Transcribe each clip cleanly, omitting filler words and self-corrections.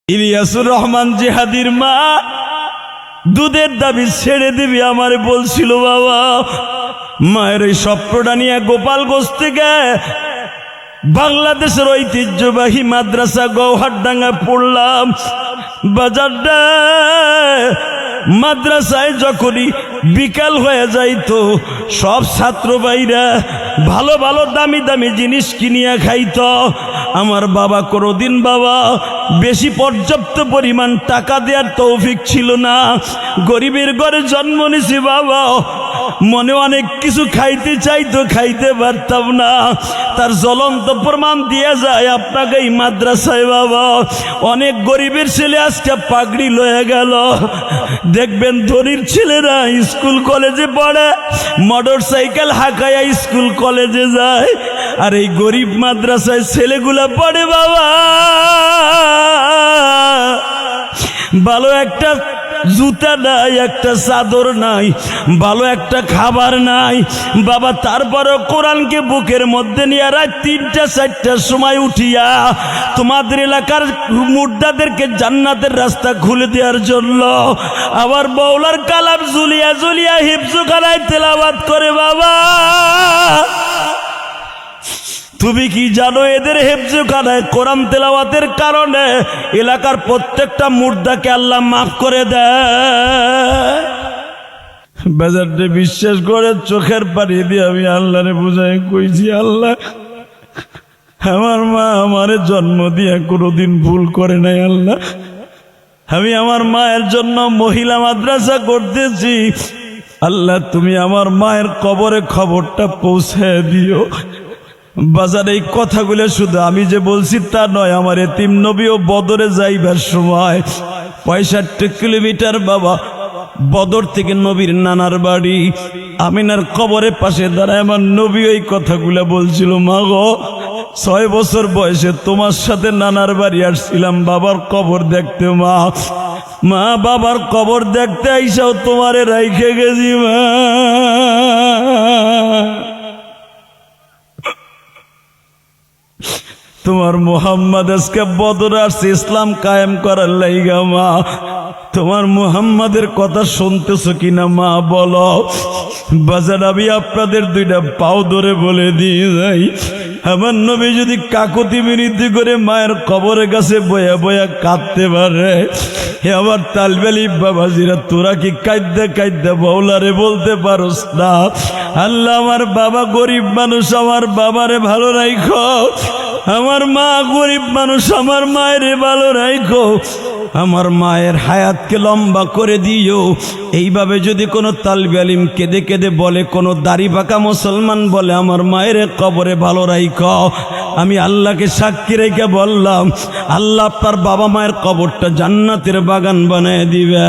ইলিয়াসুর রহমান জিহাদির মা দুধের দাবি ছেড়ে দিবি আমারে বলছিল বাবা। মায়ের এই স্বপ্নটা নিয়ে গোপালগঞ্জ থেকে বাংলাদেশের ঐতিহ্যবাহী মাদ্রাসা গৌহারডাঙ্গা পড়লাম। বাজারটা মাদ্রাসায় যখনই বিকাল হয়ে যাইতো সব ছাত্র ভাইরা ভালো ভালো দামি দামি জিনিস কিনিয়া খাইতো। আমার বাবা কোনোদিন বাবা বেশি পর্যাপ্ত পরিমাণ টাকা দেওয়ার তৌফিক ছিল না। গরিবের ঘরে জন্ম নিছি বাবা, মনে অনেক কিছু খাইতে চাইতো, খাইতে পারতাম না। তার জ্বলন্ত প্রমাণ দিয়ে যায় আপনাকে এই মাদ্রাসায় বাবা। অনেক গরিবের ছেলে আজকে পাগড়ি লয়ে গেল। দেখবেন ধনীর ছেলেরা স্কুল কলেজে পড়ে, মোটর সাইকেল হাঁকাইয়া স্কুল কলেজে যায়, আর এই গরিব মাদ্রাসায় ছেলেগুলা পড়ে বাবা। ভালো একটা জুতা নাই, একটা চাদর নাই, ভালো একটা খাবার নাই বাবা। তারপরও কোরআনকে বুকের মধ্যে নিয়ে রাত ৩টা-৪টার সময় উঠিয়া তোমাদের এলাকার মুর্দাদেরকে জান্নাতের রাস্তা খুলে দেওয়ার জন্য আবার বউলার কালাম জুলিয়া জুলিয়া হিফজুখানায় তেলাওয়াত করে বাবা। তুমি কি জানো এদের হেফজুখানায় কোরআন তেলাওয়াতের কারণে এলাকার প্রত্যেকটা মুর্দাকে আল্লাহ মাফ করে দেয়? বাজারটা বিশ্বাস করে চোখের পানি দিয়ে আমি আল্লাহরে বুঝাই কইছি, আল্লাহ আমার মা আমারে জন্ম দিয়ে কোনোদিন ভুল করে নাই। আল্লাহ আমি আমার মায়ের জন্য মহিলা মাদ্রাসা করতেছি। আল্লাহ তুমি আমার মায়ের কবরে খবরটা পৌঁছায় দিও। বাজার এই কথাগুলো শুধু আমি যে বলছি তা নয়। আমার এতিম নবীও বদরে যাইবার সময় 65 কিলোমিটার বাবা বদর থেকে নবীর নানার বাড়ি আমিনার কবরের পাশে দাঁড়ায় আমার নবী ওই কথাগুলো বলছিল, মা গো 6 বছর বয়সে তোমার সাথে নানার বাড়ি আসছিলাম বাবার কবর দেখতে। মা বাবার কবর দেখতে আইসাও তোমারে রাইখে গেছি মা। তোমার মুহাম্মদ আজকে বদরে আসছে ইসলাম কায়েম করার লাইগা মা। তোমার মুহাম্মাদের কথা শুনতেছো কিনা মা বলো। বাজার আমি আপনাদের 2টা পাও ধরে বলে দিয়ে যাই, আমার নবী যদি কাকুতি মিনতি করে মায়ের কবরের কাছে বয়া বয়া কাঁদতে পারে, আবার তালবেলি বাবাজিরা তোরা কি কাঁদতে কাঁদতে বউলারে বলতে পারোস না, আল্লাহ আমার বাবা গরিব মানুষ, আমার বাবারে ভালো রাখো, আমার মা গরিব মানুষ, আমার মায়ের ভালো রাখো, আমার মায়ের হায়াতকে লম্বা করে দিও। এইভাবে যদি কোনো তালবে আলিম কেঁদে কেঁদে বলে, কোনো দাড়ি পাকা মুসলমান বলে আমার মায়ের কবরে ভালো রাখো, আমি আল্লাহকে সাক্ষী রেখে বললাম আল্লাহ আপনার বাবা মায়ের কবরটা জান্নাতের বাগান বানিয়ে দিবে।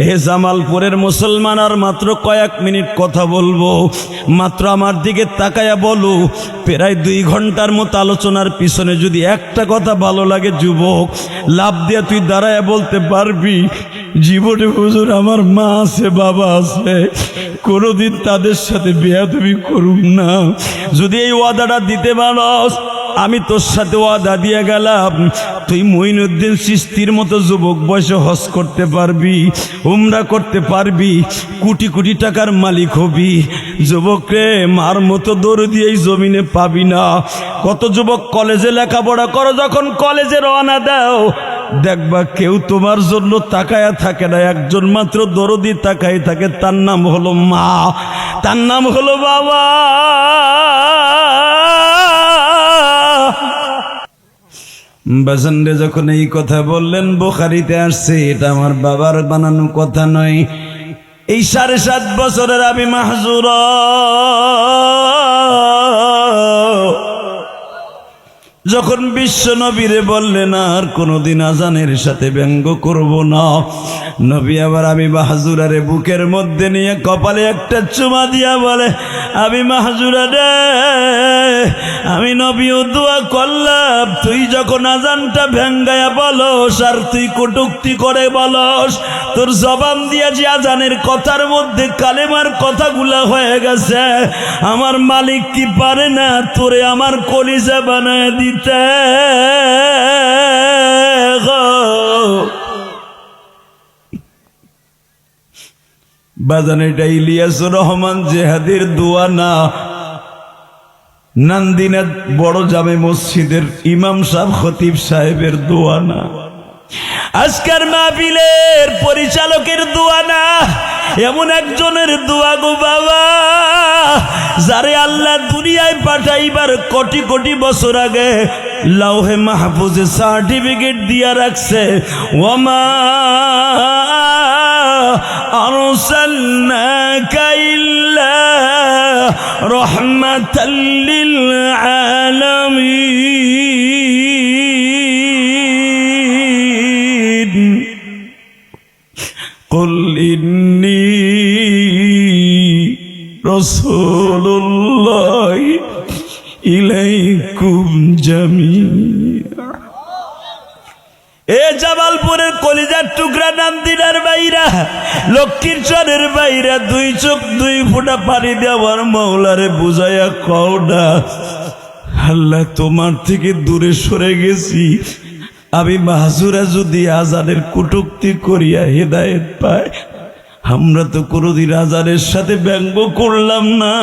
হে জামালপুরের মুসলমান, আর মাত্র কয়েক মিনিট কথা বলবো, মাত্র আমার দিকে তাকায়া বলো। প্রায় 2 ঘন্টার মতো আলোচনার পিছনে যদি একটা কথা ভালো লাগে যুবক, লাভ দিয়ে তুই দাঁড়ায় বলতে পারবি জীবনে হুজুর আমার মা আছে বাবা আছে, কোনোদিন তাদের সাথে বেয়াদবি করুম না। যদি এই ওয়াদাটা দিতে পারস, আমি তোর সাথে ওয়াদা দিয়ে গেলাম তুই মঈনুদ্দিন চিশতির মতো যুবক বয়সে হজ করতে পারবি, উমরা করতে পারবি, কোটি কোটি টাকার মালিক হবি। যুবক রে, মার মতো দৌড় দিয়ে এই জমিনে পাবি না। কত যুবক কলেজে লেখাপড়া করো, যখন কলেজে রওনা দাও দেখবা কেউ তোমার জন্য তাকায়া থাকে না, একজন মাত্র দরদি তাকায় থাকে, তার নাম হলো মা, তার নাম হলো বাবা। বাজানরে যখন এই কথা বললেন, বুখারীতে আসছে, এটা আমার বাবার বানানো কথা নয়। এই 7.5 বছরের আমি মাহজুর, যখন বিশ্ব নবীরে বললেন আর কোনোদিন আজানের সাথে ব্যঙ্গ করব না, নবী আবার আমি মাহজুরারে বুকের মধ্যে নিয়ে কপালে একটা চুমা দিয়া বলে, আমি মাহজুরা রে, আমি নবীও দোয়া করলাম তুই যখন আজানটা ভেঙ্গায়া বলস আর তুই কটুক্তি করে বলস, তোর জবান দিয়া যে আজানের কথার মধ্যে কালেমার কথাগুলা হয়ে গেছে, আমার মালিক কি পারে না তোরে আমার কলিজা বানায় দিতে? বাজান এটা ইলিয়াসুর রহমান জেহাদির দোয়া না, নান্দিনা বড় জামে মসজিদের ইমাম সাহেব খতিব সাহেবের দোয়া না, আজকের মাহফিলের পরিচালকের দোয়া না, এমন একজনের দোয়া গো বাবা, যারে আল্লাহ দুনিয়ায় পাঠাইবার কোটি কোটি বছর আগে লাউহে মাহফুজে সার্টিফিকেট দিয়া রাখছে, ওমা আরসালনাকা ইল্লা রাহমাতাল লিল আলামিন। কুল ইন্নী রাসূলুল্লাহ ইলাইকুম জামিআ। এ জামালপুরের কলিজার টুকরা নামদিনার বাইরা, লক্ষ্মীরচরের বাইরা, দুই চোখ দুই ফোঁটা পানি দেওয়ার মৌলারে বুঝাইয়া কওনা, আল্লাহ তোমার থেকে দূরে সরে গেছি, আমি মাহজুরা যদি আজানের কটূক্তি করিয়া হেদায়েত পাই, আমরা তো কোনোদিন আজানের সাথে ব্যঙ্গ করলাম না,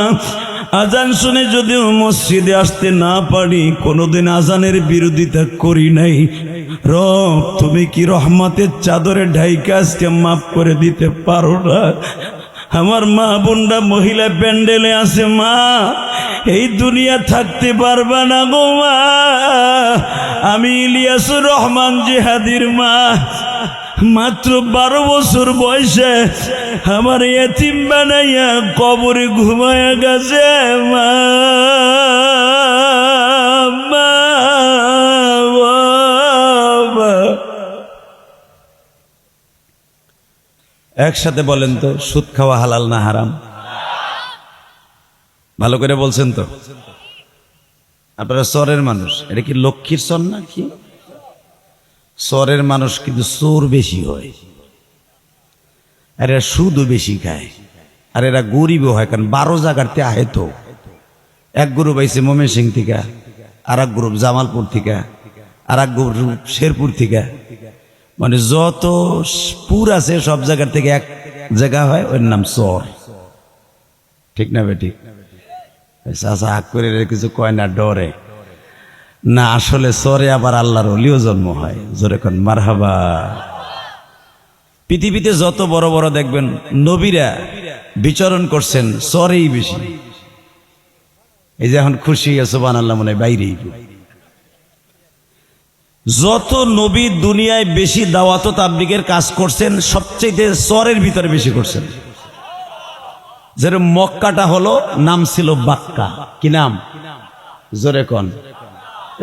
আজান শুনে যদিও মসজিদে আসতে না পারি, কোনোদিন আজানের বিরোধিতা করি নাই। রব তুমি কি রহমতের চাদরে ঢাইকা আজকে মাফ করে দিতে পারো না? আমার মা বোনরা মহিলা প্যান্ডেলে আছে, মা এই দুনিয়া থাকতে পারবা না গো মা, আমি ইলিয়াসুর রহমান জেহাদির মা, মাত্র 12 বছর বয়সে আমার এতিম বানাইয়া কবরে ঘুমায়া গেছে মা, একসাথে বলেন তো, সুদ খাওয়া হালাল না হারাম? ভালো করে বলছেন তো? আপনারা চরের মানুষ, এটা কি লক্ষ্মীর চর না কি? চরের মানুষ কিন্তু চোর বেশি হয়, আর এরা সুদও বেশি খায়, আর এরা গরিবও হয়, কারণ 12 জায়গাতে আহে তো। এক গ্রুপ আইছে ময়মনসিংহ থেকে, আর এক গ্রুপ জামালপুর থেকে, আর এক গ্রুপ শেরপুর থেকে, মানে যত পুর আছে সব জায়গার থেকে এক জায়গা হয়, ওর নাম চর। ঠিক না বেঠিক? চাচা হাক করে কিছু কয় না, ডরে না, আসলে চরে আবার আল্লাহর ওলিও জন্ম হয়। জোরে কোন মারহাবা। পৃথিবীতে যত বড় বড় দেখবেন নবীরা বিচরণ করছেন, চরেই বেশি। এই যে এখন খুশি সুবহানাল্লাহ মনে বাইরেই, যত নবী দুনিয়ায় বেশি দাওয়াত ও তাবলীগের কাজ করছেন, সবচেয়ে চরের ভিতরে বেশি করছেন। যেরকম মক্কাটা হলো, নাম ছিল বাক্কা। কি নাম? জোরে কোন।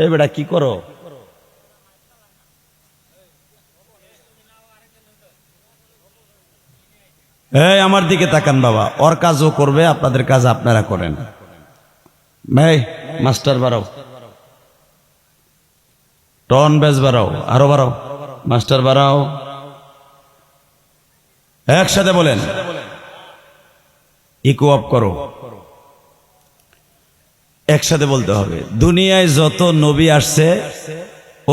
এই বেটা কি করো? এই আমার দিকে তাকান বাবা, ওর কাজও করবে, আপনাদের কাজ আপনারা করেন। ভাই মাস্টার বাড়াও, টন বেজ বাড়াও, আরো বাড়াও, মাস্টার বাড়াও, একসাথে বলেন, ইকো আপ করো, একসাথে বলতে হবে। দুনিয়ায় যত নবী আসছে,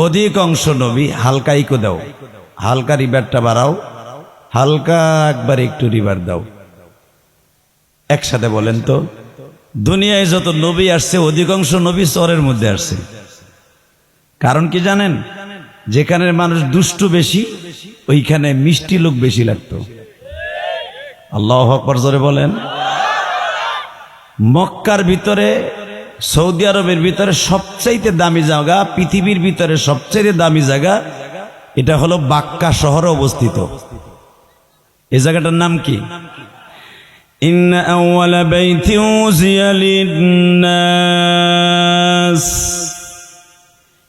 অধিকাংশ নবী, হালকা ইকো দাও, হালকা রিভারটা বাড়াও, হালকা একবার একটু রিভার দাও, একসাথে বলেন তো। দুনিয়ায় যত নবী আসছে, অধিকাংশ নবী চরের মধ্যে আসছে। কারণ কি জানেন? যেখানে মানুষ দুষ্টু বেশি, ওইখানে মিষ্টি লোক বেশি লাগতো। আল্লাহু আকবার জোরে বলেন। মক্কার ভিতরে, সৌদি আরবের ভিতরে সবচাইতে দামি জায়গা, পৃথিবীর ভিতরে সবচাইতে দামি জায়গা, এটা হলো বাক্কা শহরে অবস্থিত। এই জায়গাটার নাম কি? ইন্না আউওয়ালা বাইতিন উযিয়া লিন-নাস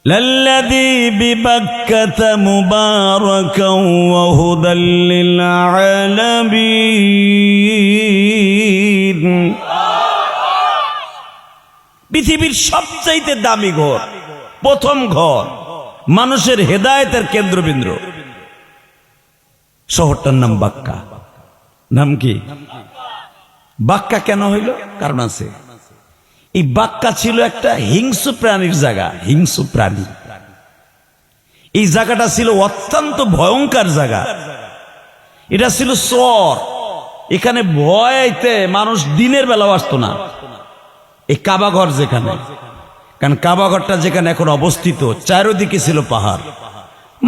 লাল্লাযী বিবাক্কাতা মুবারাকান ওয়া হুদাল লিল আলামিন। পৃথিবীর সবচাইতে দামি ঘর, প্রথম ঘর, মানুষের হেদায়েতের কেন্দ্রবিন্দু, শহরটার নাম বাক্কা। নাম কি? বাক্কা কেন হইল? কারণ আছে। এই বাক্কা ছিল একটা হিংস্র প্রাণীর জায়গা, হিংস্র প্রাণী। এই জায়গাটা ছিল অত্যন্ত ভয়ঙ্কর জায়গা। এটা ছিল চর, এখানে ভয়তে মানুষ দিনের বেলাও আসতো না। এই কাবাঘর যেখানে, কারণ কাবাঘরটা যেখানে এখন অবস্থিত, চারিদিকে ছিল পাহাড়,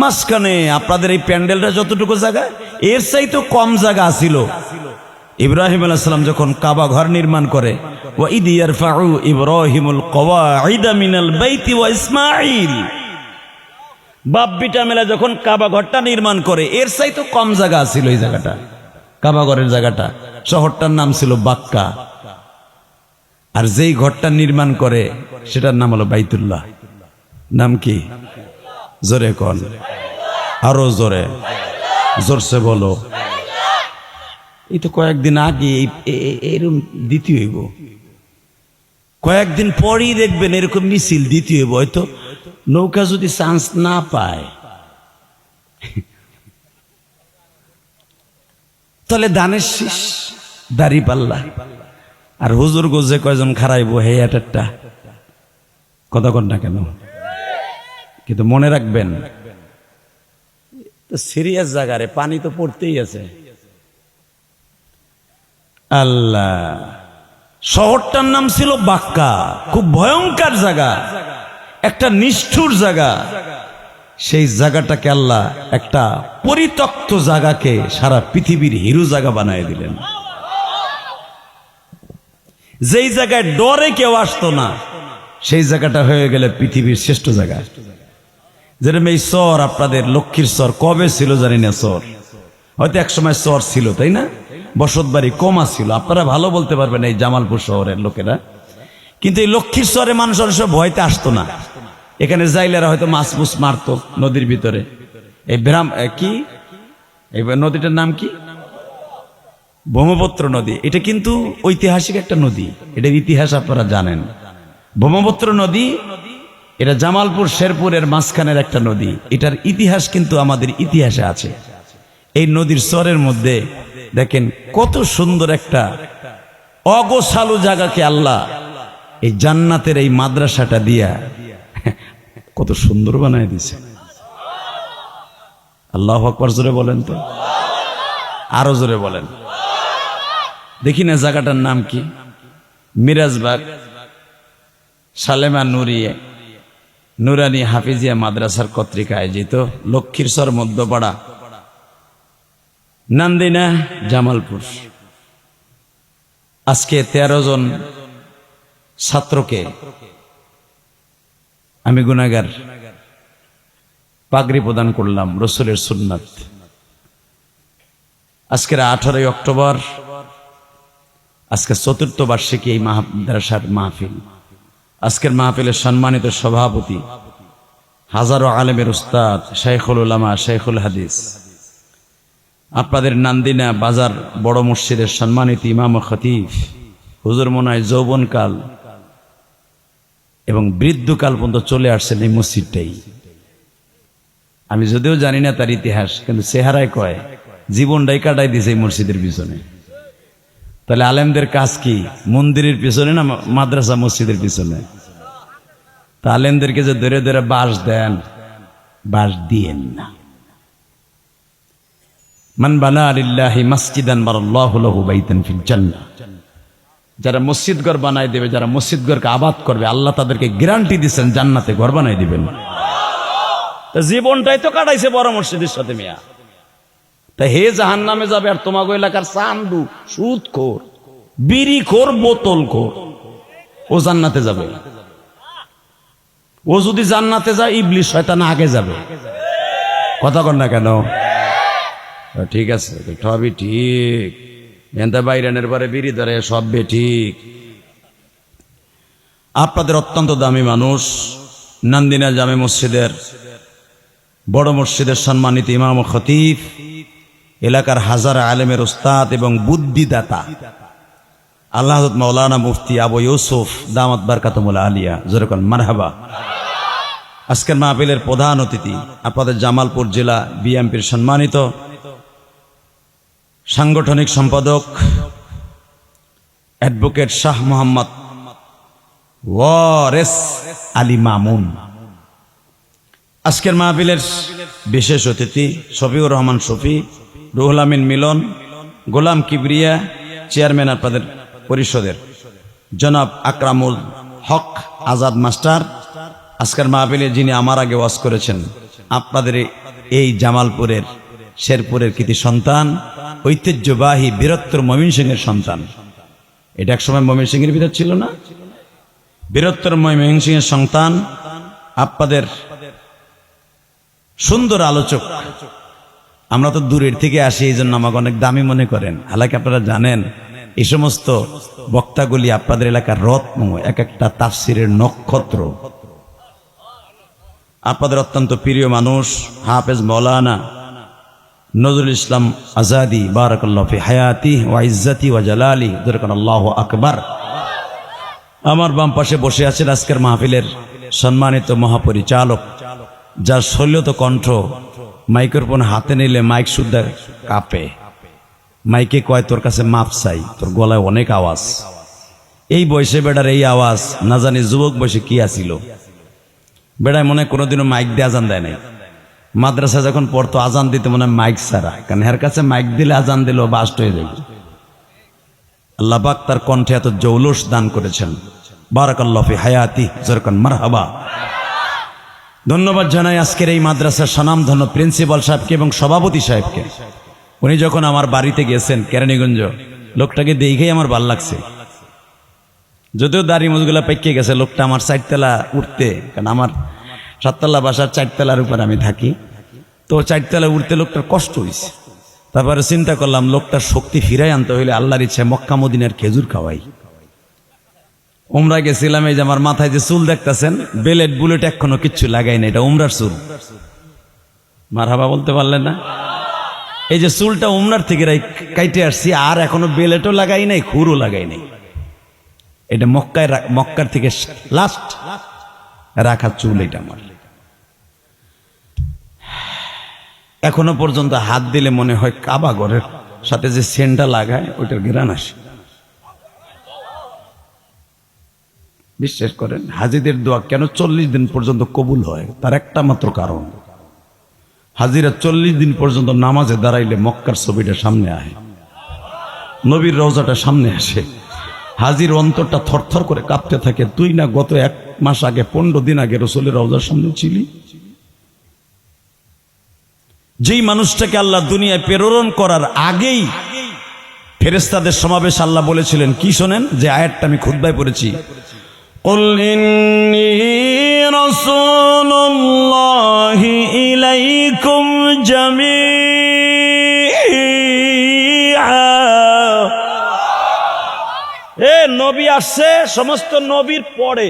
মাঝখানে আপনাদের এই প্যান্ডেলটা যতটুকু জায়গা, এর চাইতে কম জায়গা আছিল। ইব্রাহিম আলাইহিস সালাম যখন কাবা ঘর নির্মাণ করে, ওয়া ইদ ইয়ারফাউ ইব্রাহিমুল কওয়াইদা মিনাল বাইতি ওয়া ইসমাঈল, বাপ বিটা মেলা যখন কাবা ঘরটা নির্মাণ করে, এর চাইতে কম জায়গা ছিল এই জায়গাটা, কাবা ঘরের জায়গাটা। শহরটার নাম ছিল বাক্কা, আর যেই ঘরটা নির্মাণ করে সেটার নাম হলো বাইতুল্লাহ। নাম কি? জোরে কন, আরো জোরে, জোরসে বলো। এই তো কয়েকদিন আগে এরকম দ্বিতীয় হইব, কয়েকদিন পরেই দেখবেন এরকম মিছিল দ্বিতীয় হইব। হয়তো নৌকা যদি চান্স না পায়, তাহলে দানের শীষ, দাড়ি পাল্লা, আর হুজুর গোজে কয়জন খারাইব হে একটা কথা কন না কেন? কিন্তু মনে রাখবেন, তো সিরিয়াস জায়গারে পানি তো পড়তেই আছে। আল্লাহ, শহরটার নাম ছিল বাক্কা, খুব ভয়ঙ্কর জায়গা, একটা নিষ্ঠুর জায়গা। সেই জায়গাটাকে আল্লাহ একটা পরিত্যক্ত জায়গাকে সারা পৃথিবীর হিরো জায়গা বানায় দিলেন। যেই জায়গায় ডরে কেউ আসতো না, সেই জায়গাটা হয়ে গেলে পৃথিবীর শ্রেষ্ঠ জায়গা। যেরকম এই চর, আপনাদের লক্ষ্মীর চর কবে ছিল জানি না, চর হয়তো একসময় চর ছিল, তাই না? বসত বাড়ি কমা ছিল, আপনারা ভালো বলতে পারবেন এই জামালপুর শহরের লোকেরা। কিন্তু এই লক্ষ্মীর চরে মানুষ অবশ্য ভয়তে আসতো না। এখানে জাইলেরা হয়তো মাছ মুছ মারতো নদীর ভিতরে। এই কি এই নদীটার নাম কি? ব্রহ্মপুত্র নদী। এটা কিন্তু ঐতিহাসিক একটা নদী, এটার ইতিহাস আপনারা জানেন। ব্রহ্মপুত্র নদী, এটা জামালপুর শেরপুরের মাঝখানের একটা নদী। এটার ইতিহাস কিন্তু আমাদের ইতিহাসে আছে। এই নদীর চরের মধ্যে দেখেন কত সুন্দর একটা অগোছালো জায়গাকে আল্লাহ এই জান্নাতের এই মাদ্রাসাটা দিয়া কত সুন্দর বানায় দিছে। আল্লাহু আকবার, জোরে বলেন তো, আরো জোরে বলেন। দেখি না জায়গাটার নাম কি? মিরাজবাগ সালেমা নুরানি হাফিজিয়া মাদ্রাসার কর্তৃক আয়োজিত লক্ষ্মীরচর মধ্যপাড়া নান্দিনা জামালপুর। আজকে 13 জন ছাত্রকে আমি গুনাহগার পাগড়ি প্রদান করলাম, রসুলের সুন্নাত। আজকের 18 অক্টোবর, আজকে 4র্থ বার্ষিকী এই মাদ্রাসার মাহফিল। আজকের মাহফিলের সম্মানিত সভাপতি, হাজারো আলেমের উস্তাদ, শাইখুল উলামা, শাইখুল হাদিস, আপনাদের নান্দিনা বাজার বড় মসজিদের সম্মানিত ইমাম ও খতিব হুজুর মনায় যৌবনকাল এবং বৃদ্ধকাল পর্যন্ত চলে আসছেন এই মসজিদটাই। আমি যদিও জানি না তার ইতিহাস, কিন্তু চেহারায় কয় জীবনটাই কাটাই দিছে এই মসজিদের পিছনে। তাহলে আলেমদের কাজ কি? মন্দিরের পিছনে না মাদ্রাসা মসজিদের পিছনে? তা আলেমদেরকে যে ধরে ধরে বাস দেন, বাস দিয়েন না। মান বানা লিল্লাহি মাসজিদান বারাল্লাহু লাহু বাইতান ফিল জান্নাহ, যারা মসজিদ ঘর বানায় দেবে, যারা মসজিদ ঘরকে আবাদ করবে, আল্লাহ তাদেরকে গ্যারান্টি দিচ্ছেন জান্নাতে ঘর বানায় দিবেন। তা জীবনটাই তো কাটাইছে বড় মসজিদের সাথে মিয়া। তা হে জাহান্নামে যাবে, আর তোমাগো এলাকার চান্দু সুদখোর, বিড়িখোর, বোতলখোর, ও জান্নাতে যাবে। ও যদি জান্নাতে যায়, ইবলিস শয়তান আগে যাবে। কথা কন না কেন? ঠিক আছে, সবই ঠিক। এনতা বাইরানের পরে বিড়ি ধরে সব বে ঠিক। আপনাদের অত্যন্ত দামি মানুষ, নান্দিনা জামে মসজিদের বড় মসজিদের সম্মানিত ইমাম ও খতিব, এলাকার হাজার আলেমের উস্তাদ এবং বুদ্ধিদাতা আল্লাহ হযরত মাওলানা মুফতি আবু ইউসুফ দামাত বারকাতুল আলিয়া, যেরকম মারহাবা। আজকের মাহফিলের প্রধান অতিথি আপনাদের জামালপুর জেলা বিএনপির সম্মানিত সাংগঠনিক সম্পাদক অ্যাডভোকেট শাহ মোহাম্মদ ওয়ারেস আলী মামুন। আজকের মাহফিলের বিশেষ অতিথি শফিউর রহমান শফি, রুহুল আমিন মিলন, গোলাম কিবরিয়া চেয়ারম্যান আপনাদের পরিষদের, জনাব আকরামুল হক আজাদ মাস্টার, আজকের মাহফিলে যিনি আমার আগে ওয়াজ করেছেন, আপনাদের এই জামালপুরের শেরপুরের কৃতি সন্তান, ঐতিহ্যবাহী বীরত্তর ময়মনসিংহের সন্তান। এটা একসময় ময়মনসিংহের ভিতর ছিল না? বীরত্তর ময়মনসিংহের সন্তান, আপনাদের সুন্দর আলোচক। আমরা তো দূরের থেকে আসি, এই জন্য আমাকে অনেক দামি মনে করেন। হালাকি আপনারা জানেন এই সমস্ত বক্তাগুলি আপনাদের এলাকার রত্ন, এক একটা তাফসিরের নক্ষত্র। আপনাদের অত্যন্ত প্রিয় মানুষ হাফেজ মাওলানা নজরুল ইসলাম আজাদি, বারাকাল্লাহু ফি হায়াতি ওয়া ইজ্জতি ওয়া জালালি, দরকার আল্লাহু আকবার। আমার বাম পাশে বসে আছেন আজকের মাহফিলের সম্মানিত মহাপরিচালক, যার শৈলত কণ্ঠ মাইক্রোফোন হাতে নিলে মাইক শুদ্ধ কাঁপে। মাইকে কয় তোর কাছে মাপ চাই, তোর গলায় অনেক আওয়াজ। এই বয়সে বেড়ার এই আওয়াজ না জানি যুবক বয়সে কি আসিল। বেড়ায় মনে কোনোদিনও মাইক দিয়ে আজান দেয় নাই। মাদ্রাসা যখন পড়তো আজান দিতে মনে হয় মাইক ছাড়া, কারণ এর কাছে মাইক দিলে আজান দিল বাস্ট হয়ে যাবে। আল্লাহ পাক তার কণ্ঠে এত জৌলুস দান করেছেন। বারাকাল্লাহু ফি হায়াতি, জরকান মারহাবা। ধন্যবাদ জানাই আজকের এই মাদ্রাসার স্বনামধন্য প্রিন্সিপাল সাহেবকে এবং সভাপতি সাহেবকে। উনি যখন আমার বাড়িতে গেছেন কেরানীগঞ্জ, লোকটাকে দেখেই আমার ভাল লাগছে। যদিও দাড়ি মুজগুলা পেকে গেছে, লোকটা আমার 4 তলা উঠতে, কারণ আমার 7 তলা বাসার 4 তলার উপর আমি থাকি, তো 4 তলা উঠতে লোকটার কষ্ট হয়েছে। তারপরে চিন্তা করলাম লোকটার শক্তি ফিরাই আনতে হইলে আল্লাহর ইচ্ছে মক্কা মদিনার খেজুর খাওয়াই। উমরা গেছিলাম, এই যে আমার মাথায় যে চুল দেখতেছেন, বেলেট বুলেট এখনো কিচ্ছু লাগাই না, এটা উমরার চুল। মারহাবা বলতে পারলেন না? এই যে চুলটা উমরার থেকে কাইটে আসছি, আর এখনো বেলেটও লাগাই নাই, খুরও লাগাই নাই। এটা মক্কার থেকে লাস্ট রাখা চুল এটা আমার। এখনো পর্যন্ত হাত দিলে মনে হয় কাবা ঘরের সাথে যে সেন্টটা লাগায় ওইটার ঘ্রাণ আসে। বিশ্বাস করেন হাজিদের দোয়া কেন 40 দিন পর্যন্ত কবুল হয়, তার একটা মাত্র কারণ, হাজিরা 40 দিন পর্যন্ত নামাজে দাঁড়াইলে মক্কার ছবিটা সামনে আসে, নবীর রওজাটা সামনে আসে। হাজির অন্তরটা থরথর করে কাঁপতে থাকে। তুই না গত 1 মাস আগে 15 দিন আগে রসুলের রওজার সামনে ছিলি? যেই মানুষটাকে আল্লাহ দুনিয়ায় প্রেরণ করার আগেই ফেরেশতাদের সমাবেশ আল্লাহ বলেছিলেন কি শোনেন, যে আয়াতটা আমি খুতবায় পড়েছি, কুল ইন্নী রাসূলুল্লাহি ইলাইকুম জামিআ। নবী আসছে সমস্ত নবীর পরে,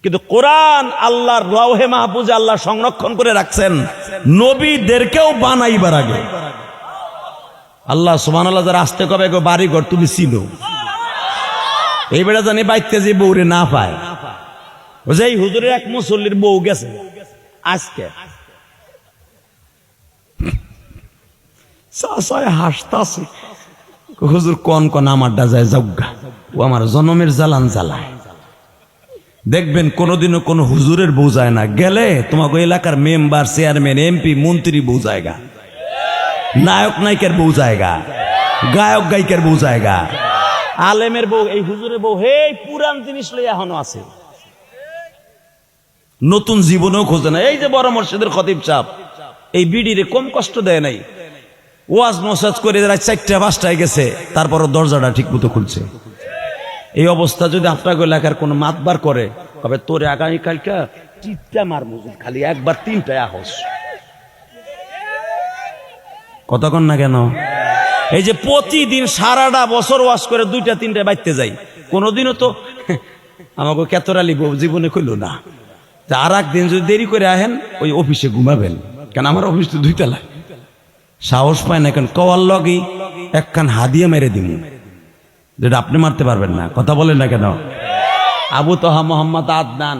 কিন্তু কোরআন আল্লাহর লাওহে মাহফুজে আল্লাহ সংরক্ষণ করে রাখছেন নবীদেরকেও বানাইবার আগে। আল্লাহ সুবহানাল্লাহ যারা আসতে কবে বাড়ি ঘর তুমি ছিল, এই বেড়া জানি বাইতে যে বউরে না পায়। যে এই হুজুরের এক মুসল্লির বউ গেছে আজকে, হাসতাছে, হুজুর কোন কোন আমারটা যায় যজ্ঞা, ও আমার জনমের জ্বালান জ্বালায়। দেখবেন কোনোদিনও কোনো হুজুরের বউ যায় না, গেলে তোমাকে এলাকার মেম্বার চেয়ারম্যান এমপি মন্ত্রী বউ জায়গা, নায়ক নায়িকার বউ জায়গা, গায়ক গায়িকার বউ জায়গা, আলেমের বউ। এই হুজুরের বউ হে পুরান জিনিস লই এখনো আছে, নতুন জীবনেও খোঁজে না। এই যে বড় মসজিদের খতিব সাহেব এই বিডিরে কম কষ্ট দেয় নাই, ওয়াজ নসাজ করে 4টা 5টায় গেছে, তারপরও দরজাটা ঠিক মতো খুলছে। এই অবস্থা যদি আপনাকে এলাকার কোনো মাতবার করে, তবে তোরে আগামীকালটা টিপটা মারবো, খালি একবার 3টায় আহস। কতক্ষণ না কেন? এই যে প্রতিদিন সারাটা বছর ওয়াজ করে 2টা 3টায় বাইতে যাই, কোনোদিনও তো আমাকে কেতরালি জীবনে কইল না। আর একদিন যদি দেরি করে আহেন ওই অফিসে ঘুমাবেন, কেন আমার অফিস তো 2 তলায়, সাহস পায় না। কেন কওয়ার লগি একখান হাদিয়া মেরে দিব, যেটা আপনি মারতে পারবেন না। কথা বলেন না কেন? আবু তোহা মোহাম্মদ আদনান,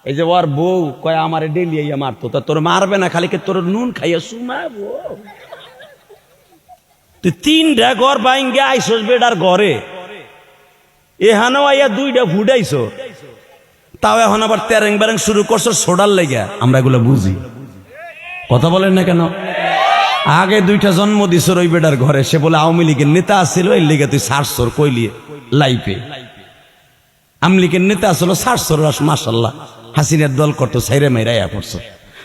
এই যে ওর বউ কয় আমারে ডেলি ইয়া মারতো, তা তোর মারবে না, খালি তোর নুন খাইয়া সুমাবো। তুই 3টা ঘর বাইঙ্গে আইসোস বেডার ঘরে, এখানেও আইয়া 2টা ফুটাইছো, তাও এখন আবার তেরেং বেরেং শুরু করছো সোডার লেগে। আমরা এগুলো বুঝি। কথা বলেন না কেন? আগে দুইটা জন্ম দিছ ওই বেটার ঘরে, সে বলে আওয়ামী লীগের নেতা আসছিল, এর লিগে তুই সারসর কইলিয়ে লাইফে আওয়ামী লীগের নেতা আসলো সারসর, মাশাল্লাহ হাসিনার দল করতো, সাইরে মাইরাইয়া পড়ছো।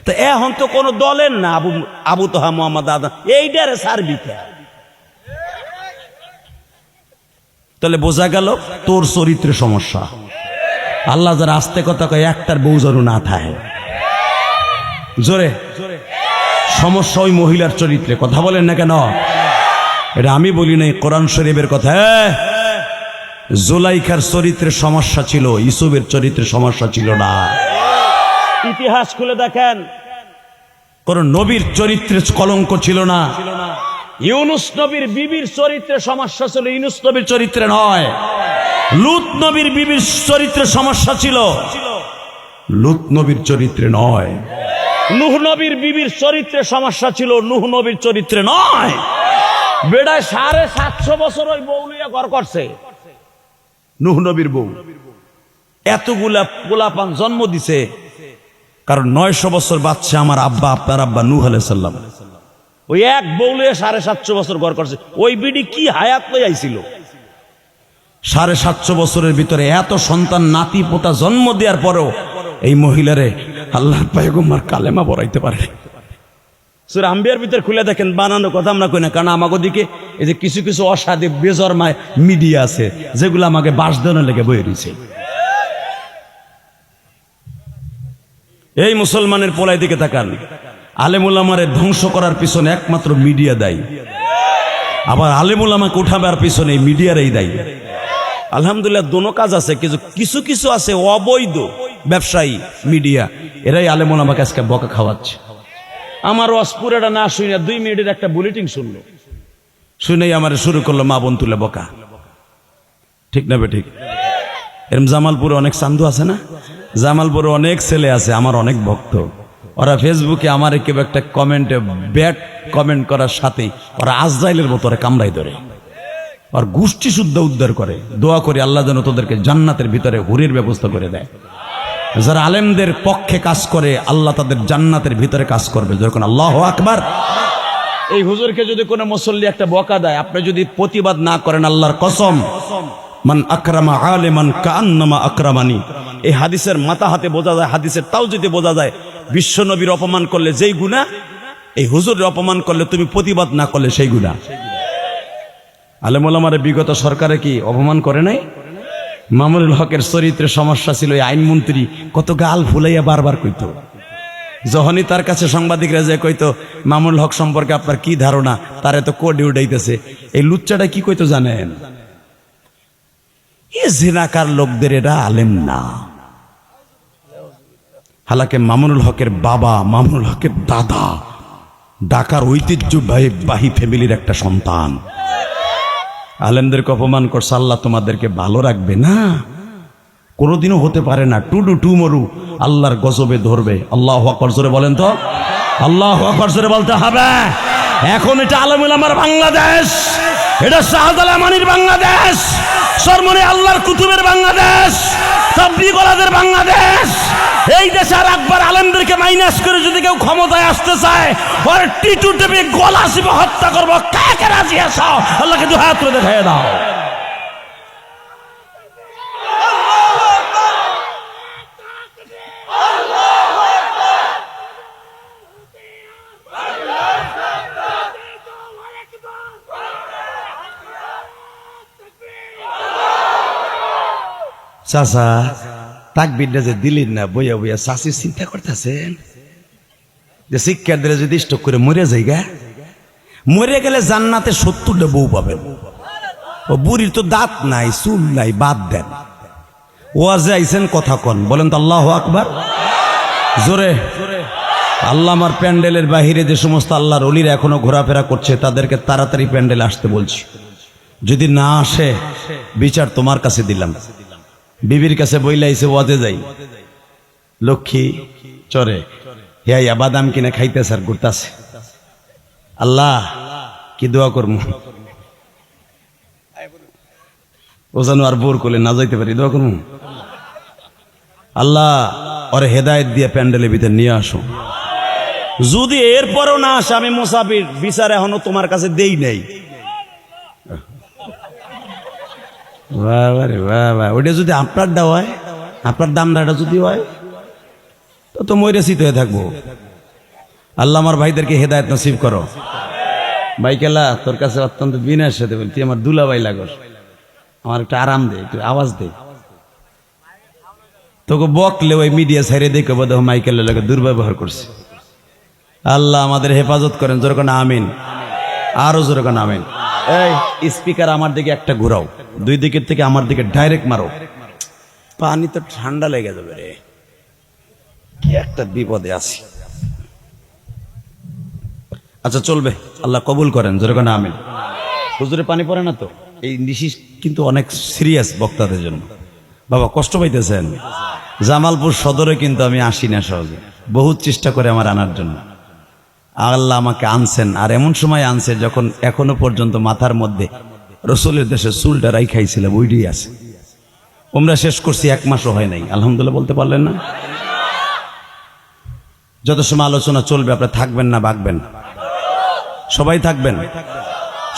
তো এখন তো কোন দলের না, আবু তোহা মোহাম্মদ আদম এইটারে সারবি। তাহলে বোঝা গেল তোর চরিত্রের সমস্যা। আল্লাহ যারা আস্তে কথা কয় একটার বউ যেন না থাকে, জোরে সমস্যা ওই মহিলার চরিত্রে। কথা বলেন না কেন? এটা আমি বলি নাই, কোরআন শরীফের কথা। জুলাইখার চরিত্রের সমস্যা ছিল, ইউসুফের চরিত্রের সমস্যা ছিল না। ইতিহাস খুলে দেখেন, কোন নবীর চরিত্রের কলঙ্ক ছিল না। ইউনুস নবীর বিবির চরিত্রের সমস্যা ছিল, ইউনুস নবীর চরিত্রে নয়। লূত নবীর বিবির চরিত্রের সমস্যা ছিল, লূত নবীর চরিত্রে নয়। নূহ নবীর বিবির চরিত্রে সমস্যা ছিল, নূহ নবীর চরিত্রে নয়। বেড়ায় 750 বছর ওই বউ লইয়া ঘর করছে, নূহ নবীর বউ। এতগুলা পোলাপান জন্ম দিছে, কারণ 900 বছর বাচ্চা আমার আব্বা, আপনার আব্বা নূহ আলাইহিস সালাম। ওই এক বউ লইয়া 750 বছর ঘর করছে। ওই বিডি কি হায়াত লই আইছিল? 750 বছরের ভিতরে এত সন্তান নাতি পোতা জন্ম দেওয়ার পরেও এই মহিলারে আল্লাহ পয়গম্বর কালেমা পড়াইতে পারে। সূরা আম্বিয়ার ভিতর খুলে দেখেন, বানানো কথা আমরা কই না, কারণ আমাকে দিকে এই যে কিছু কিছু অসাধে বেজরমায় মিডিয়া আছে যেগুলো আমাকে বাস দেওয়ার লেগে বয়ে রয়েছে। এই মুসলমানের পোলাই দিকে তাকান, আলেমুল আমারে ধ্বংস করার পিছনে একমাত্র মিডিয়া দায়ী, আবার আলেমুল আমাকে উঠাবার পিছনে মিডিয়ারই দায়ী। আলহামদুলিল্লাহ দোনো কাজ আছে, কিছু কিছু আছে অবৈধ ব্যবসায়ী মিডিয়া, এরাই আলেমুল আমাকে আজকে বকা খাওয়াচ্ছে। আমার অস্পুরাটা না শুনে 2 মিনিটের একটা বুলেটিন শুনলো, শুনেই আমার শুরু করলো মা বোন তুলে বকা। ঠিক না বে ঠিক? এরম জামালপুরে অনেক চান্দু আছে না, জামালপুরে অনেক ছেলে আছে আমার অনেক ভক্ত, ওরা ফেসবুকে আমার কেউ একটা কমেন্টে ব্যাড কমেন্ট করার সাথে ওরা আজরাইলের মতো ওরা কামড়াই ধরে, আর গোষ্ঠী শুদ্ধ উদ্ধার করে। দোয়া করি আল্লাহ যেন তোদেরকে জান্নাতের ভিতরে হুরের ব্যবস্থা করে দেয়। যারা আলেমদের পক্ষে কাজ করে আল্লাহ তাদের জান্নাতের ভিতরে কাজ করবে, যখন আল্লাহু আকবার। এই হুজুরকে যদি কোনো মুসল্লি একটা বকা দেয়, আপনি যদি প্রতিবাদ না করেন, আল্লাহর কসম, মান আকরামা আলেমান কান্নামা আকরামানি, এই হাদিসের মাথা হাতে বোঝা যায়, হাদিসের তাও যদি বোঝা যায়, বিশ্ব নবীর অপমান করলে যেই গুনাহ, এই হুজুরের অপমান করলে তুমি প্রতিবাদ না করলে সেই গুনাহ। আলেম ওলামারে বিগত সরকারে কি অপমান করে নাই? মামুনুল হকের চরিত্রের সমস্যা ছিল, এই আইনমন্ত্রী কত গাল ফুলাইয়া বারবার কইতো। যখনই তার কাছে সাংবাদিকরা যে কইতো মামুনুল হক সম্পর্কে আপনার কি ধারণা, তারে তো কোডে উঠাইতেছে। এই লুচ্চাটা কি কইতো জানেন? এ জিনাকার লোকদের এরা আলেম না। হালাকে মামুনুল হকের বাবা, মামুনুল হকের দাদা ঢাকার ঐতিহ্যবাহী ফ্যামিলির একটা সন্তান। আলেমদেরকে অপমান করছে, আল্লাহ তোমাদেরকে ভালো রাখবে না, কোনোদিনও হতে পারে না। টু মরু আল্লাহর গজবে ধরবে। আল্লাহু আকবার জোরে বলেন তো, আল্লাহু আকবার জোরে বলতে হবে। এখন এটা আলেমুল আমার বাংলাদেশ, এটা শাহজালাল মানির বাংলাদেশ, সরমনে আল্লাহর কুতুবের বাংলাদেশ, তাবলীগ ওয়ালাদের বাংলাদেশ। এই দেশে আর একবার আলেমদেরকে মাইনাস করে যদি কেউ ক্ষমতায় আসতে চায়, ওর টিটু টেপে গলা চিপে হত্যা করবো। কাকে রাজি আছো? আল্লাহকে দুই হাত তুলে দেখায় দাও। চাচা তাকবীরটা যে দিলেন না, বইয়া বইয়া চাষি চিন্তা করতেছেন যে শিক্ষার দিলে যদি স্টক করে মরে যাইগা, মরে গেলে জান্নাতে 70টা বউ পাবেন। ও বুড়ির তো দাঁত নাই, চুল নাই, বাদ দেন। ওয়াজে আইছেন, কথা কন, বলেন তো আল্লাহু আকবার জোরে। আল্লাহ আমার প্যান্ডেলের বাহিরে যে সমস্ত আল্লাহর ওলিরা এখনো ঘোরাফেরা করছে, তাদেরকে তাড়াতাড়ি প্যান্ডেলে আসতে বলছি। যদি না আসে বিচার তোমার কাছে দিলাম। বিবির কাছে বইলাইছে ওয়াজে যাই, লক্ষ্মী চরে হিয়া বাদাম কিনে খাইতেছে আর ঘুরতাছে। আল্লাহ কি দোয়া করবো, ও যেন আর বোর করলে না যাইতে পারি, দোয়া করবো। আল্লাহ ওরে হেদায়েত দিয়ে প্যান্ডেলের ভিতরে নিয়ে আসো। যদি এরপরও না আসে আমি মুসাফির, বিচার এখনো তোমার কাছে দেই নাই। বাবা রে বাবা, ওইটা যদি আপনার দেওয়া হয়, আপনার দামটা যদি হয়, তো ময়রাসিত হয়ে থাকবো। আল্লাহ আমার ভাইদেরকে হেদায়েত নসিব করো। ভাইকেলা তোর কাছে অত্যন্ত বিনয়ের সাথে বলি, তুই আমার দুলাভাই লাগস, আমার একটু আরাম দে, একটু আওয়াজ দে। তোকে বকলে ওই মিডিয়া সাইডে দেখে বোধ মাইকেল লাগে দুর্ব্যবহার করছে। আল্লাহ আমাদের হেফাজত করেন, জোরে কোন আমিন, আরো জোরে কোন আমিন। এই স্পিকার আমার দিকে একটা ঘুরাও, দুই দিকের থেকে আমার দিকে ডাইরেক্ট মারো। পানি তো ঠান্ডা লেগে যাবে রে, কি একটা বিপদে আছি। আচ্ছা চলবে, আল্লাহ কবুল করেন, জোরে কোন আমিন। হুজুরে পানি পড়ে না তো? এই নিশি কিন্তু অনেক সিরিয়াস বক্তাদের জন্য। বাবা কষ্ট পাইতেছেন? জামালপুর সদরে কিন্তু আমি আসি না সহজে, বহুত চেষ্টা করে আমার আনার জন্য। আল্লাহ আমাকে আনছেন, আর এমন সময় আনছে যখন এখনো পর্যন্ত মাথার মধ্যে রসুলের দেশে চুলটা রাই খাইছিলাম, ওইটাই আছে। ওমরা শেষ করছি, 1 মাসও হয় নাই, আলহামদুলিল্লাহ বলতে পারলেন না? যত সময় আলোচনা চলবে আপনারা থাকবেন না ভাগবেন? সবাই থাকবেন,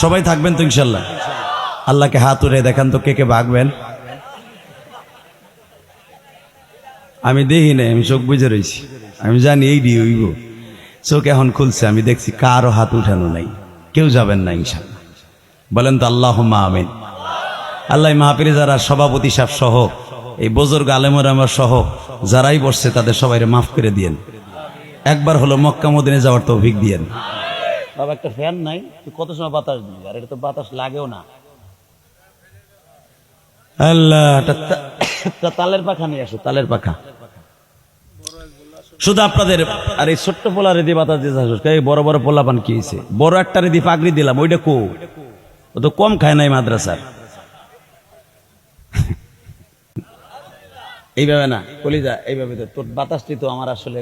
সবাই থাকবেন তো ইনশাল্লাহ? আল্লাহকে হাত উড়ে দেখান তো কে কে ভাগবেন। আমি দেখি না, আমি চোখ বুঝে রয়েছি, আমি জানি এই দিয়ে হইব। চোখ এখন খুলছে, আমি দেখছি কারো হাত উঠানো নাই, কেউ যাবেন না ইনশাল্লাহ। বলেন তো আল্লাহুম্মা আমিন। আল্লাহ মাহফিলে যারা সভাপতি সাহেব সহ এই বুজুর্গ আলেমরা আমার সহ যারাই বসছে তাদের সবাইকে মাফ করে দিয়েন। একবার হলো মক্কা মদিনা যাওয়ার তৌফিক দিয়েন। বাবা একটা ফ্যান নাই, তুই কত সময় বাতাস দিবি? আর এটা তো বাতাস লাগেও না। আল্লাহ, তালের পাখা নিয়ে আসো, তালের পাখা। শুধু আপনাদের আর এই ছোট্ট পোলা রেদি বাতাস দিয়ে, বড় বড় পোলা পান কি হয়েছে? বড় একটা রেদি পাগড়ি দিলাম, ওইটা কো? ও তো কম খায় নাই মাদ্রাসার। এইভাবে না কলিজা, এইভাবে তোর বাতাসটি তো আমার আসলে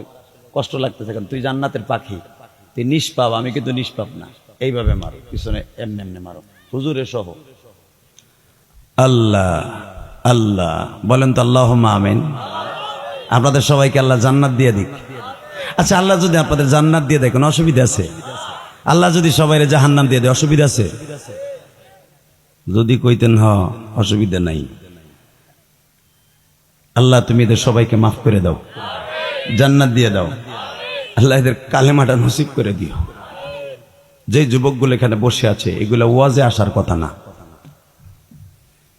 কষ্ট লাগতেছে, কারণ তুই জান্নাতের পাখি, তুই নিষ্পাপ, আমি কিন্তু নিষ্পাপ না। এইভাবে মারো, পিছনে এমনি এমনি মারো, হুজুরে সহ। আল্লাহ আল্লাহ বলেন তো আল্লাহুম্মা আমিন। আপনাদের সবাইকে আল্লাহ জান্নাত দিয়ে দিক। আচ্ছা, আল্লাহ যদি আপনাদের জান্নাত দিয়ে দেয় কোনো অসুবিধা আছে? আল্লাহ যদি সবাইরে জাহান্নাম দিয়ে দেয় অসুবিধা আছে? যদি কইতেন হ, অসুবিধা নাই। আল্লাহ তুমি এদের সবাইকে মাফ করে দাও, জান্নাত দিয়ে দাও। আল্লাহ এদের কালেমাটা নসিব করে দিও। যে যুবকগুলো এখানে বসে আছে, এগুলা ওয়াজে আসার কথা না,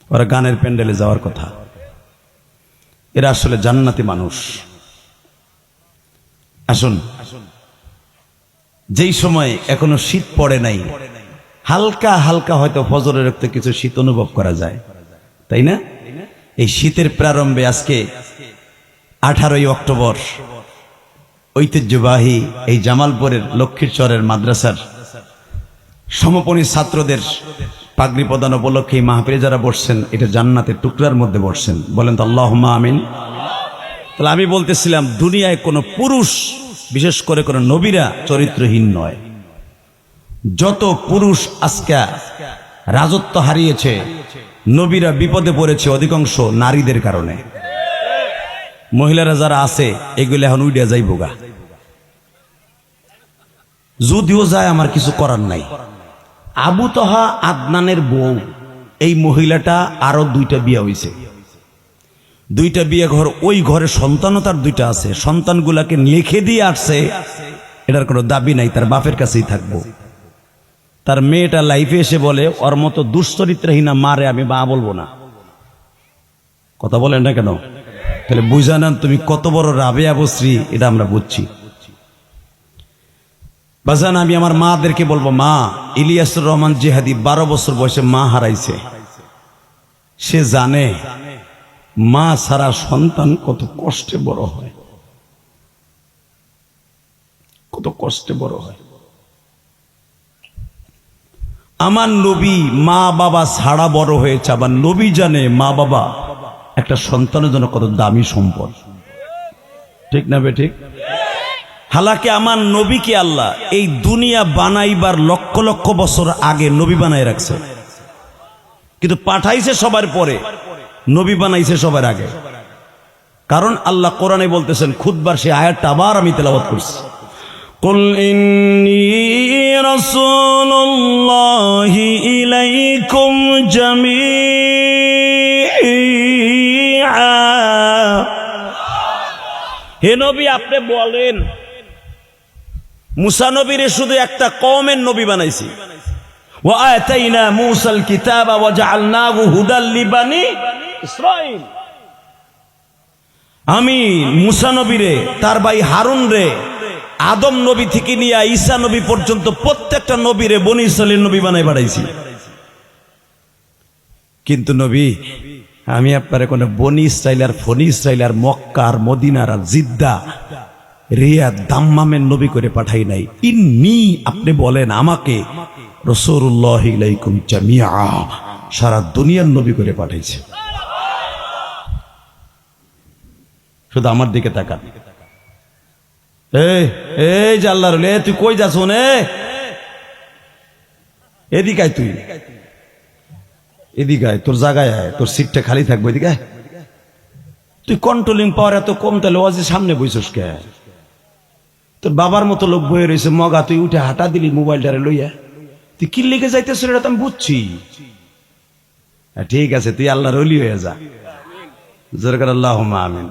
ওরা গানের প্যান্ডেলে যাওয়ার কথা। এরা আসলে জান্নাতি মানুষ। আসুন, যেই সময় এখনো শীত পড়ে নাই, হালকা হালকা হয়তো ফজরের রক্তে কিছু শীত অনুভব করা যায়, তাই না? এই শীতের প্রারম্ভে আজকে 18ই অক্টোবর ঐতিহ্যবাহী এই জামালপুরের লক্ষ্মীরচরের মাদ্রাসার সমাপনী ছাত্রদের পাগড়ি প্রদান উপলক্ষে মাহফিলে যারা বসছেন, এটা জান্নাতের টুকরার মধ্যে বসছেন। বলেন তো আল্লাহুম্মা আমিন। তাহলে আমি বলতেছিলাম, দুনিয়ায় কোনো পুরুষ, বিশেষ করে কোনো নবীরা চরিত্রহীন নয়। যত পুরুষ আজকে রাজত্ব হারিয়েছে, নবীরা বিপদে পড়েছে অধিকাংশ নারীদের কারণে। মহিলারা যারা আছে এগুলো এখন উইডা যাইবগা, যদিও যায় আমার কিছু করার নাই। আবু তহা আদনানের বউ, এই মহিলাটা আরো 2টা বিয়ে হয়েছে, 2টা বিয়ে ঘর, ওই ঘরে সন্তানও তার 2টা আছে। সন্তানগুলাকে লিখে দিয়ে আসছে, এটার কোনো দাবি নাই, তার বাপের কাছেই থাকবো। তার মেয়েটা লাইফে এসে বলে, ওর মতো দুশ্চরিত্রহীনা মারে আমি মা বলবো না। কথা বলেন না কেন? তাহলে বুঝা নেন তুমি কত বড় রাবেয়া বশ্রী, এটা আমরা বুঝছি। বাজান, আমি আমার মাদেরকে বলবো, মা, ইলিয়াসুর রহমান জিহাদি 12 বছর বয়সে মা হারাইছে। সে জানে মা ছাড়া সন্তান কত কষ্টে বড় হয়, কত কষ্টে বড় হয়। আমার নবী মা বাবা ছাড়া বড় হয়েছে, আবার নবী জানে মা বাবা একটা সন্তানের জন্য কত দামি সম্পদ, ঠিক না বে ঠিক? হালাকে আমার নবীকে আল্লাহ এই দুনিয়া বানাইবার লক্ষ লক্ষ বছর আগে নবী বানাই রাখছে, কিন্তু পাঠাইছে সবার পরে, নবী বানাইছে সবার আগে। কারণ আল্লাহ কোরআনে বলতেছেন, খুতবার সে আয়াতটা আবার আমি তেলাওয়াত করছি, কুল ইন্নী রাসূলুল্লাহি ইলাইকুম জামিআ। হে নবী, আপনি বলেন মুসা নবীরে শুধু একটা কওমের নবী বানাইছি। ওয়া আতাইনা মূসাল কিতাবা ওয়া জাআলনাহু হুদাল লিবানি ইসরাঈল। আমি মুসা নবীরে, তার ভাই হারুন রে, আদম নবী থেকে নিয়ে ঈসা নবী পর্যন্ত প্রত্যেকটা নবীরে বনি ইসরাঈলের নবী বানাই পাঠাইছি। কিন্তু নবী, আমি আপনারে কোন বনি ইসরাঈল আর ফনি ইসরাঈল আর মক্কা আর মদিনার আর জিদ্দা রিয়াদ দাম্মামের নবী করে পাঠাই নাই। ইন্নী, আপনি বলেন আমাকে রাসূলুল্লাহি ইলাইকুম জামিআ, সারা দুনিয়ার নবী করে পাঠাইছে। শুধু আমার দিকে তাকান। এই যে আল্লাহর ওলি, তুই কই যাস? এদিকে আয়, তুই এদিকে আয়, তোর জায়গায় আয়, তোর সিটটা খালি থাকবে, এদিকে আয়। তুই কন্ট্রোলিং পাওয়ার এত কম, তাহলে ওয়াজে সামনে বইছস কে? তোর বাবার মতো লোক বয়ে রয়েছে মগা, তুই উঠে হাঁটা দিলি মোবাইলটারে লইয়া। তুই কি লিখে যাইতেছ এটা তো আমি বুঝছি। ঠিক আছে, তুই আল্লাহর ওলি হয়ে যা। জোরে করে আল্লাহুম্মা আমিন।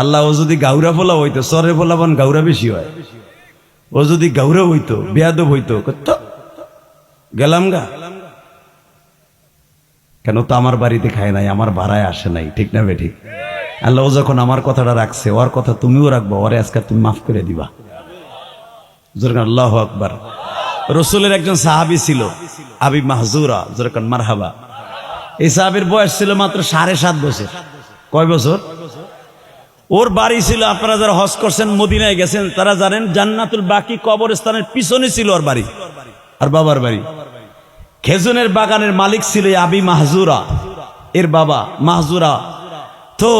আল্লাহ, ও যদি গাউরা বলা হইতো, সরে বলাবান গাউরা বেশি হয়। ও যদি গাউরা হইতো, বেয়াদব হইতো, কত গেলাম গা। কেন? তো আমার বাড়িতে খায় নাই, আমার ভাড়ায় আসে নাই, ঠিক না বেঠিক? আল্লাহ ও যখন আমার কথাটা রাখছে, ওর কথা তুমিও রাখবো, ওরে আজকে তুমি মাফ করে দিবা। আল্লাহু আকবার। রসুলের একজন সাহাবী ছিল আবি মাহজুরা, যেরকম মারহাবা। এই সাহাবীর বয়স ছিল মাত্র 7.5 বছর। কয় বছর? ওর বাড়ি ছিল, আপনারা যারা হজ করছেন, মদিনায় গেছেন, তারা জানেন জান্নাতুল বাকি কবরস্থানের পিছনে ছিল ওর বাড়ি আর বাবার বাড়ি। খেজুরের বাগানের মালিক ছিল আবি মাহজুরা, এর বাবা মাহজুরা। তো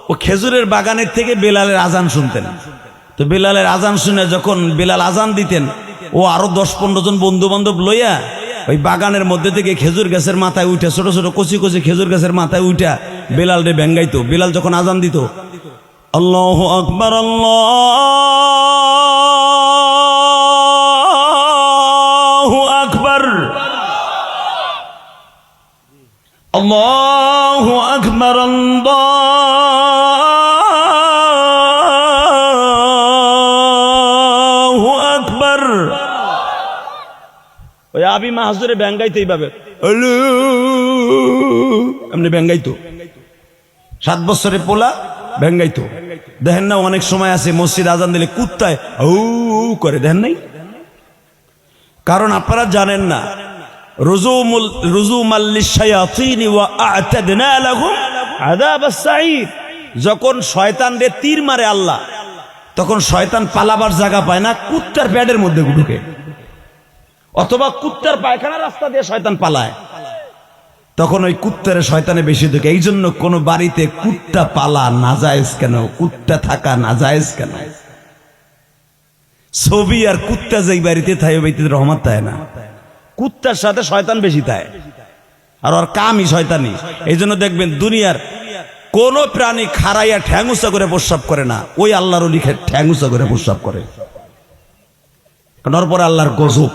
ও খেজুরের বাগানের থেকে বেলালের আজান শুনতেন। তো বেলালের আজান শুনে যখন বেলাল আজান দিতেন, ও আরো 10-15 জন বন্ধু বান্ধব লইয়া ওই বাগানের মধ্যে থেকে খেজুর গাছের মাথায় উঠে, ছোট ছোট কচি কচি খেজুর গাছের মাথায় উঠা বেলাল রে ব্যঙ্গাইতো। বেলাল যখন আজান দিত, আল্লাহু আকবার, আল্লাহু আকবার, আল্লাহু আকবার, আল্লাহু আকবার। ওই আবি মাহজুরে ব্যঙ্গাইতো এইভাবে, এমনি ব্যঙ্গাইতো। 7 বছরের পোলা ব্যঙ্গাইতো। দেখেন না, অনেক সময় আছে মসজিদ আজান দিলে কুত্তায় ও করে, দেখেন নাই? কারণ আপনারা জানেন না, যখন শয়তানরে তীর মারে আল্লাহ, তখন শয়তান পালাবার জায়গা পায় না, কুত্তার প্যাডের মধ্যে ঢুকে, অথবা কুত্তার পায়খানা রাস্তা দিয়ে শয়তান পালায়, তখন ওই কুত্তারে শয়তানে বেশি ঢুকে। এই জন্য কোন বাড়িতে কুত্তা পালা নাজায়েজ কেন? কুত্তা থাকা নাজায়েজ কেন? ছবি আর কুত্তা যেই বাড়িতে থাকে, বাড়িতে রহমত থাকে না। কুত্তার সাথে শয়তান বেশি থাকে, আর ওর কামই শয়তানি। এই জন্য দেখবেন দুনিয়ার কোন প্রাণী খাড়াইয়া ঠ্যাংউচা করে প্রস্রাব করে না, ওই আল্লাহর ওলি ঠ্যাংউচা করে প্রস্রাব করে। কারণ ওর পরে আল্লাহর গজব।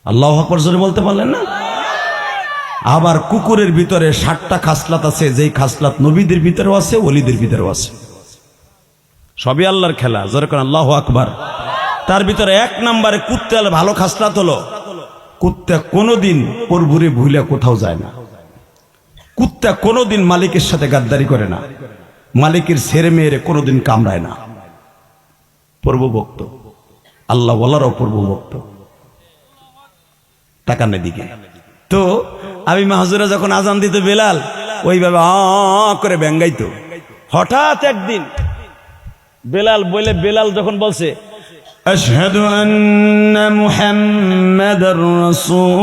আল্লাহু আকবার জোরে বলতে পারলেন না? আবার কুকুরের ভিতরে 60টা খাসলাত আছে, যেই খাসলাত নবীদের ভিতরেও আছে, ওলিদের ভিতরেও আছে। সবই আল্লাহর খেলা। যেরকম আল্লাহু আকবার। তার ভিতরে 1 নম্বরে কুত্তা ভালো খাসলাত হলো, কুত্তা কোনোদিন প্রভুরে ভুলে কোথাও যায় না। কুত্তা কোনোদিন মালিকের সাথে গাদ্দারি করে না, মালিকের ছেড়ে মেয়েরে কোনোদিন কামড়ায় না। প্রভুভক্ত, আল্লাহ ওয়ালারও প্রভুভক্ত। তাকানের দিকে। তো আবি মাহজুরা যখন আজান দিত, বেলাল ওইভাবে করে ব্যঙ্গাইতো। হঠাৎ একদিন বেলাল যখন বলছে আশহাদু আন্না মুহাম্মাদার রাসূলুল্লাহ,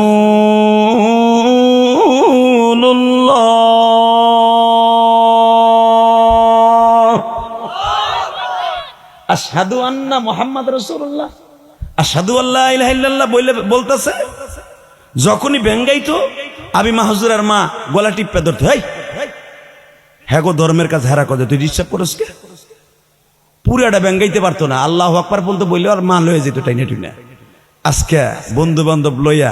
আশহাদু আন্না মুহাম্মাদ রাসূলুল্লাহ, আশহাদু আল্লা ইলাহা ইল্লাল্লাহ বলতেছে, যখনই ব্যঙ্গাইতো আবি মাহজুরার মা গলা টিপে ধরতো, হ্যাঁ গো ধর্মের কাছে হেরা করে, তুই ডিস্টার্ব করিস কে? পুরাটা ব্যাঙ্গাইতে পারতো না, আল্লাহ আকবার বলতে বললে আর মা লয়ে যেত টাইনে টুইনা। আজকে বন্ধু বান্ধব লইয়া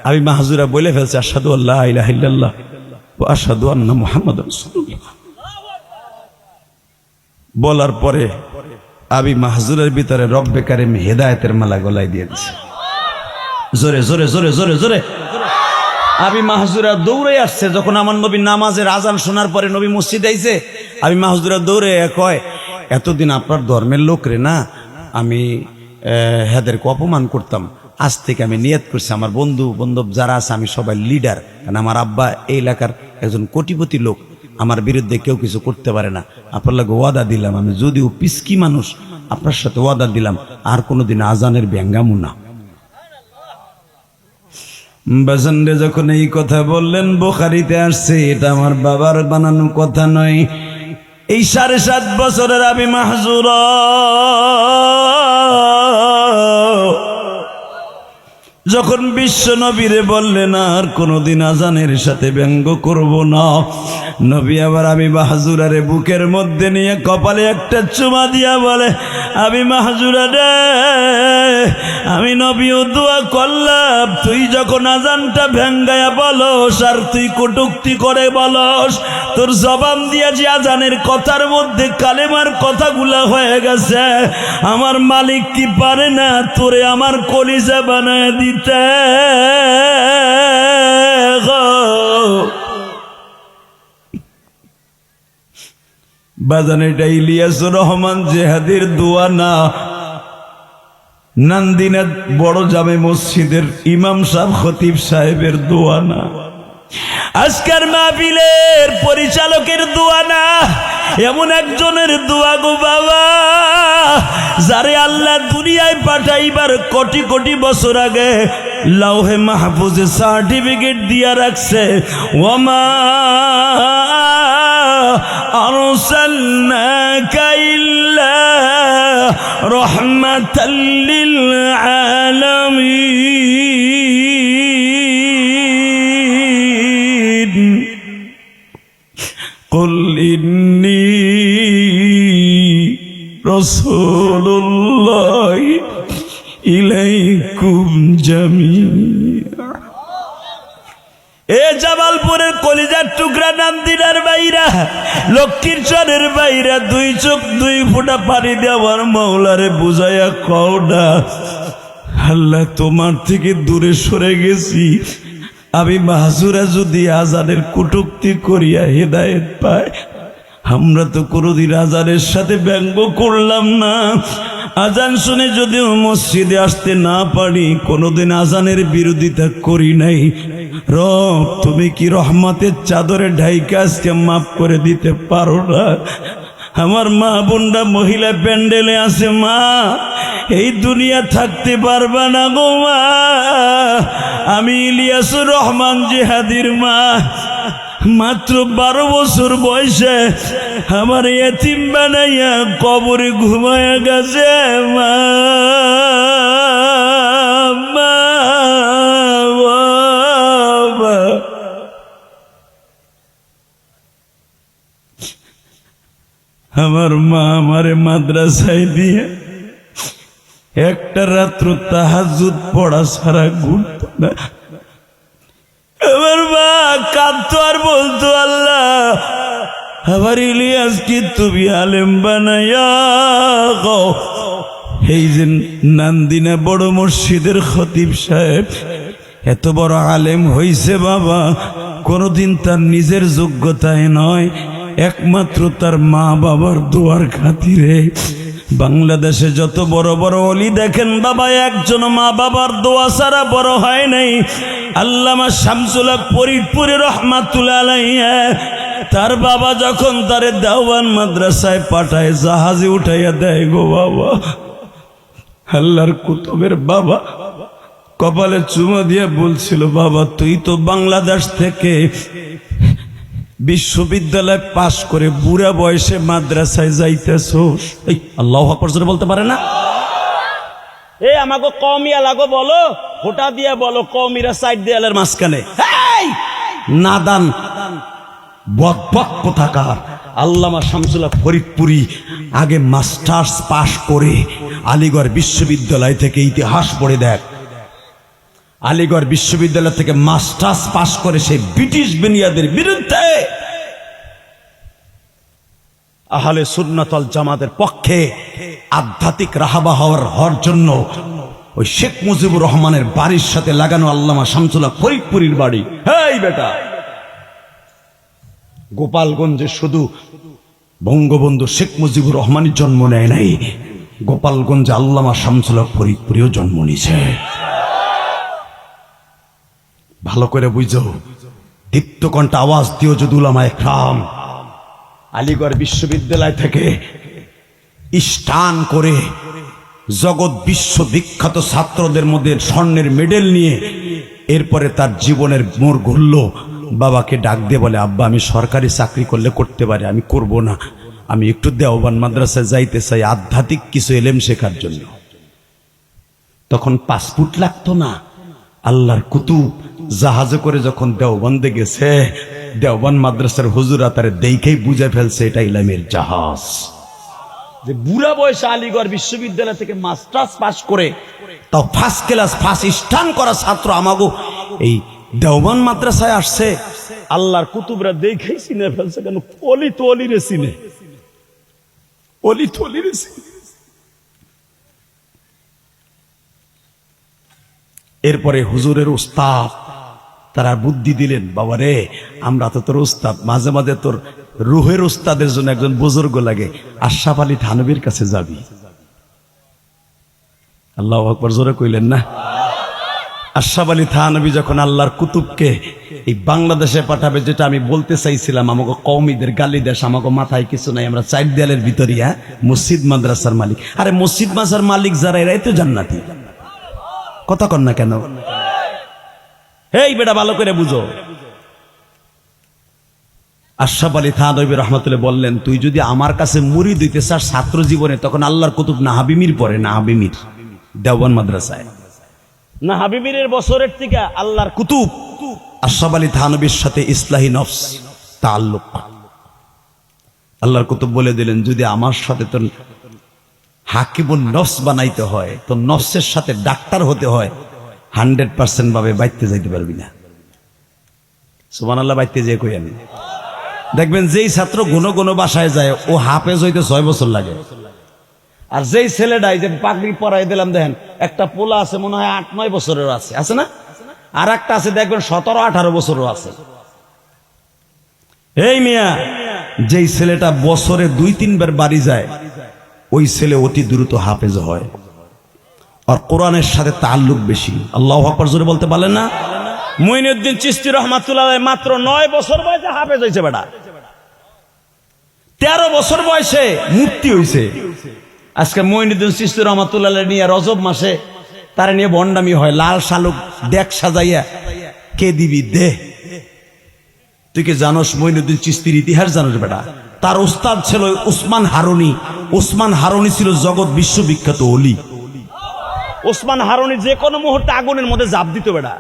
আমি মাহজুরা বলে ফেলছি আশহাদু আল্লা ইলাহা ইল্লাল্লাহ ওয়া আশহাদু আন্না মুহাম্মাদুর রাসূলুল্লাহ। বলার পরে আমি মাহজুরের ভিতরে রব্বে কারিম হেদায়েতের মালা গলায় দিয়ে দিছে। জোরে জোরে জোরে জোরে জোরে আমি মাহজুরা দৌড়ে আসছে। যখন আমার নবী নামাজের আজান শোনার পরে নবী মসজিদে আইছে, আমি মাহজুরা দৌড়ে কয়, এতদিন আপনার ধর্মের লোক রে না আমি হেদেরকে অপমান করতাম, আজ থেকে আমি নিয়ত করছি আমার বন্ধু বান্ধব যারা আছে আমি সবাই লিডার, কারণ আমার আব্বা এই এলাকার একজন কোটিপতি লোক, আমার বিরুদ্ধে কেউ কিছু করতে পারে না। আপনার লাগে ওয়াদা দিলাম, আমি যদিও পিসকি মানুষ আপনার সাথে ওয়াদা দিলাম আর কোনোদিন আজানের ব্যঙ্গামু না। বাজানরে যখন এই কথা বললেন বুখারীতে আসছে, এটা আমার বাবার বানানো কথা নয়। এই 7.5 বছরের আমি মাহজুরা যখন বিশ্ব নবীরে বললেন আর কোনোদিন আজানের সাথে ব্যঙ্গ করব না, নবী আবার আমি মাহজুরারে বুকের মধ্যে নিয়ে কপালে একটা চুমা দিয়া বলে, আমি মাহজুরা রে, আমি নবীও দোয়া করলাম তুই যখন আজানটা ভেঙ্গায়া বলস আর তুই কটূক্তি করে বলস, তোর জবান দিয়া যে আজানের কথার মধ্যে কালেমার কথাগুলা হয়ে গেছে, আমার মালিক কি পারে না তোরে আমার কলিজা বানায় দিতে? বাজান এটা ইলিয়াসুর রহমান জেহাদির দোয়া না, নান্দিনাথ বড় জামে মসজিদের ইমাম সাহেব খতিব সাহেবের দোয়া না, আজকের মাহফিলের পরিচালকের দোয়া না, এমন একজনের দোয়া গো বাবা, যারে আল্লাহ দুনিয়ায় পাঠাইবার কোটি কোটি বছর আগে লাউহে মাহফুজে সার্টিফিকেট দিয়া রাখছে, ওয়ামা আরসালনাকা ইল্লা রাহমাতাল লিল আলামিন, কুল ইন্নী রাসূলুল্লাহ ইলাইকুম জামিআ। এ জামালপুরের কলিজার টুকরা নান্দিনার বাইরা, লক্ষ্মীরচরের বাইরা, 2 চোখ 2 ফোঁটা পানি দেওয়ার মাওলারে বুঝাইয়া কও না, আল্লাহ তোমার থেকে দূরে সরে গেছি, আমি মাহজুরা যদি আজানের কটূক্তি করিয়া হেদায়েত পায়, আমরা তো কোনোদিন আজানের সাথে ব্যঙ্গ করলাম না, আজান শুনে যদিও মসজিদে আসতে না পারি কোনোদিন আজানের বিরোধিতা করি নাই, রব তুমি কি রহমতের চাদরে ঢাইকা আজকে মাফ করে দিতে পারো না? আমার মা বোনরা মহিলা প্যান্ডেলে আছে, মা এই দুনিয়া থাকতে পারবা না গো মা, আমি ইলিয়াসুর রহমান জেহাদির মা, মাত্র 12 বছর বয়সে আমার এতিম বানাইয়া কবরে ঘুমায়া গেছে মা, আমার মা আমারে মাদ্রাসায় দিয়ে একটা রাত্র তাহাজ্জুদ পড়া ছাড়া ঘুরত না, আমার মা কাঁদতো আর বলতো, আল্লাহ আমার ইলিয়াস কি তুমি আলেম বানাইয়া গো। এই যে নান্দিনা বড় মসজিদের খতিব সাহেব এত বড় আলেম হইছে বাবা, কোনদিন তার নিজের যোগ্যতায় নয়, একমাত্র তার মা বাবার দোয়ার খাতিরে। বাংলাদেশে যত বড় বড় ওলি দেখেন বাবা, একজন মা বাবার দোয়া ছাড়া বড় হয় নাই। আল্লামা শামসুল হক ফরিদপুরি রহমাতুল্লাহ আলাইহি, তার বাবা যখন তারে দেওয়ান মাদ্রাসায় পাঠায়, জাহাজে উঠাইয়া দেয় গো বাবা, আল্লাহর কুতুবের বাবা কপালে চুমা দিয়ে বলছিল, বাবা তুই তো বাংলাদেশ থেকে বিশ্ববিদ্যালয় পাশ করে বুড়া বয়সে মাদ্রাসায় যাইতেছোস। এই আল্লাহু আকবার জোরে বলতে পারে না? এই আমাকে কওমিয়া লাগো বলো, ফোঁটা দিয়ে বলো কওমিরা সাইড দেয়ালের মাঝখানে। এই নাদান বকবক কোথাকার, আল্লামা শামসুল হক ফরিদপুরি আগে মাস্টার্স পাশ করে আলিগড় বিশ্ববিদ্যালয় থেকে ইতিহাস পড়ে দেখ, আলিগড় বিশ্ববিদ্যালয় থেকে মাস্টার্স পাশ করে সেই ব্রিটিশ বেনিয়াদের বিরুদ্ধে আহলে সুন্নাত ওয়াল জামাতের পক্ষে আধ্যাত্মিক রাহাবা হওয়ার জন্য ওই শেখ মুজিবুর রহমানের বাড়ির সাথে লাগানো আল্লামা শামসুল হক ফরিদপুরির বাড়ি। হেই বেটা, গোপালগঞ্জে শুধু বঙ্গবন্ধু শেখ মুজিবুর রহমানের জন্ম নেয় নাই, গোপালগঞ্জে আল্লামা শামসুল হক ফরিদপুরিও জন্ম নিয়েছে। ভালো করে বুঝো, দীপ্ত কণ্ঠে আওয়াজ দিও যদি উলামায়ে কেরাম আলিগড় বিশ্ববিদ্যালয় থেকে স্টান করে জগৎ বিশ্ববিখ্যাত ছাত্রদের মধ্যে স্বর্ণের মেডেল নিয়ে এরপরে তার জীবনের মোড় ঘুরল, বাবাকে ডাক দিয়ে বলে, আব্বা আমি সরকারি চাকরি করলে করতে পারি, আমি করব না, আমি একটু দেওবন্দ মাদ্রাসায় যাইতে চাই আধ্যাত্মিক কিছু এলেম শেখার জন্য। তখন পাসপোর্ট লাগতো না, আল্লাহর কুতুব জাহাজে করে যখন দেওবন্দে গেছে, দেওবন্দ মাদ্রাসার হুজুরা তারে দেখেই বুঝে ফেলছে এটা ইলামের জাহাজ। যে বুড়া বয়সে আলিগড় বিশ্ববিদ্যালয় থেকে মাস্টার্স পাস করে তাও ফার্স্ট ক্লাস ফার্স্ট স্টান করা ছাত্র আমাগো এই দেওবন্দ মাদ্রাসায় আসছে, আল্লাহর কুতুবরা দেখেই চিনে ফেলছে। কেন? অলি তো অলি রে চিনে, অলি তো অলি রে চিনে। এরপরে হুজুরের উস্তাদ তারা বুদ্ধি দিলেন, বাবা রে আমরা তো তোর উস্তাদ, মাঝে মাঝে তোর রুহের উস্তাদের জন্য একজন বুজুর্গ লাগে, আশরাফ আলী থানভীর কাছে যাবি। আল্লাহু আকবার জোরে কইলেন না? আশরাফ আলী থানভী যখন আল্লাহর কুতুবকে এই বাংলাদেশে পাঠাবে, যেটা আমি বলতে চাইছিলাম, আমাকে কওমিদের গালি দেশ, আমাকে মাথায় কিছু নাই, আমরা চার দেয়ালের ভিতরিয়া মসজিদ মাদ্রাসার মালিক। আরে মসজিদ মাদ্রাসার মালিক যারা এরাই তো জান্নাতি, কথা কন না কেন? এই বেটা ভালো করে বুঝো। আশরাফ আলী থানভী রহমাতুল্লাহ বললেন, তুই যদি আমার কাছে মুরিদ হইতে চাস ছাত্র জীবনে, তখন আল্লাহর কুতুব নাহাবিমির পরে, নাহাবিমির দেওবন্দ মাদ্রাসায়, নাহাবিমিরের বছরের থেকে আল্লাহর কুতুব আশরাফ আলী থানভীর সাথে ইসলাহি নফস তাআল্লুক। আল্লাহর কুতুব বলে দিলেন, যদি আমার সাথে তোর হাকিমুন নফস বানাইতে হয়, তো নফসের সাথে ডাক্তার হতে হয়, 100% ভাবে বাইতে যাইতে পারবি না। সুবহানাল্লাহ, বাইতে যেয়ে কই আমি দেখবেন যেই ছাত্র গুণ গুণ বাসায় যায় ও হাফেজ হইতে 6 বছর লাগে। আর যেই ছেলেটা যে পাগড়ি পরাই দিলাম, দেখেন একটা পোলা আছে মনে হয় 8-9 বছরের আছে না, আর একটা আছে দেখবেন 17-18 বছরও আছে। এই মিয়া, যেই ছেলেটা বছরে 2-3 বার বাড়ি যায়, ওই ছেলে অতি দ্রুত হাফেজ হয়, আর কোরআনের সাথে তাআল্লুক বেশি। আল্লাহু আকবার জোরে বলতে পারলেন না? মুঈনুদ্দিন চিশতি রাহমাতুল্লাহ আলাইহি মাত্র 9 বছর বয়সে হাফেজ হয়েছে বেটা, 13 বছর বয়সে মুফতি হয়েছে। আজকে মুঈনুদ্দিন চিশতি রাহমাতুল্লাহ আলাইহি নিয়ে রজব মাসে তারা নিয়ে ভণ্ডামি হয়, লাল শালুক দেখ সাজাইয়া কে দিবি দে। তুই কি জানোস মুঈনুদ্দিন চিশতির ইতিহাস জানোস বেটা? তার উস্তাদ ছিল উসমান হারুনি। উসমান হারুনি ছিল জগৎ বিশ্ববিখ্যাত ওলি। উসমান হারুনি যে কোনো মুহূর্তে আগুনের মধ্যে জাপ দিত বেটা,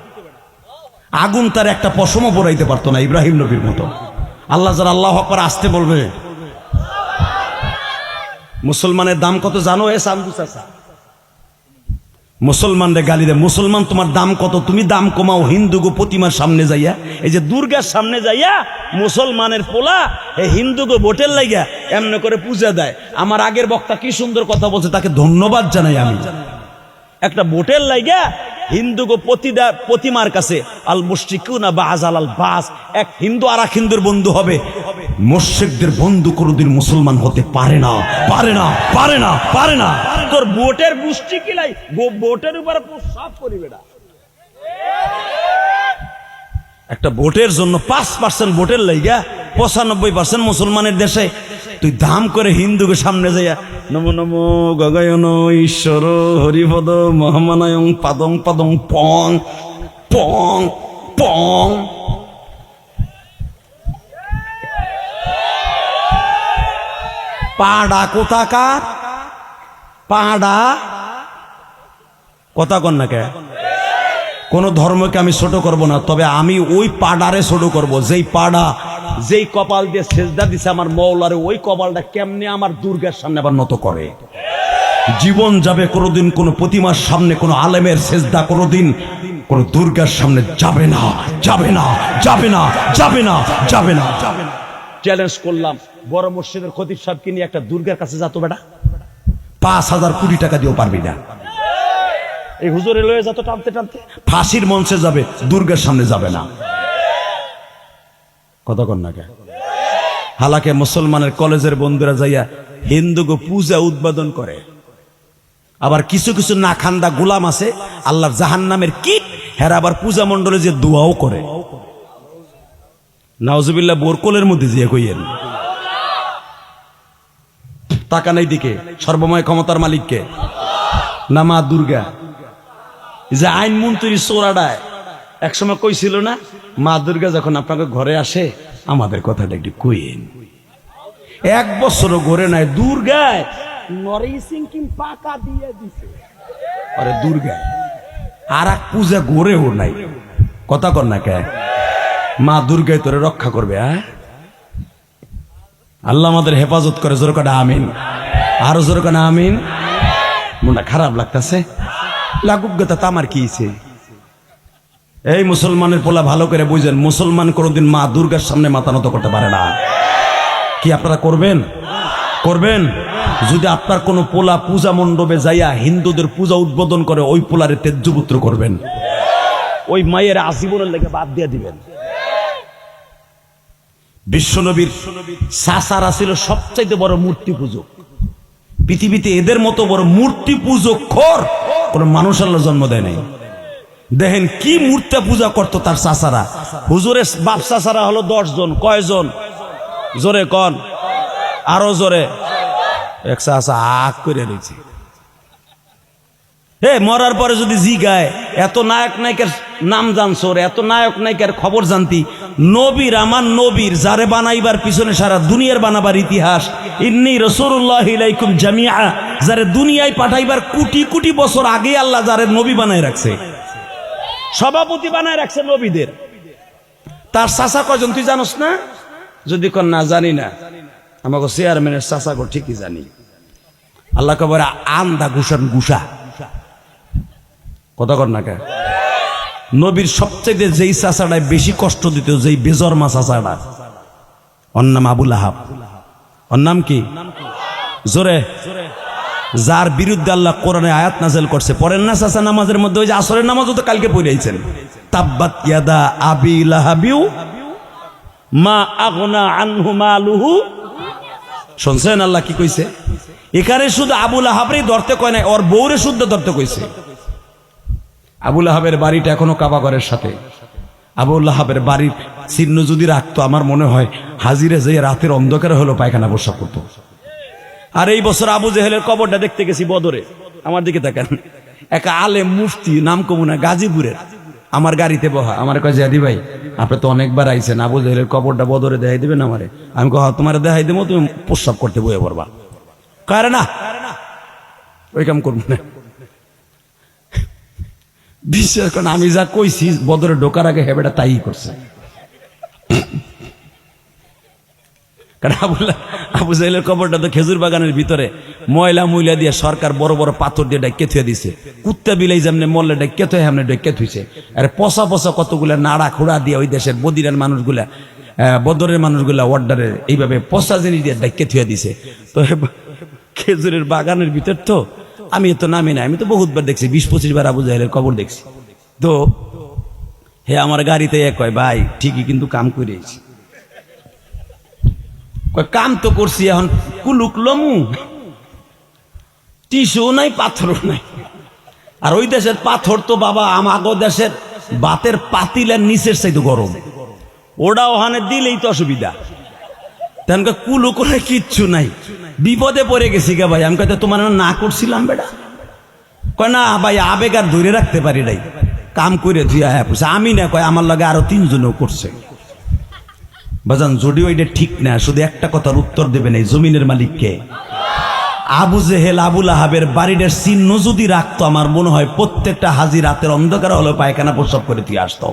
আগুন তার একটা পশমও পরাইতে পারতো না, ইব্রাহিম নবীর মতো। আল্লাহ যারা আল্লাহু আকবার আসতে বলবে। মুসলমানের দাম কত জানো? এ সামদু চাচা মুসলমানরে গালি দেয়, মুসলমান তোমার দাম কত? তুমি দাম কমাও হিন্দু গো প্রতিমার সামনে যাইয়া, এই যে দুর্গার সামনে যাইয়া মুসলমানের পোলা এই হিন্দু গো ভোটের লাইয়া এমনি করে পূজা দেয়। আমার আগের বক্তা কি সুন্দর কথা বলছে, তাকে ধন্যবাদ জানাই আমি। একটা ভোটের লাইগা হিন্দু গো প্রতিমার কাছে আল মুশরিকুনা বাযাল আল বাস, এক হিন্দু আর এক হিন্দুর বন্ধু হবে। মুশরিকদের বন্ধু কোনদিন মুসলমান হতে পারে না, পারে না, পারে না, পারে না। তোর ভোটের মুষ্টি কিলাই ভোটের উপরে সব করিবে না। একটা ভোটের জন্য 5% ভোটের লাইগা 95% মুসলমানের দেশে তুই দাম করে হিন্দুকে সামনে যাইয়া নমো নমো গগয়ন ঈশ্বর হরিপদ মহামানায়ং পাদং পাদং পং পং পং। পাড়া কোথাকার পাড়া, কথা কন না কে? কোন ধর্মকে আমি ছোট করব না, তবে আমি ওই পাড়ারে ছোট করব যেই পাড়া যেই কপাল দিয়ে সেজদা দিছে আমার মওলারে, ওই কপালটা কেমনে আমার দুর্গার সামনে আবার নত করে? জীবন যাবে, কোনোদিন কোনো প্রতিমার সামনে, কোনো আলেমের সেজদা কোনোদিন কোন দুর্গার সামনে যাবে না, যাবে না, যাবে না, যাবে না, যাবে না। চ্যালেঞ্জ করলাম, বড় মসজিদের খতিব সাহেবকে নিয়ে একটা দুর্গার কাছে যাতো বেটা, 5,000 কোটি টাকা দিয়েও পারবি না। এই হুজুরে লয়ে যেত টানতে টানতে, ফাঁসির মঞ্চে যাবে, দুর্গার সামনে যাবে না। কথা কন না কে? হালাকে মুসলমানের কলেজের বন্ধুরা যাইয়া হিন্দুকে পূজা উদ্বোধন করে। আবার কিছু কিছু না খান্দা গোলাম আছে আল্লাহর জাহান্নামের কীট, হেরা আবার পূজা মণ্ডলে যে দোয়াও করে। নাউজুবিল্লাহ, বোরকলের মধ্যে যে কইয়েন টাকা নাই দিকে, সর্বময় ক্ষমতার মালিককে না মা দুর্গা? যে আইন মন্ত্রী চোরাডায় একসময় কইছিল না, মা দুর্গা যখন আপনাকে ঘরে আসে আমাদের কথাটা একটু কইয়েন। 1 বছরও ঘরে নাই, দুর্গায় পাকা দিয়ে দিছে। আরে দুর্গা আর এক পূজা গড়েও নাই। কথা কর না কে? মা দুর্গায় তোরে রক্ষা করবে। আল্লাহ আমাদের হেফাজত করে। জোর কাটা আমিন, আরো জোর কাটা আমিন। মনটা খারাপ লাগতেছে, লাগুক গেতা আমার কি হইছে? এই মুসলমানের পোলা ভালো করে বুঝেন, মুসলমান কোনোদিন মা দুর্গার সামনে মাথা নত করতে পারে না। কি আপনারা করবেন? করবেন? যদি আপনার কোনো পোলা পূজা মণ্ডপে যাইয়া হিন্দুদের পূজা উদ্বোধন করে, ওই পোলারে তেজ্যপুত্র করবেন, ওই মায়ের আজীবনের লেগে বাদ দিয়ে দিবেন। বিশ্বনবীর চাচারা ছিল সবচাইতে বড় মূর্তি পূজক। পৃথিবীতে এদের মতো বড় মূর্তি পূজক খোর কোন মানুষ আল্লাহ জন্ম দেয় নাই। দেখেন কি মূর্তি পূজা করতো তার চাচারা। হুজুরের বাপ চাচারা হলো 10 জন। কয়জন? জোরে কন, আরো জোরে। এক চাচা আগ করে রয়েছে। মরার পরে যদি জিগায় এত নায়ক নায়িকার নাম জানছো, এত নায়ক নায়িকার খবর জানতি, নবীর, আমার নবীর যারে বানাইবার পিছনে সারা দুনিয়ার বানাবার ইতিহাস, ইন্নী রাসূলুল্লাহ ইলাইকুম জামিআ, যারে দুনিয়ায় পাঠাইবার কোটি কোটি বছর আগে আল্লাহ যারে নবী বানায় রাখছে, সভাপতি বানায় রাখছে নবীদের, তার চাচা কয়জন তুই জানোস না? যদি কোন না জানি না, আমাকে চেয়ারম্যানের চাচা গো ঠিকই জানি। আল্লাহ কবর আন্দা গুসান গুসা। কথা কর না কে? নবীর সবচেয়ে যেই চাচাটায় বেশি কষ্ট দিত, যেই বেজরমা চাচাটা, ওর নাম আবুল আহাব। ওর নাম কি? জোরে। যার বিরুদ্ধে আল্লাহ কোরআনে আয়াত নাযিল করছে, পড়েন না চাচা নামাজের মধ্যে? ওই যে আসরের নামাজও তো কালকে পড়াইছেন, তাব্বাত ইয়াদা আবি লাহাবিউ মা আগনা আনহু মালুহু। শুনছেন আল্লাহ কি কইছে? এখানে শুধু আবুল আহাবরে ধরতে কয় নাই, ওর বউরে শুদ্ধ ধরতে কইছে। আবুল আহাবের বাড়িটা এখনো কাবাগরের সাথে। আবুল আহাবের বাড়ির চিহ্ন যদি রাখতো, আমার মনে হয় হাজিরে যে রাতের অন্ধকারে হলো পায়খানা বসা করতো। আর এই বছর আবু জেহেলের কবরটা দেখতে গেছি বদরে। আমার দিকে তাকান, এক আলেম মুফতি, নাম কমু না, গাজীপুরের, আমার গাড়িতে বহা। আমার কাছে আদি ভাই, আপনি তো অনেকবার আইছেন, আবু জেহেলের কবরটা বদরে দেখাই দেবেন আমারে? আমি কহ তোমার দেখাই দেবো, তুমি প্রস্রাব করতে বয়ে পড়বা। কারে না, ওই কাম করবো না। বিশ্বাস করেন, আমি যা কইছি বদরে ঢোকার আগে হেবেটা তাই করছে। কারণ আবু জাহেলের কবরটা তো খেজুর বাগানের ভিতরে, ময়লা মুইলা দিয়ে সরকার বড় বড় পাথর দিয়ে ডাইকে থুয়ে দিছে। কুত্তা বিলাই যেমনি মরলে ডাইকে থুয়ে হেমনে ডাইকে থুইছে। আর পচা পচা কতগুলা নাড়া খোড়া দিয়ে ওই দেশের বদিরার মানুষগুলা, বদরের মানুষগুলা অর্ডারে এইভাবে পচা জিনিস দিয়ে ডাইকে থুয়ে দিছে। তো খেজুরের বাগানের ভিতর তো আমি তো নামি না, আমি তো বহুতবার দেখছি, 20-25 বার আবু জাহেলের কবর দেখছি। তো হে আমার গাড়িতে কয়, ভাই ঠিকই কিন্তু কাম করেছি। কাম তো করছি, এখন কুলুক লমু, টিস্যু নাই, পাথরও নাই। আর ওই দেশের পাথর তো বাবা আমাগো দেশের বাতের পাতিলের নিচের চাইতে গরম, ওটা ওখানে দিলেই তো অসুবিধা। তেমন কুলু করে কিচ্ছু নাই, বিপদে পড়ে গেছি গা ভাই। আমি কইতে তোমার না করছিলাম বেটা? কয় না ভাই, আবেগ আর ধরে রাখতে পারি নাই, কাম করে ধুয়া হ্যাঁ পড়ছে। আমি না, কয় আমার লগে আরো 3 জনও করছে। বাজান, যদিও এটা ঠিক না, শুধু একটা কথার উত্তর দেবেন, এই জমিনের মালিককে। আবু জেহেল আবুল আহাবের বাড়িটার চিহ্ন যদি রাখতো, আমার মনে হয় প্রত্যেকটা হাজি রাতের অন্ধকার হলে পায়খানা প্রস্রাব করে তুই আসতো।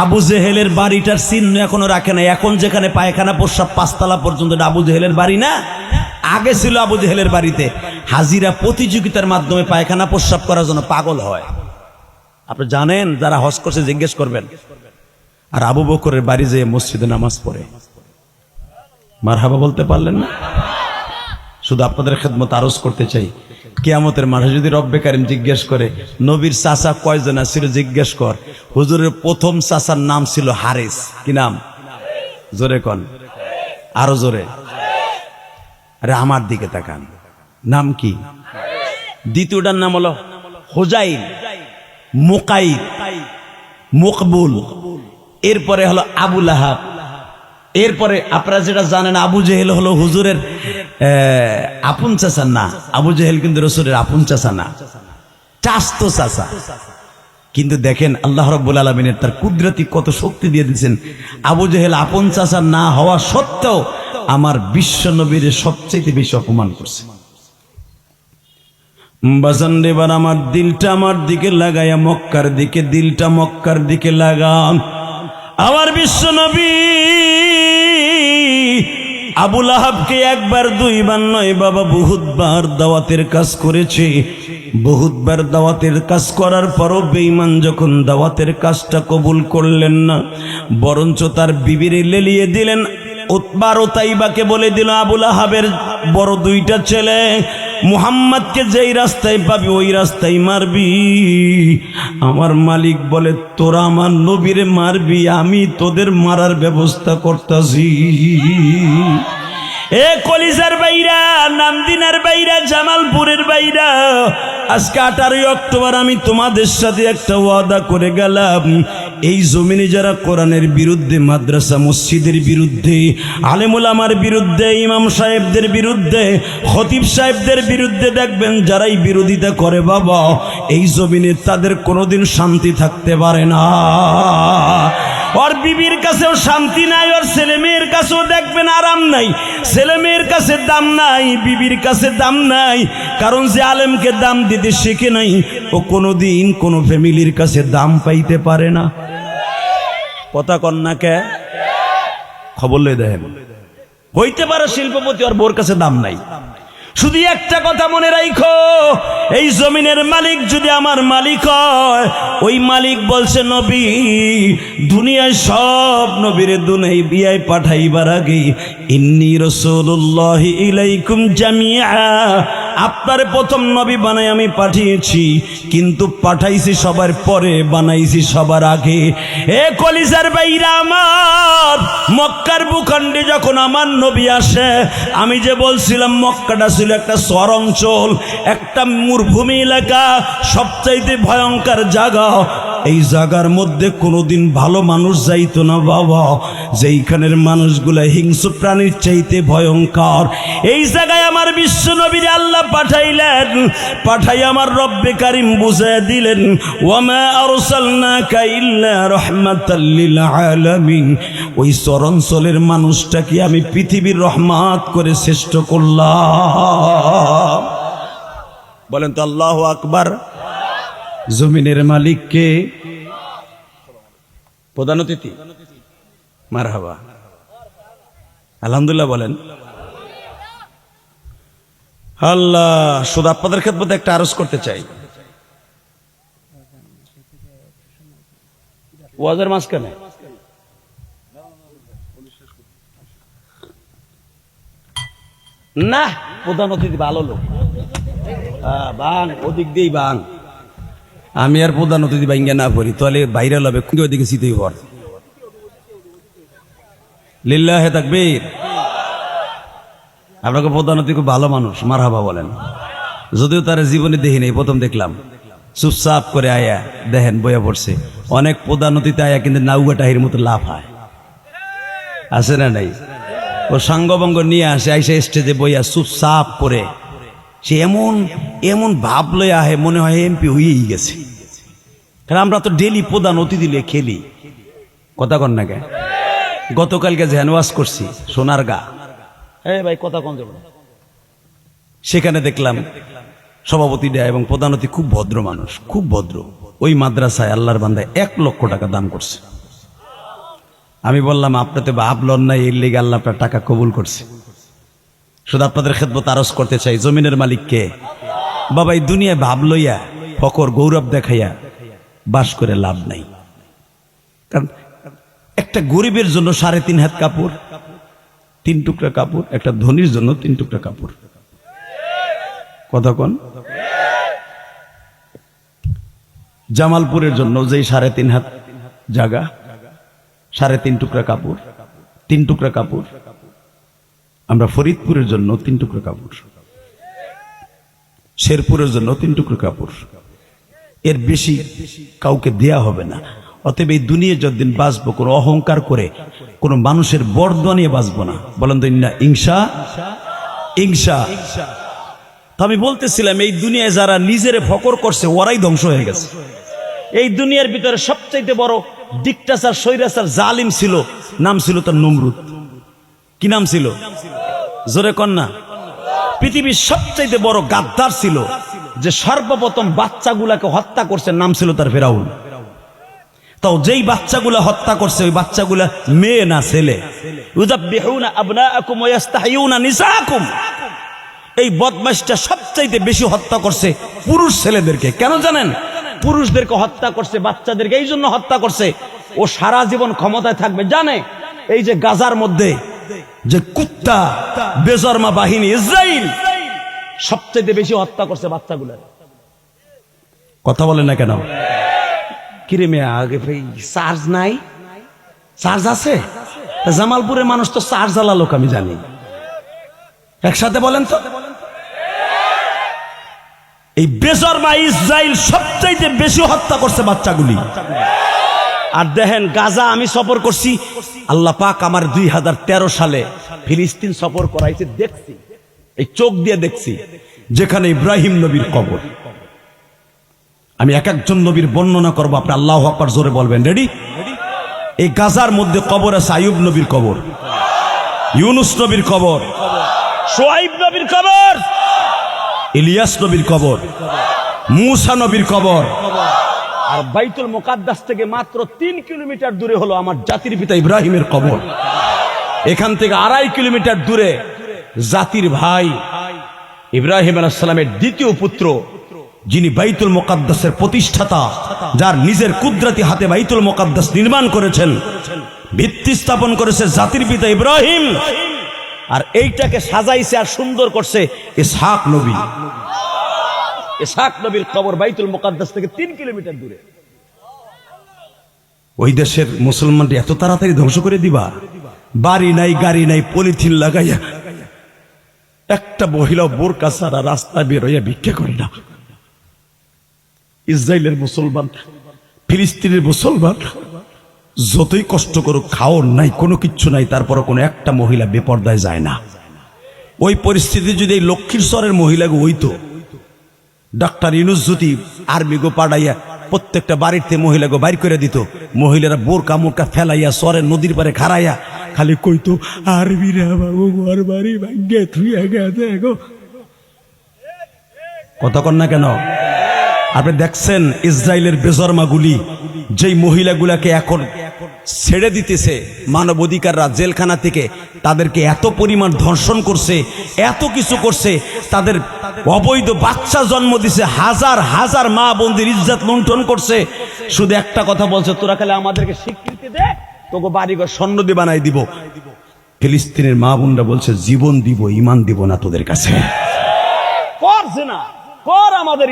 আবু জেহেলের বাড়িটার চিহ্ন এখনো রাখে না। এখন যেখানে পায়খানা প্রস্রাব 5 তলা পর্যন্ত, এটা আবু জেহেলের বাড়ি না, আগে ছিল আবু জেহেলের বাড়িতে। হাজিরা প্রতিযোগিতার মাধ্যমে পায়খানা প্রস্রাব করার জন্য পাগল হয়। আপনি জানেন, যারা হজ করছে জিজ্ঞেস করবেন। আর আবু বকরের বাড়ি যেয়ে মসজিদে নামাজ পড়ে। মারহাবা বলতে পারলেন না? শুধু আপনাদের খেদমত আরজ করতে চাই, কিয়ামতের মাঠে যদি রব্বে কারিম জিজ্ঞেস করে নবীর চাচা কয়জন ছিল, জিজ্ঞেস কর। হুজুরের প্রথম চাচার নাম ছিল হারিস। কি নাম? জোরে কন, আরো জোরে। আরে আমার দিকে তাকান, নাম কি? দ্বিতীয়টার নাম হলো হুজাইল, মুকাইদ, মুকবুল। এরপরে হলো আবু লাহাব। এরপরে আপনারা যেটা জানেন, আবু জেহেল হলো হুজুরের আপন চাচা না। আবু জেহেল কিন্তু রাসূলের আপন চাচা না, চাচতো চাচা। কিন্তু দেখেন আল্লাহ রাব্বুল আলামিনের তার কুদরতি কত শক্তি দিয়ে দিয়েছেন। আবু জেহেল আপন চাচা না হওয়া সত্ত্বেও আমার বিশ্ব নবীর সবচেয়ে বেশি অপমান করছে। বাজান এবার আমার দিলটা আমার দিকে লাগায়া মক্কার দিকে, দিলটা মক্কার দিকে লাগান। আমার বিশ্ব নবী আবু লাহাবকে একবার দুইবার নয় বাবা, বহুতবার দাওয়াতের কাজ করেছে। বহুতবার দাওয়াতের কাজ করার পরও বেঈমান যখন দাওয়াতের কাজটা কবুল করলেন না, বরঞ্চ তার বিবিরে লেলিয়ে দিলেন। উতবা ও তাইবাকে বলে দিল, আবু লাহাবের বড় 2টা ছেলে, মুহাম্মদকে যেই রাস্তায় পাবি ওই রাস্তায় মারবি। আমার মালিক বলে, তোরা আমার নবীরে মারবি, আমি তোদের মারার ব্যবস্থা করতেছি। এ কলিজার বাইরা, নামদিনার বাইরা, জামালপুরের বাইরা, আজকে 18 অক্টোবর আমি তোমাদের সাথে একটা ওয়াদা করে গেলাম। এই জমিনে যারা কোরআনের বিরুদ্ধে, মাদ্রাসা মসজিদের বিরুদ্ধে, আলেম ওলামার বিরুদ্ধে, ইমাম সাহেবদের বিরুদ্ধে, খতিব সাহেবদের বিরুদ্ধে দেখবেন যারাই বিরোধিতা করে বাবা, এই জমিনে তাদের কোনোদিন শান্তি থাকতে পারে না। ওর বিবির কাছেও শান্তি নাই, ওর ছেলে মেয়ের কাছেও দেখবেন আরাম নাই। ছেলে মেয়ের কাছে দাম নাই, বিবির কাছে দাম নাই। কারণ যে আলেমকে দাম দিতে শিখে নাই, ও কোনোদিন কোনো ফ্যামিলির কাছে দাম পাইতে পারে না। কথা কন্যাকে খবর লই দেখেন, হইতে পারে শিল্পপতি, ওর বোর কাছে দাম নাই। শুধু একটা কথা মনে রাখো, এই জমিনের মালিক যদি আমার মালিক হয়, ওই মালিক বলছে নবী, দুনিয়ায় সব নবীরে দুনিয়ায় বিয়ায় পাঠাইবার আগে ইন্নী রাসূলুল্লাহি ইলাইকুম জামিআ, আপনার প্রথম নবী বানাই আমি পাঠিয়েছি, কিন্তু পাঠাইছি সবার পরে, বানাইছি সবার আগে। এ কলিজার বাইরা আমার, মক্কার ভূখণ্ডে যখন আমার নবী আসে, আমি যে বলছিলাম মক্কাটা ছিল একটা শহর অঞ্চল, একটা মরুভূমি এলাকা, সবচাইতে ভয়ঙ্কর জায়গা। এই জায়গার মধ্যে কোনোদিন ভালো মানুষ যাইতো না বাবা, যেইখানের মানুষগুলা হিংস্র প্রাণীর চাইতে ভয়ঙ্কর। এই জায়গায় আমার বিশ্ব নবীর আল্লাহ পাঠাইলেন, পাঠাই আমার রব্বে কারিম বুঝাইয়া দিলেন, ওয়ামা আরসালনাকা ইল্লা রাহমাতাল লিল আলামিন। ওই চরাঞ্চলের মানুষটাকে আমি পৃথিবীর রহমত করে শ্রেষ্ঠ করলাম। বলেন তো আল্লাহু আকবার। জমিনের মালিককে প্রধান অতিথি, মারহাবা, আলহামদুলিল্লাহ বলেন। আল্লাহ, শুধু আপনাদের খেদমতে একটা আরজ করতে চাই। ওয়াজের মাঝখানে না, প্রধান অতিথি ভালো লোক, বাং ওদিক দিয়েই বাং। আমি আর প্রধান অতিথি বাইঙ্গা না পড়ি, তাহলে বাইরে লবে ওদিকে শীতই পর। লিল্লাহে তাকবীর। আপনাকে প্রধান অতিথি খুব ভালো মানুষ, মারহাবা বলেন। যদিও তার জীবনে দেখি নাই, প্রথম দেখলাম। চুপচাপ করে আয়া দেখেন বইয়া পড়ছে। অনেক প্রধান অতিথি আয়া কিন্তু নাউগা টাহির মতো লাভ হয়, আছে না নাই? ও সাঙ্গবঙ্গ নিয়ে আসে, আইসা স্টেজে বইয়া চুপচাপ করে সে এমন এমন ভাব লয়ে আহে, মনে হয় এমপি হয়েই গেছে। কারণ আমরা তো ডেলি প্রধান অতিথি লিয়ে খেলি, কথা কন না কে? গতকালকে ঝ্যানওয়াজ করছি সোনারগা, ভাই কথা কন যাব, সেখানে দেখলাম সভাপতিটা এবং প্রধান অতিথি খুব ভদ্র মানুষ, খুব ভদ্র। ওই মাদ্রাসায় আল্লাহর বান্দায় 1 লক্ষ টাকা দান করছে। আমি বললাম আপনি তো ভাবলেন না, এর লেগে আল্লাহ আপনার টাকা কবুল করছে। শুধু আপনাদের খেদমত আরজ করতে চাই, জমিনের মালিক কে? বাবা, এই দুনিয়ায় ভাব লইয়া ফকর গৌরব দেখাইয়া বাস করে লাভ নাই। কারণ একটা গরিবের জন্য 3.5 হাত কাপড়, 3 টুকরা কাপড়, একটা ধনীর জন্য 3 টুকরা কাপড়। কথা কোন? জামালপুরের জন্য যেই 3.5 হাত জায়গা, 3.5 টুকরা কাপড়, 3 টুকরা কাপড়। আমরা ফরিদপুরের জন্য 3 টুকরা কাপড়, শেরপুরের জন্য 3 টুকরা কাপড়। এর বেশি কাউকে দেয়া হবে না। অতএব এই দুনিয়া যতদিন বাঁচবো, কোনো অহংকার করে কোনো মানুষের বরদোয়া নিয়ে বাঁচবো না। বলেন তো না ইনশা ইনশা। তো আমি বলতেছিলাম, এই দুনিয়ায় যারা নিজের ফকর করছে ওরাই ধ্বংস হয়ে গেছে। এই দুনিয়ার ভিতরে সবচাইতে বড় ডিক্টাচার, স্বৈরাচার, জালিম ছিল, নাম ছিল তার নমরুদ। কি নাম ছিল? জোরে কন্যা। পৃথিবীর সবচাইতে বড় গাদ্দার ছিল, যে সর্বপ্রথম বাচ্চাগুলাকে হত্যা করছে, নাম ছিল তার ফেরাউন। তাও যেই বাচ্চাগুলা হত্যা করছে, ওই বাচ্চাগুলা মেয়ে না ছেলে। ইউযাব্বিহুনা আবনাআকুম ওয়া ইস্তাহয়ুনা নিসাআকুম। এই বদমাশটা সবচাইতে বেশি হত্যা করছে পুরুষ ছেলেদেরকে। কেন জানেন? পুরুষদেরকে হত্যা করছে, বাচ্চাদেরকে এই জন্য হত্যা করছে, ও সারা জীবন ক্ষমতায় থাকবে। জানে এই যে গাজার মধ্যে যে কুত্তা বেজরমা বাহিনী ইসরাইল সবচাইতে বেশি হত্যা করছে বাচ্চাগুলার। কথা বলেন না কেন? কিরে মেয়ে, আগে চার্জ নাই? চার্জ আছে? জামালপুরের মানুষ তো চার্জ আলা লোক, আমি জানি। একসাথে বলেন তো। এই বেজরমা ইসরাইল সবচাইতে বেশি হত্যা করছে বাচ্চাগুলি। আর দেখেন, গাজা আমি সফর করছি, আল্লাহ পাক আমার 2013 সালে ফিলিস্তিন সফর করাইছে, দেখছি, এই চোখ দিয়ে দেখছি, যেখানে ইব্রাহিম নবীর কবর। আমি এক একজন নবীর বর্ণনা করবো, আপনি আল্লাহু আকবার জোরে বলবেন। রেডি? এই গাজার মধ্যে কবর আছে আইয়ুব নবীর কবর, ইউনুস নবীর কবর, শুআইব নবীর কবর, ইলিয়াস নবীর কবর, মূসা নবীর কবর। আর বাইতুল মুকাদ্দাস থেকে মাত্র 3 কিলোমিটার দূরে হলো আমার জাতির পিতা ইব্রাহিমের কবর। এখান থেকে 2.5 কিলোমিটার দূরে জাতির ভাই ইব্রাহিম আলাইহিস সালামের দ্বিতীয় পুত্র, যিনি বাইতুল মুকাদ্দাসের প্রতিষ্ঠাতা, যার নিজের কুদরতি হাতে বাইতুল মুকাদ্দাস নির্মাণ করেছেন, ভিত্তি স্থাপন করেছে জাতির পিতা ইব্রাহিম। আর এইটাকে সাজাইছে আর সুন্দর করছে ইসহাক নবী। ইসহাক নবীর কবর বাইতুল মুকাদ্দাস থেকে 3 কিলোমিটার দূরে। ওই দেশের মুসলমানরা এত তাড়াতাড়ি ধ্বংস করে দিবা? বাড়ি নাই, গাড়ি নাই, পলিথিন লাগাইয়া একটা মহিলা বোরকা ছাড়া রাস্তায় বের হইয়া ভিক্ষা করে না। ইসরায়েলের মুসলমান, ফিলিস্তিনের মুসলমান যতই কষ্ট করুক, খাওয়ার নাই, কোনো কিচ্ছু নাই, তারপরে কোনো একটা মহিলা বেপর্দায় যায় না। ওই পরিস্থিতি যদি এই লক্ষ্মীশ্বরের মহিলাকে হইতো, ডাক্তার ইউনুস যদি আর্মিগো পাঠাইয়া প্রত্যেকটা বাড়িতে মহিলাকে বাইর করে দিত, মহিলারা বোরকা মোরকা ফেলাইয়া সরে নদীর পারে খাড়াইয়া খালি কইতো, আরবিরা বাবু ঘর বাড়ি ভাগ্যে থুইয়া গেছে গো। কথা কন না কেন? আপনি দেখছেন ইসরায়েলের বেজরমাগুলি যেই মহিলাগুলাকে এখন ছেড়ে দিতেছে মানবাধিকাররা জেলখানা থেকে, তাদেরকে এত পরিমাণ ধর্ষণ করছে, এত কিছু করছে, তাদের অবৈধ বাচ্চা জন্ম দিছে, হাজার হাজার মা বোনদের ইজ্জত লুণ্ঠন করছে। শুধু একটা কথা বলছে, তোরা খালি আমাদেরকে স্বীকৃতি দে, তোকে বাড়িঘর স্বর্ণ দিয়ে বানাই দিব। ফিলিস্তিনের মা বোনরা বলছে, জীবন দিব, ঈমান দিব না তোদের কাছে। করছে না, কর, আমাদের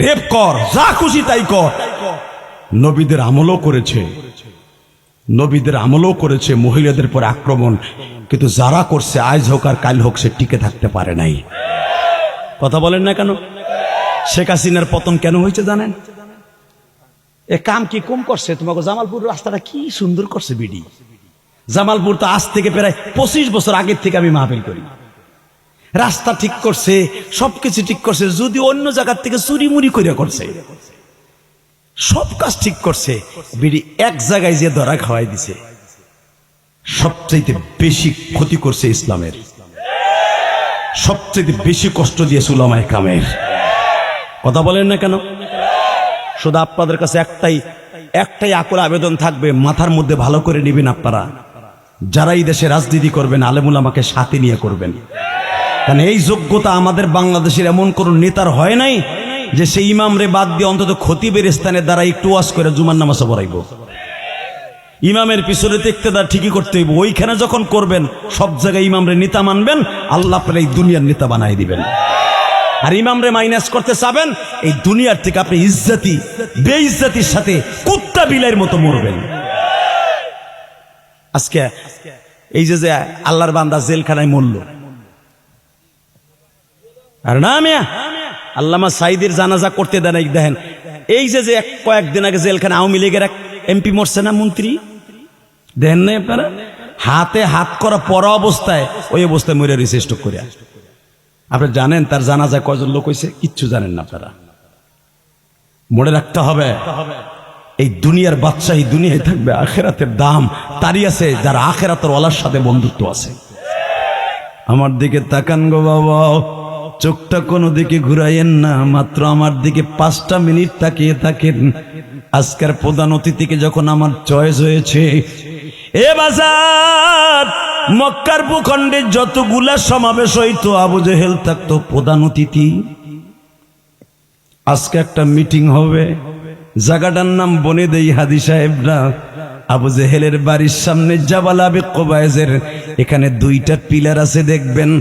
রেপ কর, যা খুশি তাই কর। নবীদের আমলও করেছে, নবীদের আমলও করেছে মহিলাদের পর আক্রমণ, কিন্তু যারা করছে আজ হোক আর কাল হোক সে টিকে থাকতে পারে নাই। কথা বলেন না কেন? শেখ হাসিনার পতন কেন হয়েছে জানেন? এ কাম কি কম করছে? তোমাকে জামালপুর রাস্তাটা কি সুন্দর করছে বিডি। জামালপুর তো আজ থেকে প্রায় 25 বছর আগের থেকে আমি মাহফিল করি। রাস্তা ঠিক করছে, সবকিছু ঠিক করছে, যদি অন্য জায়গার থেকে চুরি মুড়ি করে করছে, সব কাজ ঠিক করছে, বিডি এক জায়গায় যে ধরা খাওয়াই দিছে। সবচাইতে বেশি ক্ষতি করছে ইসলামের, সবচাইতে বেশি কষ্ট দিয়েছে উলামায়ে কেরামের। কথা বলেন না কেন? শুধু আপনাদের কাছে একটাই একটাই আকুল আবেদন থাকবে, মাথার মধ্যে ভালো করে নিবেন আপনারা, যারা এই দেশে রাজনীতি করবেন আলেমুল আমাকে সাথে নিয়ে করবেন। কারণ এই যোগ্যতা আমাদের বাংলাদেশের এমন কোন নেতার হয় নাই যে সেই ইমামরে বাদ দিয়ে অন্তত খতিবের স্থানে দ্বারা একটু ওয়াজ করে জুমার নামাজও পড়াইব। ইমামের পিছনে ইক্তেদার ঠিকই করতে হইব। ওইখানে যখন করবেন সব জায়গায় ইমামরে নেতা মানবেন, আল্লাহ আপনার এই দুনিয়ার নেতা বানাই দিবেন। আর ইমামরে মাইনাস করতে চাবেন, এই দুনিয়ার থেকে আপনি ইজ্জতি বেইজ্জতির সাথে কুত্তা বিলাইয়ের মতো মরবেন। আজকে এই যে আল্লাহর বান্দা জেলখানায় মরল, আর না মিয়া আল্লামা সাইদের জানাজা করতে দেন। দেখেন এই যে কয়েকদিন আগে জেলখানে আওয়ামী লীগের এক এমপি মরছে না, মন্ত্রী, দেখেন নাই আপনারা? হাতে হাত করা পরা অবস্থায়, ওই অবস্থায় মরে রয়েছে স্ট্রোক করে। আপনারা জানেন তার জানাজায় কয়জন লোক হয়েছে? কিচ্ছু জানেন না আপনারা। মনে রাখতে হবে, এই দুনিয়ার বাদশাহী দুনিয়ায় থাকবে, আখেরাতের দাম তারই আছে যার আখেরাতের ওয়ালার সাথে বন্ধুত্ব আছে। আমার দিকে তাকান গো বাবা, চোখটা কোনো দিকে ঘুরাইয়েন না, মাত্র আমার দিকে 5টা মিনিট তাকিয়ে থাকেন। আজকের প্রধান অতিথিকে যখন আমার চয়েস হয়েছে, এ বাজার মক্কার ভূখণ্ডে যতগুলা সমাবেশ হইতো আবু জেহেল থাকতো প্রধান অতিথি। আজকে একটা মিটিং হবে, জায়গাটার নাম বনে দেই হাদি সাহেবরা, আবু জেহেলের বাড়ির সামনে জাবাল আবি কোবায়েজের এখানে 2টা পিলার আছে দেখবেন।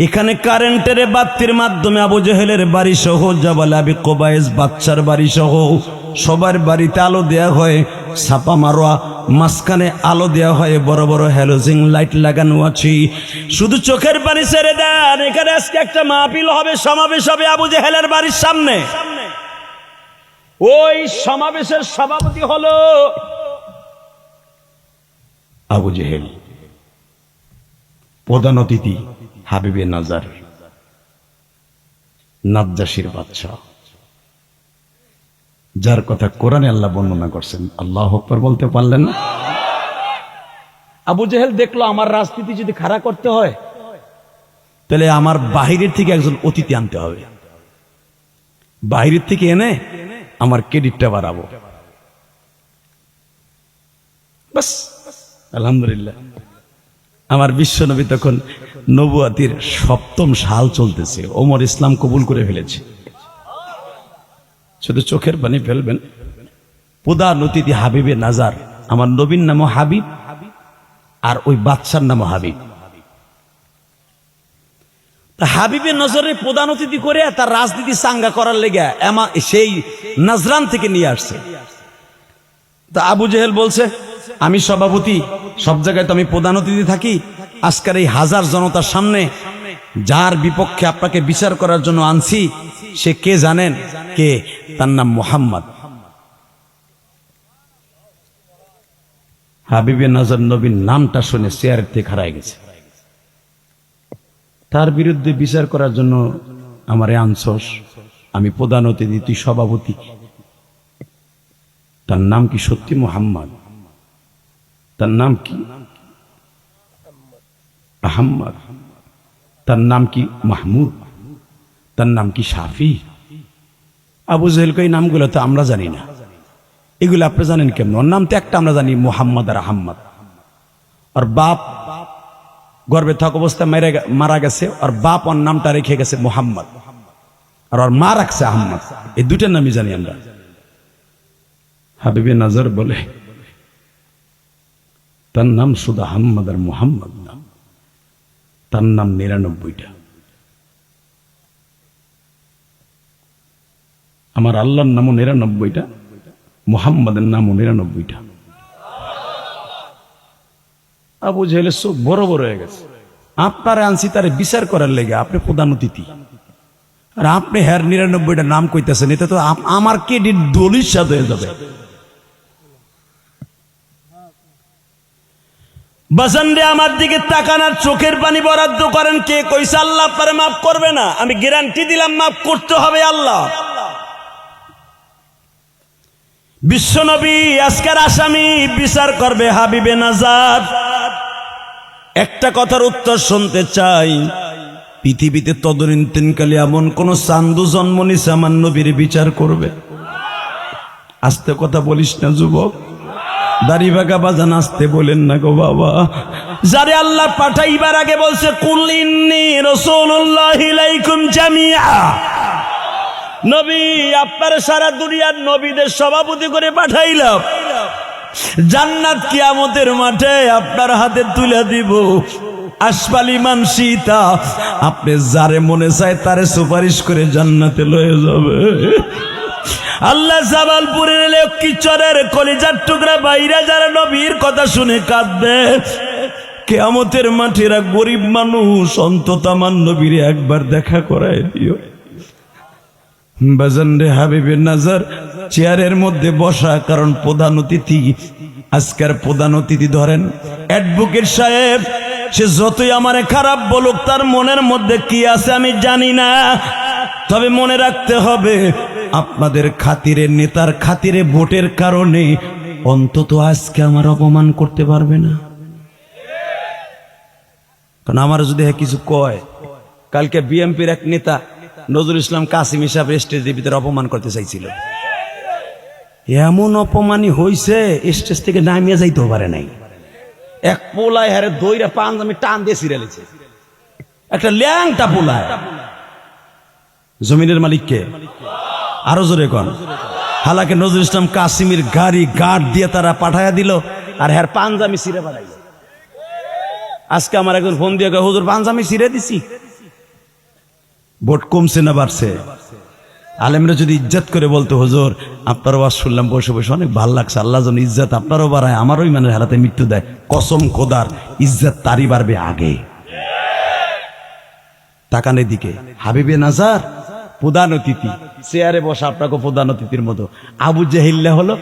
এখানে কারেন্টের বাতির মাধ্যমে আবু জেহেলের বাড়ি সহ জাবাল আবি কোবায়েজ বাচ্চার বাড়ি সহ সবার বাড়িতে আলো দেয়া হয়, ছাপা মারোয়া মাঝখানে আলো দেওয়া হয়, বড় বড় হ্যালোজিং লাইট লাগানো আছে। শুধু চোখের পানি ছেড়ে দেন, এখানে আজকে একটা মাহফিল হবে, সমাবেশ হবে আবু জেহেলের বাড়ির সামনে। ওই সমাবেশের সভাপতি হলো আবু জেহেল, প্রধান অতিথি হাবিবে নাজার, নাজ্জাশীর বাদশা, যার কথা কোরআনে আল্লাহ বর্ণনা করছেন। আল্লাহু আকবার বলতে পারলেন না? আবু জেহেল দেখলো আমার রাজনীতি যদি খাড়া করতে হয় তাহলে আমার বাহিরের থেকে একজন অতিথি আনতে হবে, বাহিরের থেকে এনে আমার ক্রেডিটটা বাড়াবো। বাস আলহামদুলিল্লাহ, আমার বিশ্বনবী তখন নবুয়াতির 7ম সাল চলতেছে, ওমর ইসলাম কবুল করে ফেলেছে। শুধু চোখের পানি ফেলবেন। প্রধান অতিথি হাবিবে নাজার, আমার নবীর নামও হাবিব আর ওই বাদশার নামও হাবিব। হাবিবের নজরে প্রধান অতিথি করে তার রাজনীতি চাঙ্গা করার লেগে সেই নাজরান থেকে নিয়ে আসছে। তা আবু জেহেল বলছে, আমি সভাপতি, সব জায়গায় তো আমি প্রধান অতিথি থাকি, আজকের এই হাজার জনতার সামনে যার বিপক্ষে আপনাকে বিচার করার জন্য আনছি সে কে জানেন? কে? তার নাম মুহাম্মদ। হাবিবে নজর নবীর নামটা শুনে চেয়ারের থেকে হারায় গেছে। তার বিরুদ্ধে বিচার করার জন্য আমারে আনছস, আমি প্রধান অতিথি, তুই সভাপতি, তার নাম কি সত্যি মুহাম্মদ? তার নাম কি আহম্মদ? তার নাম কি মাহমুদ? তার নাম কি শাফি? আবু জেহেল এই নামগুলো তো আমরা জানি না, এগুলো আপনি জানেন কেমন? ওর নাম তো একটা আমরা জানি, মুহাম্মদ আর আহম্মদ। আর বাপ গর্ভে থাকা অবস্থায় মারা গেছে, আর বাপ ওর নামটা রেখে গেছে মুহাম্মদ, আর ওর মা রাখছে আহম্মদ। এই 2টার নামই জানি আমরা। হাবিবে নজর বলে তার নাম শুধু আহম্মদ আর মুহাম্মদ নাম, তার নাম 99টা। আমার আল্লাহর নামও 99টা, মুহাম্মাদের নামও 99টা। আবু জেহেলের চোখ বড় বড় হয়ে গেছে। আপনারা আনছি তারে বিচার করার লেগে, আপনি প্রধান অতিথি, আর আপনি হ্যার 99টা নাম কইতেছেন, এটা তো আমার ক্রেডিট দলিল সাথে হয়ে যাবে। বাসানরে আমার দিকে তাকানোর চোখের পানি বরাদ্দ করেন। কে কইছে আল্লাহ আপনারে মাফ করবে না? আমি গ্যারান্টি দিলাম মাফ করতে হবে আল্লাহ। বিশ্বনবী আজকের আসামি বিচার করবে হাবিবে নাজার। একটা কথার উত্তর শুনতে চাই, পৃথিবীতে তদনীন্তনকালে এমন কোন চান্দু জন্ম নিছে আমার নবীর বিচার করবে? আস্তে কথা বলিস না যুবক, দাড়ি বাঁকা বাজান আসতে বলেন না গো বাবা। যারে আল্লাহ পাঠাইবার আগে বলছে কুল ইন্নী রাসূলুল্লাহি ইলাইকুম জামিআ, নবী আপনার সারা দুনিয়ার নবীদের সভাপতি করে পাঠাইলাম, জান্নাত কিয়ামতের মাঠে আপনার হাতে তুলে দিব। আসফালি মানসিতা, আপনি যারে মনে চায় তারে সুপারিশ করে জান্নাতে লয়ে যাবে। আল্লাহ জামালপুরের লক্ষ্মীচরের কলিজার টুকরা বাইরা যারা নবীর কথা শুনে কাঁদবে, কিয়ামতের মাঠেরা গরিব মানুষ, অন্তত আমার নবীরে একবার দেখা করায় দিও। বাজান রে, হাবিবে নাজার চেয়ারের মধ্যে বসা, কারণ প্রধান অতিথি, আজকের প্রধান অতিথি ধরেন অ্যাডভোকেট সাহেব। সে যতই আমারে খারাপ বলুক, তার মনের মধ্যে কি আছে আমি জানি না, তবে মনে রাখতে হবে আপনাদের খাতিরে, নেতার খাতিরে, ভোটের কারণে অন্তত আজকে আমার অপমান করতে পারবে না। কারণ আমার যদি কিছু কয়, কালকে বিএনপির এক নেতা নজরুল ইসলাম কাসিম সাহেব স্টেজের ভিতরে অপমান করতে চাইছিল, এমন অপমানই হইছে স্টেজ থেকে নামিয়ে যাইতেও পারে নাই। এক পোলায় হারে দইরা পাঞ্জাবি টান দিয়ে ছিঁড়েছে, একটা ল্যাংটা পোলায়। জমিনের মালিককে আরো জোরে কন। হালাকে নজরুল ইসলাম কাসিমের গাড়ি গার্ড দিয়ে তারা পাঠাইয়া দিল, আর হ্যার পাঞ্জাবি ছিঁড়ে পাঠাইল। আজকে আমার একজন ফোন দিয়ে কয়, হুজুর পাঞ্জাবি ছিঁড়ে দিছি। ভোট কমছে না বাড়ছে? আলেমরা যদি ইজ্জত করে বলতো, হুজুর আপনার ওয়াজ শুনলাম বসে বসে অনেক ভালো লাগছে, আল্লাহ যেন ইজ্জত আপনারও বাড়ায়, আমারও ইমানের হারাতে মৃত্যু দেয়, কসম খোদার ইজ্জত তারই বাড়বে আগে। তাকানের দিকে হাবিবে নাজার প্রধান অতিথি, চেয়ারে বসা আপনাকে প্রধান অতিথির মতো। আবু জেহিল্লা হলো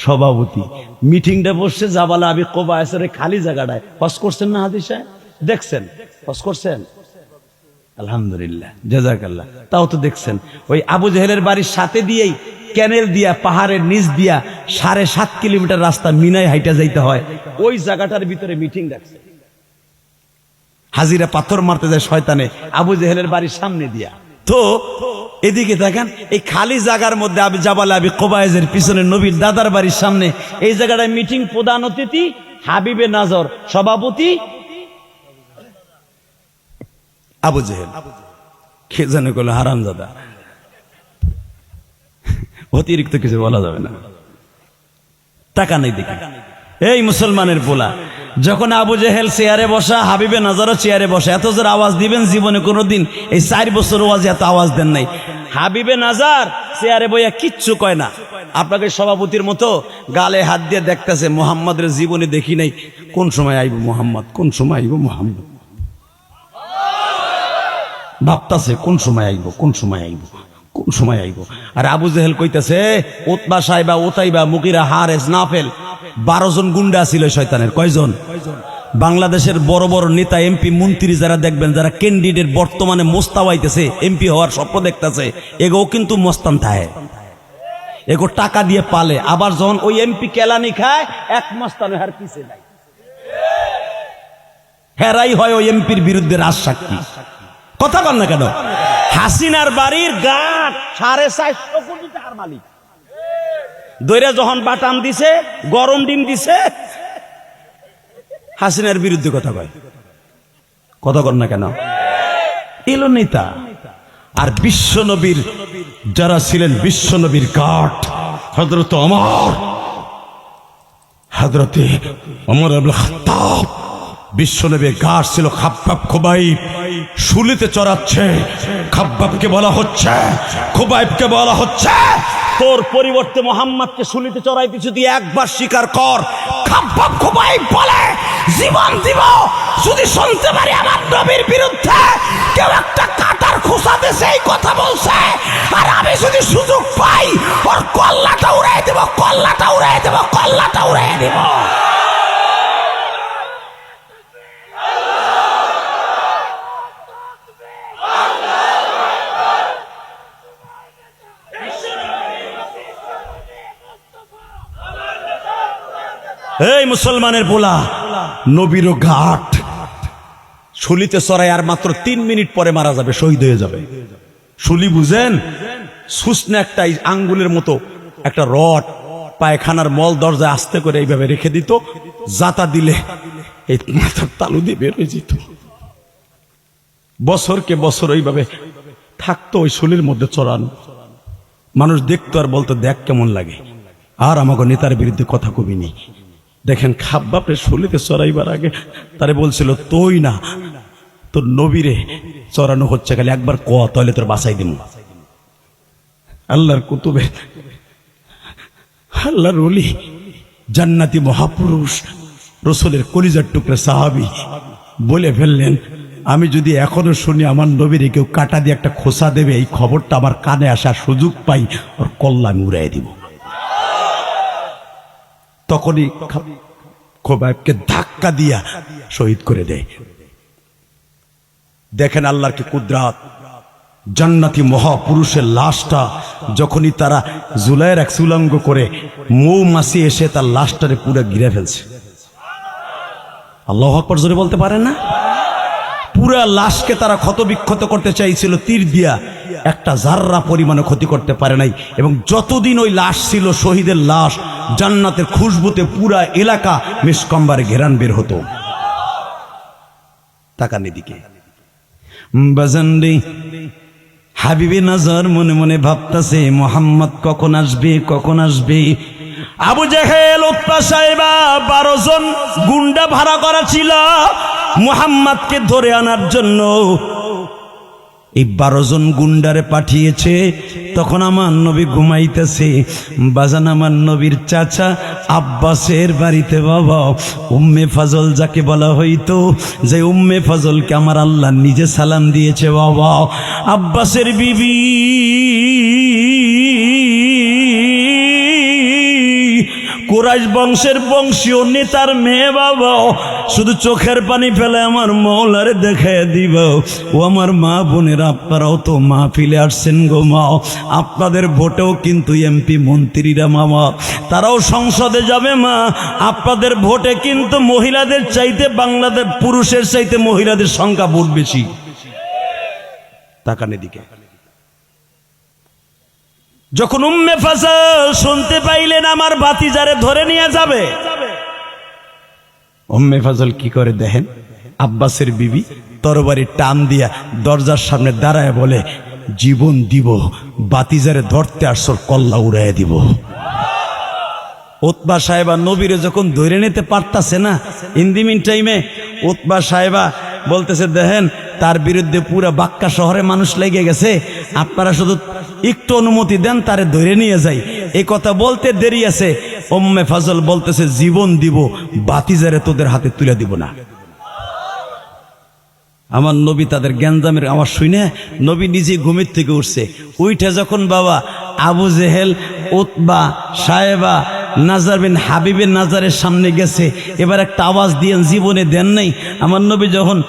সভাপতি। মিটিংটা বসছে জাবালা আবি কোবায়েসের খালি জায়গাটায়। হজ করছেন না হাদিস সাহেব? দেখছেন হজ করছেন? আলহামদুলিল্লাহ, জাযাকাল্লাহ। তাও তো দেখছেন ওই আবু জেহেলের বাড়ির সাথে দিয়েই ক্যানেল দিয়া, পাহাড়ের নিচ দিয়া 7.5 কিলোমিটার রাস্তা মিনায় হাইটা যাইতে হয়। ওই জায়গাটার ভিতরে মিটিং রাখছে। হাজিরা পাথর মারতে যায় শয়তানে আবু জেহেলের বাড়ির সামনে দিয়া। তো এদিকে দেখেন, এই খালি জায়গার মধ্যে আবি জাবাল আবি কোবায়েজের পিছনে নবীর দাদার বাড়ির সামনে এই জায়গাটায় মিটিং। প্রধান অতিথি হাবিবে নাজর, সভাপতি আবু জেহেল। কে জানে করলো হারামজাদা, অতিরিক্ত কিছু বলা যাবে না। টাকা নেই দিকে। এই মুসলমানের পোলা, যখন আবু জেহেল চেয়ারে বসা, হাবিবে নাজারও চেয়ারে বসা, এত জোর আওয়াজ দিবেন জীবনে কোনোদিন এই 4 বছর ওয়াজে এত আওয়াজ দেন নাই। হাবিবে নাজার চেয়ারে বইয়া কিচ্ছু কয় না, আপনাকে সভাপতির মতো গালে হাত দিয়ে দেখতেছে, মোহাম্মদের জীবনে দেখি নাই, কোন সময় আইব মোহাম্মদ, কোন সময় আইব মোহাম্মদ, ভাবতাছে কোন সময় আইব, কোন সময় আইব, কোন সময় আইব। আর আবু জেহেল কইতাছে, উতবা সাইবা, ওতাইবা, মুকিরা, হারেস, নাফেল, 12 জন গুন্ডা ছিল শয়তানের। কয়জন? বাংলাদেশের বড় বড় নেতা, এমপি, মন্ত্রী যারা দেখবেন, যারা ক্যান্ডিডেট বর্তমানে মোস্তাওয়াইতেছে, এমপি হওয়ার স্বপ্ন দেখতেছে, এগো কিন্তু মস্তান থাকে, এগো টাকা দিয়ে পালে। আবার যখন ওই এমপি কেলানি খায়, এক মস্তান হার পিছে নাই, হেরাই হয় ওই এমপির বিরুদ্ধে রাজসাক্ষী। কথা বল না কেন? হাসিনার বাড়ির গাট 450 কোটি টাকার মালিক, দইরা যখন বাটাম দিছে, গরম ডিম দিছে, হাসিনার বিরুদ্ধে কথা কয়। কথা কর না কেন? এলো নেতা। আর বিশ্ব নবীর যারা ছিলেন, বিশ্ব নবীর গাট, হযরত ওমর, হযরতে ওমর ইবনে খাত্তাব, বিশ্ব নবীর গাট ছিল খাব্বাব খুবাইব। শুলিতে চড়াচ্ছে, খাব্বাবকে বলা হচ্ছে, খুবাইবকে বলা হচ্ছে, তোর পরিবর্তে মোহাম্মদকে শুলিতে চড়াইতে যদি একবার স্বীকার কর। খাব্বাব খুবাইব বলে, জীবন দিব যদি শুনতে পারি আমার নবীর বিরুদ্ধে কেউ একটা কাটার খোঁচাতে সেই কথা বলছে, আর আমি যদি সুযোগ পাই ওর কল্লাটা উড়াই দেব, কল্লাটা উড়াই দেব, কল্লাটা উড়াই দেব। এই মুসলমানের পোলা, নবীর ঘাট শুলিতে চড়াই, আর মাত্র 3 মিনিট পরে মারা যাবে, শহীদ হয়ে যাবে। শুলি বুঝেন? সুসনে একটা আঙ্গুলের মতো একটা রড, পায়খানার মল দরজায় আস্তে করে এইভাবে রেখে দিত, জাতা দিলে এই মাথার তালু দিয়ে বের হয়ে যেত। বছরকে বছর এইভাবে থাকতো ওই শুলির মধ্যে চড়ানো। মানুষ দেখতো আর বলতো দেখ কেমন লাগে। আর আমাকে নেতার বিরুদ্ধে কথা কবি নেই। দেখেন খাব্বাবরে শুলিতে চড়াইবার আগে তারে বলছিল তুই না তোর নবীরে চড়ানো হচ্ছে, খালি একবার ক তাহলে তোর বাঁচাই দিব। আল্লাহর কুতুবে আল্লাহর ওলি জান্নাতি মহাপুরুষ রসুলের কলিজার টুকরা সাহাবী বলে ফেললেন, আমি যদি এখনো শুনি আমার নবীরে কেউ কাটা দিয়ে একটা খোসা দেবে, এই খবরটা আমার কানে আসার সুযোগ পাই, ওর কল্লা আমি উড়াই দিব। তখনই খোবাইবকে ধাক্কা দিয়া শহীদ করে দেয়। দেখেন আল্লাহর কি কুদরাত। জান্নাতি মহাপুরুষের লাশটা যখনই তারা জুলাইয়ের এক সুলাঙ্গ করে মৌমাছি এসে তার লাশটারে পুরো ঘিরে ফেলছে। আল্লাহু আকবার জোরে বলতে পারেন না? পুরা লাশকে তারা ক্ষত বিক্ষত করতে চাইছিল তীর দিয়া, একটা জাররা পরিমাণে ক্ষতি করতে পারে নাই। এবং যতদিন ওই লাশ ছিল শহীদের লাশ, জান্নাতের খুশবুতে পুরা এলাকা মিসকম্বারে ঘেরান বের হতো। তাকান এদিকে বাজানরে, হাবিবে নজর মনে মনে ভাবতাছে মোহাম্মদ কখন আসবে, কখন আসবে। আবু জেহেল, উতবা, সাইবা 12 জন গুন্ডা ভাড়া করা ছিল মুহাম্মদকে ধরে আনার জন্য। এই 12 জন গুন্ডারে পাঠিয়েছে। তখন আমার নবী ঘুমাইতেছে। বাজান আমার নবীর চাচা আব্বাসের বাড়িতে বাবা উম্মে ফাজল যাকে বলা হইতো, যে উম্মে ফাজলকে আমার আল্লাহ নিজে সালাম দিয়েছে বাবা, আব্বাসের বিবি কুরাইশ বংশের বংশীয় নেতার মেয়ে বাবা, শুধু চোখের পানি ফেলে আমার মৌলারে দেখে দিব। ও আমার মা বোনেরা, আপনারাও তো মাহফিলে আসছেন গো মা, আপনাদের ভোটেও কিন্তু এমপি মন্ত্রীরা মামা তারাও সংসদে যাবে মা, আপনাদের ভোটে কিন্তু মহিলাদের চাইতে বাংলাদেশ পুরুষের চাইতে মহিলাদের সংখ্যা ভোট বেশি। তাকানের দিকে যখন উম্মে ফাজল শুনতে পাইলেন আমার ভাতিজারে ধরে নিয়ে যাবে, উম্মে ফাজল কি করে দেখেন, আব্বাসের বিবি তরবারি টান দিয়া দরজার সামনে দাঁড়ায় বলে, জীবন দিব, ভাতিজারে ধরতে আসর কল্লা উড়াইয়া দিব। উতবা সাহেবা নবীরে যখন ধরে নিতে পারতাছে না, ইন দি মিন টাইমে উতবা সাহেবা বলতেছে, দেখেন তার বিরুদ্ধে পুরা বাক্কা শহরে মানুষ লেগে গেছে, আপনারা শুধু একটু অনুমতি দেন তারে ধরে নিয়ে যাই। এই কথা বলতে দেরি আছে, উম্মে ফাজল বলতেছে, জীবন দিব, ভাতিজারে তোদের হাতে তুলে দিব না। আমার নবী তাদের গ্যাঞ্জামের আওয়াজ শুনে নবী নিজে ঘুমের থেকে উঠছে। উঠে যখন বাবা আবু জেহেল, উতবা, সাহেবা, নাজার বিন হাবিবের নাজারের সামনে গেছে, এবার একটা আওয়াজ দিয়ে জীবনে দেন নাই। আমার নবী যখন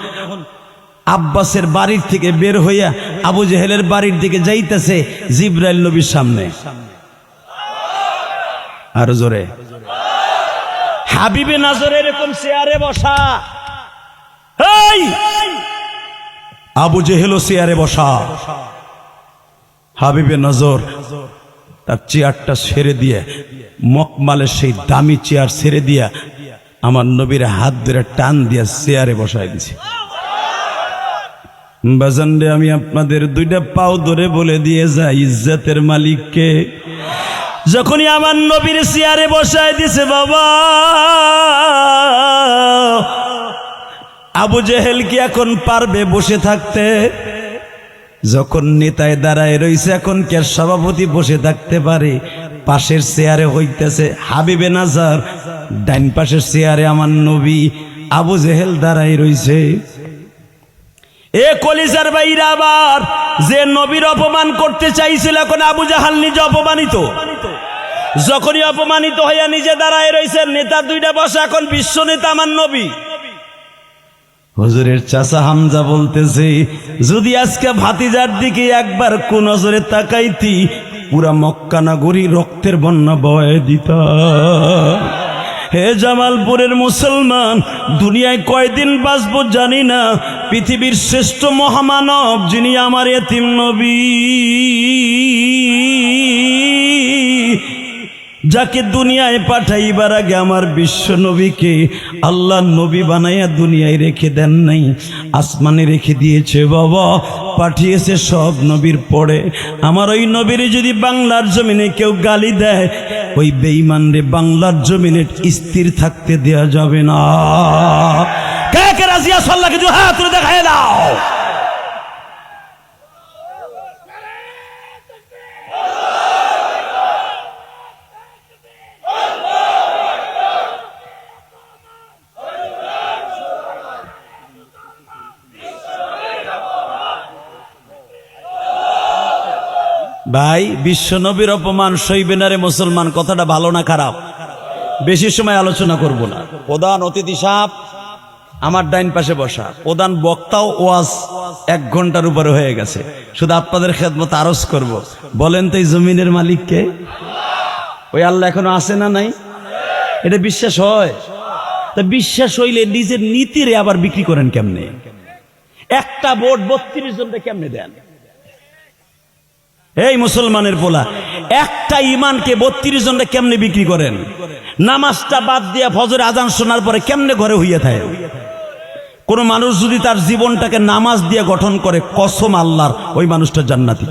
আব্বাসের বাড়ির থেকে বের হইয়া আবু জেহেলের বাড়ির দিকে যাইতেছে, জিবরাইল নবীর সামনে, আর জোরে হাবিবে নাজর এরকম চেয়ারে বসা, এই আবু জেহেলও চেয়ারে বসা। হাবিবে নজর তার চেয়ারটা ছেড়ে দিয়ে, মকমালের সেই দামি চেয়ার ছেড়ে দিয়া আমার নবীর হাত ধরে টান দিয়া চেয়ারে বসায় দিছে। বাজানরে, আমি আপনাদের দুইটা পাও ধরে বলে দিয়ে যাই, ইজ্জতের মালিককে। যখনই আমার নবীর চেয়ারে বসায় দিছে বাবা, আবু জেহেল কি এখন পারবে বসে থাকতে? যখন নেতায় দাঁড়ায় রইছে, এখন কে সভাপতি বসে থাকতে পারে? পাশের চেয়ারে হইতেছে হাবিবে নাজার, ডাইন পাশের চেয়ারে আমার নবী, আবু জেহেল দাঁড়ায় রইছে। এ কলিজার বাইরা, আবার যে নবীর অপমান করতে চাইছিল, এখন আবু জাহাল নিজে অপমানিত। যখনই অপমানিত হইয়া নিজে দাঁড়ায় রইছে, নেতা দুইটা বসে, এখন বিশ্ব নেতা আমার নবী। হুজুরের চাচা হামজা বলতেছে, যদি আজকে ভাতিজার দিকে একবার কোন নজরে তাকাইতি, পুরা মক্কা নগরী রক্তের বন্যা বয়ে দিতা। হে জামালপুরের মুসলমান, দুনিয়ায় কয়দিন বাঁচবো জানি না, পৃথিবীর শ্রেষ্ঠ মহামানব যিনি আমার এতিম নবী, যাকে দুনিয়ায় পাঠাইবার আগে আমার বিশ্ব নবীকে আল্লাহ নবী বানাইয়া দুনিয়ায় রেখে দেন নাই, আসমানে রেখে দিয়েছে বাবা, পাঠিয়েছে সব নবীর পরে। আমার ওই নবীর যদি বাংলার জমিনে কেউ গালি দেয়, ওই বেঈমান রে বাংলার জমিনে স্থির থাকতে দেয়া যাবে না। কে কে রাজি আছো আল্লাহকে দুই হাত তুলে দেখায় দাও। ভাই, বিশ্ব নবীর অপমান সইবে না রে মুসলমান, কথাটা ভালো না খারাপ? বেশি সময় আলোচনা করব না। প্রধান অতিথি সাহেব আমার ডাইন পাশে বসা, প্রধান বক্তাও ওয়াজ 1 ঘন্টার উপরে হয়ে গেছে। শুধু আপনাদের খেদমত আরজ করব, বলেন তো এই জমিনের মালিক কে? ওই আল্লাহ এখনো আছে না নাই? এটা বিশ্বাস হয়? তা বিশ্বাস হইলে নিজের নীতিরে আবার বিক্রি করেন কেমনে? একটা ভোট 32 জনকে কেমনে দেন? এই মুসলমানের পোলা, একটা ইমানকে 32 জনকে কেমনে বিক্রি করেন? নামাজটা বাদ দিয়া ফজর আজান শোনার পরে কেমনে ঘরে হইয়া থাকে? কোন মানুষ যদি তার জীবনটাকে নামাজ দিয়ে গঠন করে, কসম আল্লাহর, ওই মানুষটা জান্নাতি।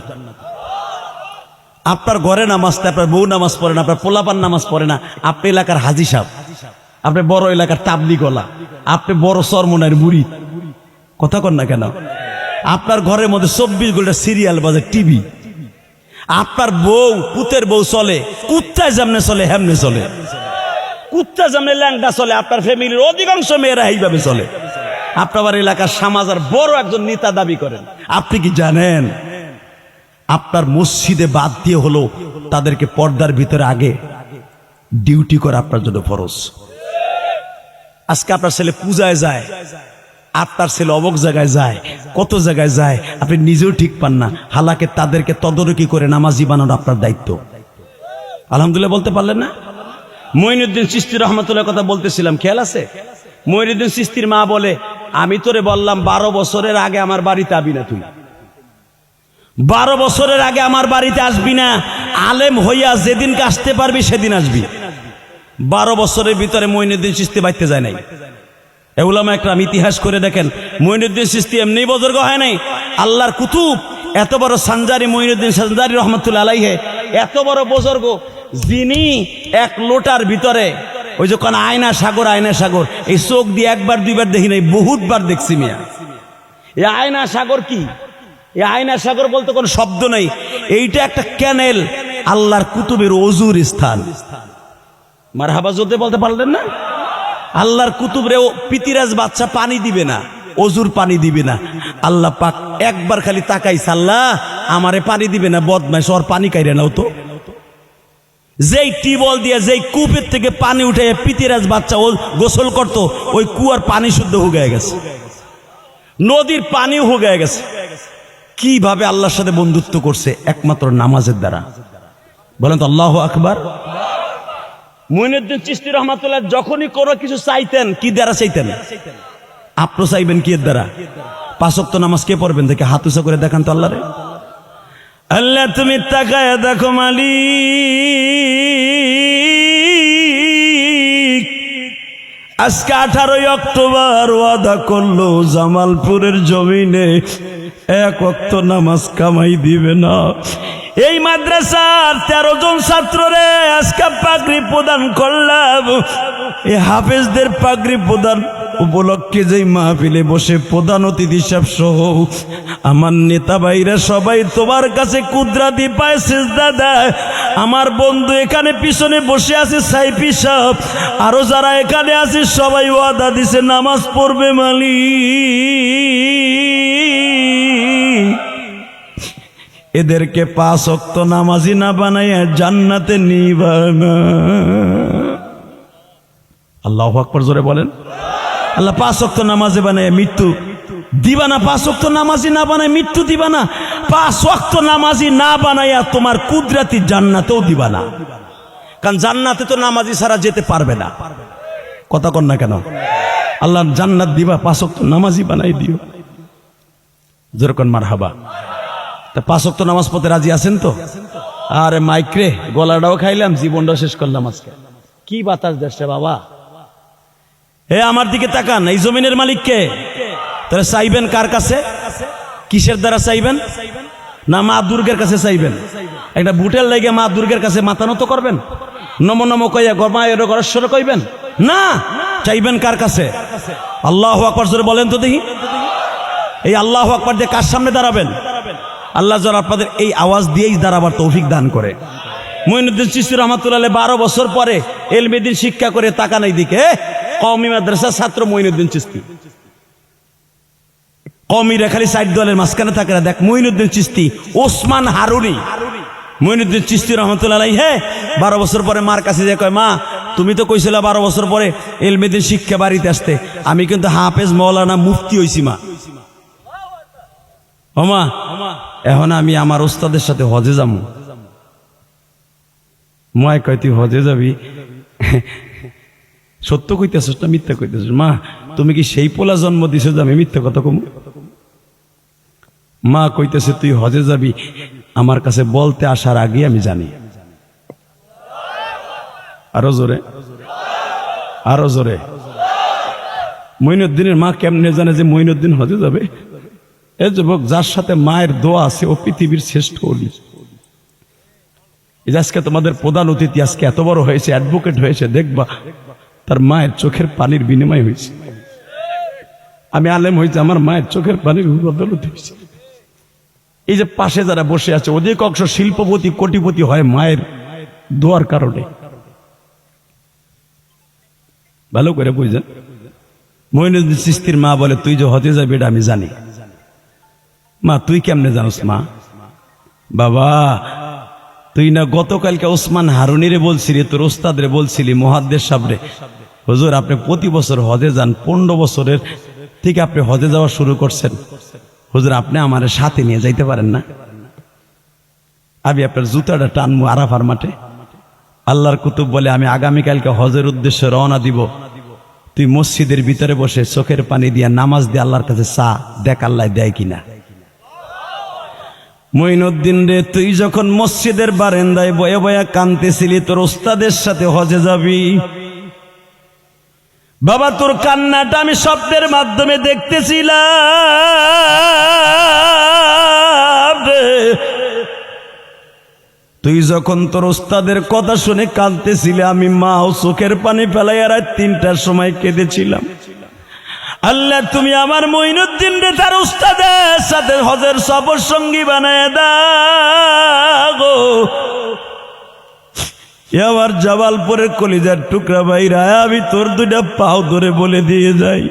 আপনার ঘরে নামাজটা, আপনার বউ নামাজ পড়ে না, আপনার পোলাপান নামাজ পড়ে না, আপনি এলাকার হাজি সাহেব, আপনি বড় এলাকার তাবলিগওয়ালা, আপনি বড় চরমনার মুরিদ, কথা কন না কেন? আপনার ঘরের মধ্যে 24 ঘন্টা সিরিয়াল বাজে টিভি, আপনার বউ পুতের বউ চলে, কুত্তায় যেমনে চলে হেমনে চলে, কুত্তা যেমনে ল্যাংটা চলে, আপনার ফ্যামিলির অধিকাংশ মেয়েরা এইভাবে চলে। আপনার এলাকার সমাজের বড় একজন নেতা দাবি করেন। আপনি কি জানেন আপনার মসজিদে বাদ দিয়ে হলো তাদেরকে পর্দার ভিতরে আগে ডিউটি করা আপনার জন্য ফরজ। আজকে আপনার ছেলে পূজায় যায়, আপনার ছেলে অবক জায়গায় যায়, কত জায়গায় যায়, আপনি নিজেও ঠিক পান না। হালাকে তাদেরকে তদারকি করে নামাজি বানানো আপনার দায়িত্ব। আলহামদুলিল্লাহ বলতে পারলেন না? মঈনুদ্দিন চিশতি রহমতুল্লাহ কথা বলতেছিলাম, খেয়াল আছে? মঈনুদ্দিন চিশতির মা বলে, আমি তোরে বললাম 12 বছরের আগে আমার বাড়িতে আবি না, তুই 12 বছরের আগে আমার বাড়িতে আসবি না, আলেম হইয়া যেদিনকে আসতে পারবি সেদিন আসবি। 12 বছরের ভিতরে মঈনুদ্দিন চিশতি বাইতে যায় নাই। উলামা একরাম ইতিহাস করে দেখেন, মঈনুদ্দিন চিশতি এমনি বুজুর্গ হয় নাই, আল্লাহর কুতুব। এত বড় সানজারি, মঈনুদ্দিন সানজারি রহমতুল্লাহ আলাইহি, এত বড় বুজুর্গ, যিনি 1 লোটার ভিতরে, ওই যে কোন আয়না সাগর, আয়না সাগর, এই চোখ দিয়ে 1বার 2বার দেখি নাই, বহুতবার দেখছি মিয়া। এই আয়না সাগর কি? এই আয়না সাগর বলতে কোন শব্দ নাই, এইটা একটা ক্যানেল, আল্লাহর কুতুবের ওযুর স্থান। মারহাবা জোরে বলতে পারলেন না? আল্লাহর কুতুবরে পিতিরাজ বাচ্চা পানি দিবে না, ওযুর পানি দিবে না। আল্লাহ পাক একবার খালি তাকাইছে, আল্লাহ আমারে পানি দিবে না, বদমাইশ, ওর পানি কাইরে নাও তো। যেই টিউবওয়েল দিয়ে, যেই কূপের থেকে পানি উঠে পিতিরাজ বাচ্চা ও গোসল করত, ওই কুয়ার পানি শুদ্ধ হুগায় গেছে, নদীর পানিও হুগায় গেছে। কিভাবে আল্লাহর সাথে বন্ধুত্ব করছে? একমাত্র নামাজের দ্বারা। বলেন তো আল্লাহু আকবার। মঈনুদ্দিন চিশতি রহমাতুল্লাহ যখনই কোনো কিছু চাইতেন, কি দ্বারা চাইতেন? আপনি চাইবেন কি এর দ্বারা? 5 ওয়াক্ত নামাজ কে পড়বেন? দেখে হাত উঁচা করে দেখান তো আল্লাহরে। আল্লাহ তুমি তাকায়া দেখো মালিক, আজকে 18 অক্টোবর ওয়াদা করলো জামালপুরের জমিনে 1 ওয়াক্ত নামাজ কামাই দিবে না। এই মাদ্রাসার 13 জন ছাত্ররে আজকে পাগড়ি প্রদান করলাম। এই হাফেজদের পাগড়ি প্রদান উপলক্ষে যেই মাহফিলে বসে প্রধান অতিথি সাহেব সহ আমার নেতা ভাইরা সবাই তোমার কাছে কুদরাতি পায় সিজদা দেয়। আমার বন্ধু এখানে পিছনে বসে আছে সাইফি সাহেব, আরো যারা এখানে আছে সবাই ওয়াদা দিছে নামাজ পড়বে মালিক। এদেরকে 5 ওয়াক্ত নামাজি না বানাইয়া জান্নাতে নিবা না। আল্লাহু আকবার জোরে বলেন। আল্লাহ 5 ওয়াক্ত নামাজে বানায় মৃত্যু দিবা না, 5 ওয়াক্ত নামাজি না বানায় মৃত্যু দিবা না, 5 ওয়াক্ত নামাজি না বানাইয়া তোমার কুদরতি জান্নাতেও দিবা না। কারণ জান্নাতে তো নামাজি ছাড়া যেতে পারবে না। কথা কন না কেন? আল্লাহ জান্নাত দিবা, 5 ওয়াক্ত নামাজি বানাই দিও। যেরকম মারহাবা। তা 5 ওয়াক্ত নামাজ পড়তে রাজি আছেন তো? আরে মাইক্রে গলাটাও খাইলাম, জীবনটাও শেষ করলাম আজকে। কি বাতাস দেশে বাবা। হে আমার দিকে তাকান, এই জমিনের মালিক কে? তাহলে চাইবেন কার কাছে? কিসের দ্বারা চাইবেন? না মা দুর্গের কাছে চাইবেন? একটা বুটের লাগে মা দুর্গের কাছে মাথা নত করবেন? নম নম কইয়া গরমায়ের গরেশ্বর কইবেন না, চাইবেন কার কাছে? আল্লাহু আকবার জোরে বলেন তো দেখি। এই আল্লাহু আকবার দিয়ে কার সামনে দাঁড়াবেন? আল্লাহ যেন আপনাদের এই আওয়াজ দিয়েই দাঁড়াবার তৌফিক দান করে। মঈনুদ্দিন চিশতি রহমাতুল্লাহ 12 বছর পরে ইলমে দ্বীন শিক্ষা করে তাকান এই দিকে, কওমি মাদ্রাসার ছাত্র মঈনুদ্দিন চিশতি। কওমিরা খালি সাইড দলের মাঝখানে থাকে না, দেখ মঈনুদ্দিন চিশতি, ওসমান হারুনি। মঈনুদ্দিন চিশতি রহমাতুল্লাহ আলাইহি 12 বছর পরে মার কাছে যে কয়, মা তুমি তো কইছিলা 12 বছর পরে ইলমে দ্বীন শিক্ষা বাড়িতে আসতে, আমি কিন্তু হাফেজ মাওলানা মুফতি হইছি মা। ও মা, এখন আমি আমার ওস্তাদের সাথে হজে যাবো। মায় কয় তুই হজে যাবি? সত্য কইতেছিস না মিথ্যা কইতেছিস? মা তুমি কি সেই পোলা জন্ম দিছো যে আমি মিথ্যা কথা কম? মা কইতেছে তুই হজে যাবি, আমার কাছে বলতে আসার আগে আমি জানি। আরো জোরে, আরো জোরে। মঈনুদ্দিনের মা কেমনে জানে যে মঈনুদ্দিন হজে যাবে? এ যুবক, যার সাথে মায়ের দোয়া আছে ও পৃথিবীর শ্রেষ্ঠ ওলি। আজকে তোমাদের প্রধান অতিথি আজকে এত বড় হয়েছে, অ্যাডভোকেট হয়েছে, দেখবা তার মায়ের চোখের পানির বিনিময় হয়েছে। আমি আলেম হয়েছে, আমার মায়ের চোখের পানির বদৌলতে হয়েছে। এই যে পাশে যারা বসে আছে অধিকাংশ শিল্পপতি কোটিপতি হয় মায়ের দোয়ার কারণে। ভালো করে বুঝছেন? মঈনুদ্দিন চিশতির মা বলে তুই যে হজে যাবি এটা আমি জানি। মা তুই কেমনে জানোস? মা বাবা তুই না গতকালকে ওসমান হারুনিরে বলছিলি, তোর ওস্তাদরে বলছিলি, মুহাদ্দিস সাহেবরে, হুজুর আপনি প্রতি বছর হজে যান, 15 বছরের থেকে আপনি হজে যাওয়া শুরু করছেন, হুজুর আপনি আমার সাথে নিয়ে যাইতে পারেন না? আমি আপনার জুতাটা টানবো আরাফার মাঠে। আল্লাহর কুতুব বলে আমি আগামীকালকে হজের উদ্দেশ্যে রওনা দিব, তুই মসজিদের ভিতরে বসে চোখের পানি দিয়া নামাজ দিয়ে আল্লাহর কাছে চা, দেখ আল্লাহ দেয় কিনা। মঈনুদ্দিন রে, তুই যখন মসজিদের বারান্দায় বয়ে বয়ে কাঁদতেছিলি তোর ওস্তাদের সাথে হজে যাবি, বাবা তোর কান্নাটা আমি শব্দের মাধ্যমে দেখতেছিলাম। তুই যখন তোর ওস্তাদের কথা শুনে কাঁদতেছিলি, আমি মাও চোখের পানি ফেলাইয়া রাত 3টার সময় কেঁদেছিলাম। আল্লাহ তুমি আমার মঈনুদ্দিন রে তার উস্তাদের সাথে হজের সফর সঙ্গী বানায় দাও। আমার জামালপুরের কলিজার টুকরা ভাইরা, আমি তোর 2টা পাও ধরে বলে দিয়ে যাই,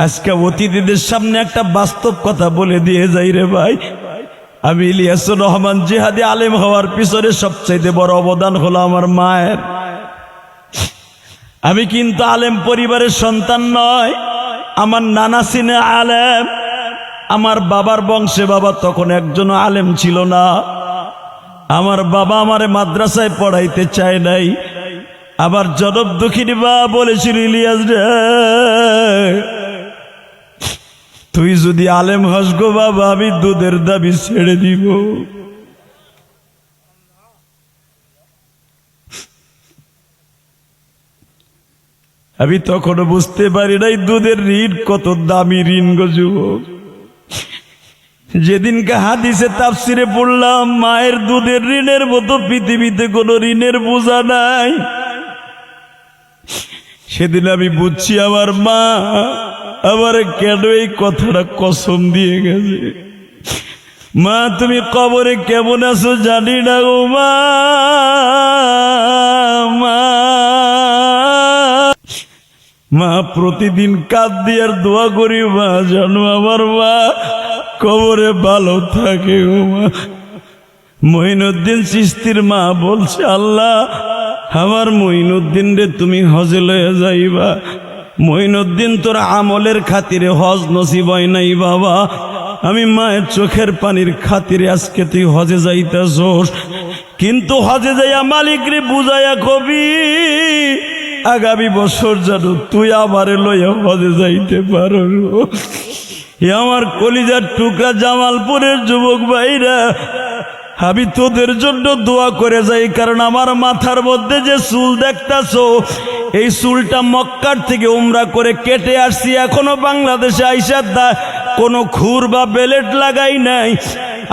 আজকে অতিথিদের সামনে একটা বাস্তব কথা বলে দিয়ে যাই রে ভাই। আমি ইলিয়াসুর রহমান জিহাদি আলেম হওয়ার পিছনে সবচাইতে বড় অবদান হলো আমার মায়ের। আমি কিন্তু আলেম পরিবারের সন্তান নয়, আমার নানা সিনে আলেম, আমার বাবার বংশে বাবা তখন একজনও আলেম ছিল না। আমার বাবা আমারে মাদ্রাসায় পড়াইতে চায় নাই। আবার জনব দুঃখিনী বা বলেছিল, ইলিয়াস রে তুই যদি আলেম হস গো বাবা, আমি দুধের দাবি ছেড়ে দিব। আমি তখনও বুঝতে পারি নাই দুধের ঋণ কত দামি ঋণ গো যুবক। যেদিনকে হাদিসে তাফসিরে পড়লাম মায়ের দুধের ঋণের মতো পৃথিবীতে কোনো ঋণের বোঝা নাই, সেদিন আমি বুঝছি আমার মা আমার কেন এই কথাটা কসম দিয়ে গেছে। মা তুমি কবরে কেমন আছো জানি না গো মা, মা প্রতিদিন কাঁদি আর দোয়া করি মা জানো আমার মা কবরে ভালো থাকে গো মা। মঈনুদ্দিন চিশতির মা বলছে, আল্লাহ আমার মঈনুদ্দিন রে তুমি হজে লয়ে যাইবা। মঈনুদ্দিন তোর আমলের খাতিরে হজ নসিব হয় নাই বাবা, আমি মায়ের চোখের পানির খাতিরে আজকে তুই হজে যাইতেছস, কিন্তু হজে যাইয়া মালিক রে বুঝাইয়া কবি আগামী বছর যেন তুই আমারে লইয়া হজে যাইতে পারো। আমার কলিজার টুকরা জামালপুরের যুবক ভাইরা, আমি তোদের জন্য দোয়া করে যাই, কারণ আমার মাথার মধ্যে যে চুল দেখতাছো এই চুলটা মক্কার থেকে উমরা করে কেটে আসছি, এখনো বাংলাদেশে আইসা কোনো খুর বা বেলেট লাগাই নাই।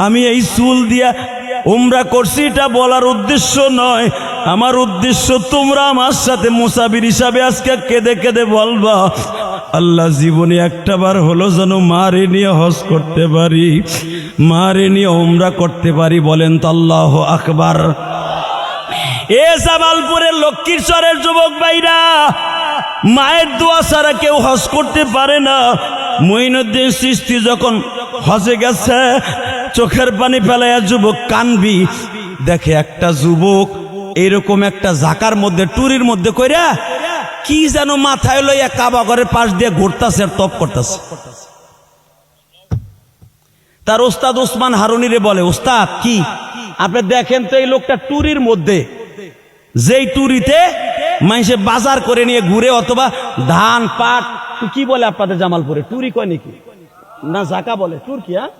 আমি এই চুল দিয়া উমরা করছি এটা বলার উদ্দেশ্য নয়, আমার উদ্দেশ্য তোমরা আমার সাথে মুসাফির হিসাবে আজকে কেঁদে কেঁদে বলবা, আল্লাহ জীবনে একটাবার হলো যেন মারে নিয়ে হজ করতে পারি, মারে নিয়ে উমরা করতে পারি। বলেন তো আল্লাহু আকবার। এ জামালপুরের লক্ষ্মীশ্বরের যুবক ভাইরা, মায়ের দোয়া ছাড়া কেউ হজ করতে পারে না। মঈনুদ্দিন চিশতি যখন হজে গেছে, চোখের পানি ফেলাইয়া যুবক কানবি, দেখে একটা যুবক এরকম একটা জাকার মধ্যে টুরির মধ্যে কইরা কি যেন মাথায় লইয়া কাবা ঘরের পাশ দিয়ে ঘুরতাছে আর তপ করতেছে। তার ওস্তাদ ওসমান হারুনিরে বলে, ওস্তাদ কি আপনি দেখেন তো এই লোকটা টুরির মধ্যে, যেই টুরিতে মানুষে বাজার করে নিয়ে ঘুরে, অথবা ধান পাট কি বলে আপনাদের জামালপুরে টুরি কয় নাকি না জাকা বলে, তুর্কি। হ্যাঁ,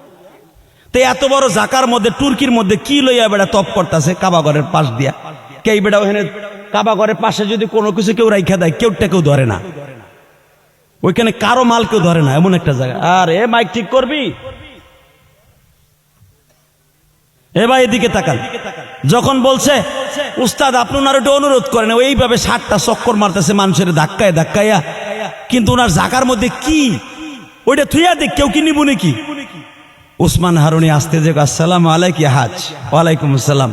তো এত বড় জাকার মধ্যে তুর্কির মধ্যে কি লইয়া বেড়া তপ করতেছে কাবা ঘরের পাশ দিয়া। কে বেড়া ওখানে কাবা ঘরের পাশে যদি কোনো কিছু কেউ রাইখা দেয় কেউটা কেউ ধরে না, ওইখানে কারো মাল কেউ ধরে না, এমন একটা জায়গা। আর এ মাইক ঠিক করবি, এ ভাই এদিকে তাকান। যখন বলছে উস্তাদ আপনি ওনার একটু অনুরোধ করেন, এইভাবে 60টা চক্কর মারতেছে মানুষের ধাক্কায় ধাক্কাইয়া, কিন্তু ওনার জাকার মধ্যে কি ওইটা থুইয়া দেখ কেউ কি নিব নাকি। উসমান হারুনি আসতে যে আসসালামু আলাইকুম হাজ। ওয়ালাইকুম আসসালাম,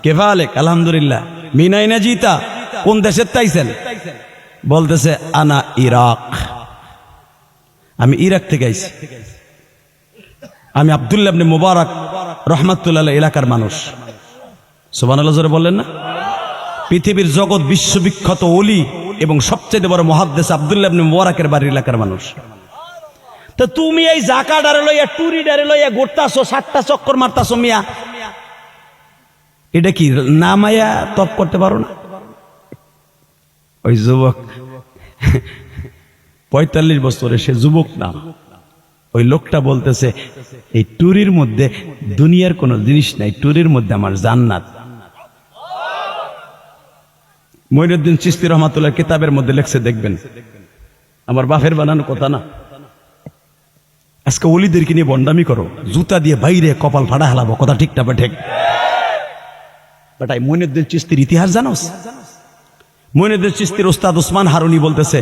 কেফা আলেক, আলহামদুলিল্লাহ। মিনাইনা জিতা, কোন দেশের তাইছেন? বলতেছে আনা ইরাক, আমি ইরাক থেকে আইছি, আমি আব্দুল্লাহ ইবনে মুবারক রহমাতুল্লাহ এলাকার মানুষ। সুবহানাল্লাহ জোরে বললেন না? পৃথিবীর জগৎ বিশ্ববিখ্যাত ওলি এবং সবচেয়ে বড় মুহাদ্দিস আব্দুল্লাহ ইবনে মুবারকের বাড়ির এলাকার মানুষ। তো তুমি এই জাকা ডারে লইয়া টুরি ডারে লইয়া ঘুরতাছো, 60টা চক্কর মারতাছো মিয়া, এটা কি নামায়া তপ করতে পারো না? ওই যুবক 45 বছরে, সে যুবক না, ওই লোকটা বলতেছে এই টুরির মধ্যে দুনিয়ার কোনো জিনিস নাই, টুরির মধ্যে আমার জান্নাত। মঈনুদ্দিন চিশতি রহমাতুল্লাহ কিতাবের মধ্যে লেখছে, দেখবেন, আমার বাপের বানানো কথা না। আজকে ওলিদেরকে নিয়ে বন্ডামি করো, জুতা দিয়ে বাইরে কপাল ফাড়া হালাবো, কথা ঠিক না? ঠিক বেটাই। মঈনুদ্দিন চিশতির ইতিহাস জানোস? মঈনুদ্দিন চিশতির ওস্তাদ ওসমান হারুনি বলতেছে,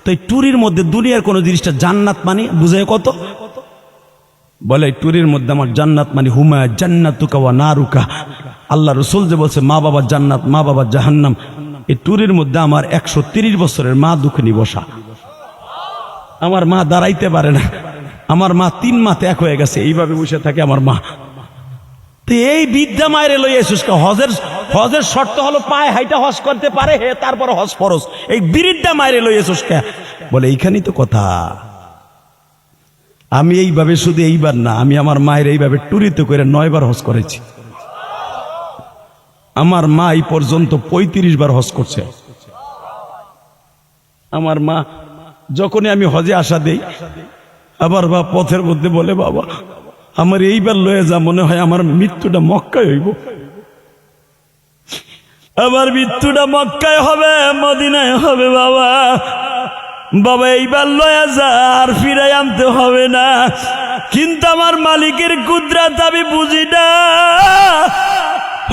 তো এই টুরির মধ্যে দুনিয়ার কোন জিনিসটা জান্নাত মানে বুঝে কত? বলে টুরির মধ্যে আমার জান্নাত মানে হুমা জান্নাতুকা ওয়া নারুকা। আল্লাহ রাসূল যে বলছে মা বাবার জান্নাত, মা বাবার জাহান্নাম, এই টুরির মধ্যে আমার 130 বছরের মা দুঃখিনী বসা। আমার মা দাঁড়াইতে পারে না, আমার মা 3 মাসে এক হয়ে গেছে, এইভাবে বসে থাকে আমার মা। তো এই বিদ্যা মায়ের লই এসুস, হজের শর্ত হলো পায়ে হাইটা হজ করতে পারে হে, তারপর হজ ফরজ। এই বিরিদ্দা মায়ের লই এসুস কে? বলে এইখানেই তো কথা। আমি এইভাবে শুধু এইবার না, আমি আমার মায়ের এইভাবে টুরিতে করে 9 বার হজ করেছি। আমার মা এই পর্যন্ত 35 বার হজ করছে। আমার মা যখনই আমি হজে আসা দেই, আবার বা পথের মধ্যে বলে, বাবা আমার এইবার লয়ে যা, মনে হয় আমার মৃত্যুটা মক্কায় হইব, আমার মৃত্যুটা মক্কায় হবে, মদিনায় হবে। বাবা বাবা এইবার লয়ে যা, আর ফিরাই আনতে হবে না। কিন্তু আমার মালিকের কুদরত আমি বুঝি না,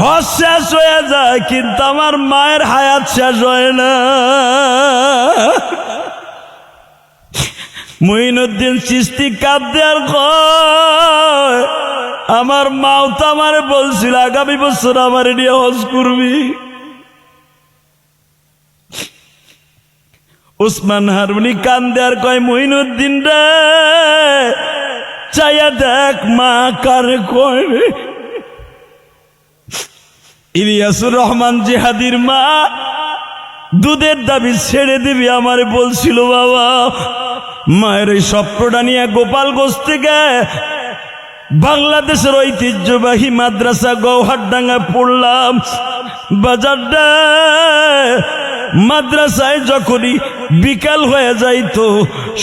হজ শেষ হয়ে যায় কিন্তু আমার মায়ের হায়াত শেষ হয় না। মঈনুদ্দিন চিশতি কাঁদতে আর কয়, আমার মাও তো আমার বলছিল আগামী বছর আমার নিয়ে হজ করবি। উসমান হারুনি কান্দে আর কয়, মঈনুদ্দিন রে চাইয়া দেখ মা কার কয়। ইলিয়াসুর রহমান জিহাদির মা দুধের দাবি ছেড়ে দিবি আমারে বলছিল। বাবা মায়ের ওই স্বপ্নটা নিয়ে গোপালগঞ্জ থেকে বাংলাদেশের ঐতিহ্যবাহী মাদ্রাসা গৌহারডাঙ্গা পড়লাম। বাজারটা মাদ্রাসায় যখনই বিকাল হয়ে যাইতো,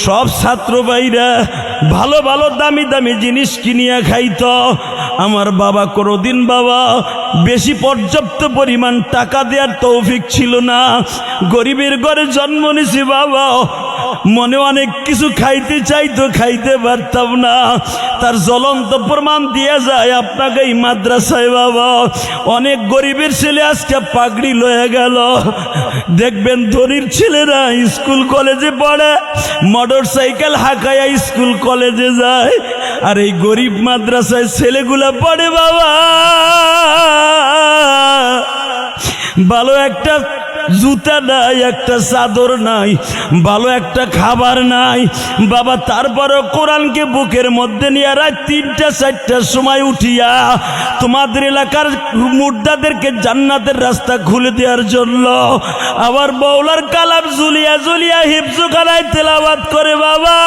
সব ছাত্র ভাইরা ভালো ভালো দামি দামি জিনিস কিনিয়া খাইতো। আমার বাবা কোনোদিন বাবা বেশি পর্যাপ্ত পরিমাণ টাকা দেওয়ার তৌফিক ছিল না। গরিবের ঘরে জন্ম নিয়েছি বাবা, মনে অনেক কিছু খাইতে চাইতো, খাইতে পারতাম না। তার জ্বলন্ত প্রমাণ দিয়ে যায় আপনাকে এই মাদ্রাসায় বাবা। অনেক গরিবের ছেলে আজকে পাগড়ি লয়ে গেল। দেখবেন ধনীর ছেলেরা স্কুল কলেজে পড়ে, মোটর সাইকেল হাঁকাইয়া স্কুল কলেজে যায়, আর এই গরিব মাদ্রাসায় ছেলেগুলা পড়ে বাবা। ভালো একটা জুতা নাই, একটা চাদর নাই, ভালো একটা খাবার নাই বাবা। তারপরও কোরআনকে বুকের মধ্যে নিয়ে রাত 3টা 4টার সময় উঠিয়া তোমাদের এলাকার মুর্দাদেরকে জান্নাতের রাস্তা খুলে দেওয়ার জন্য আবার বাউলার কালাম জুলিয়া জুলিয়া হিফজুখানায় তেলাওয়াত করে বাবা।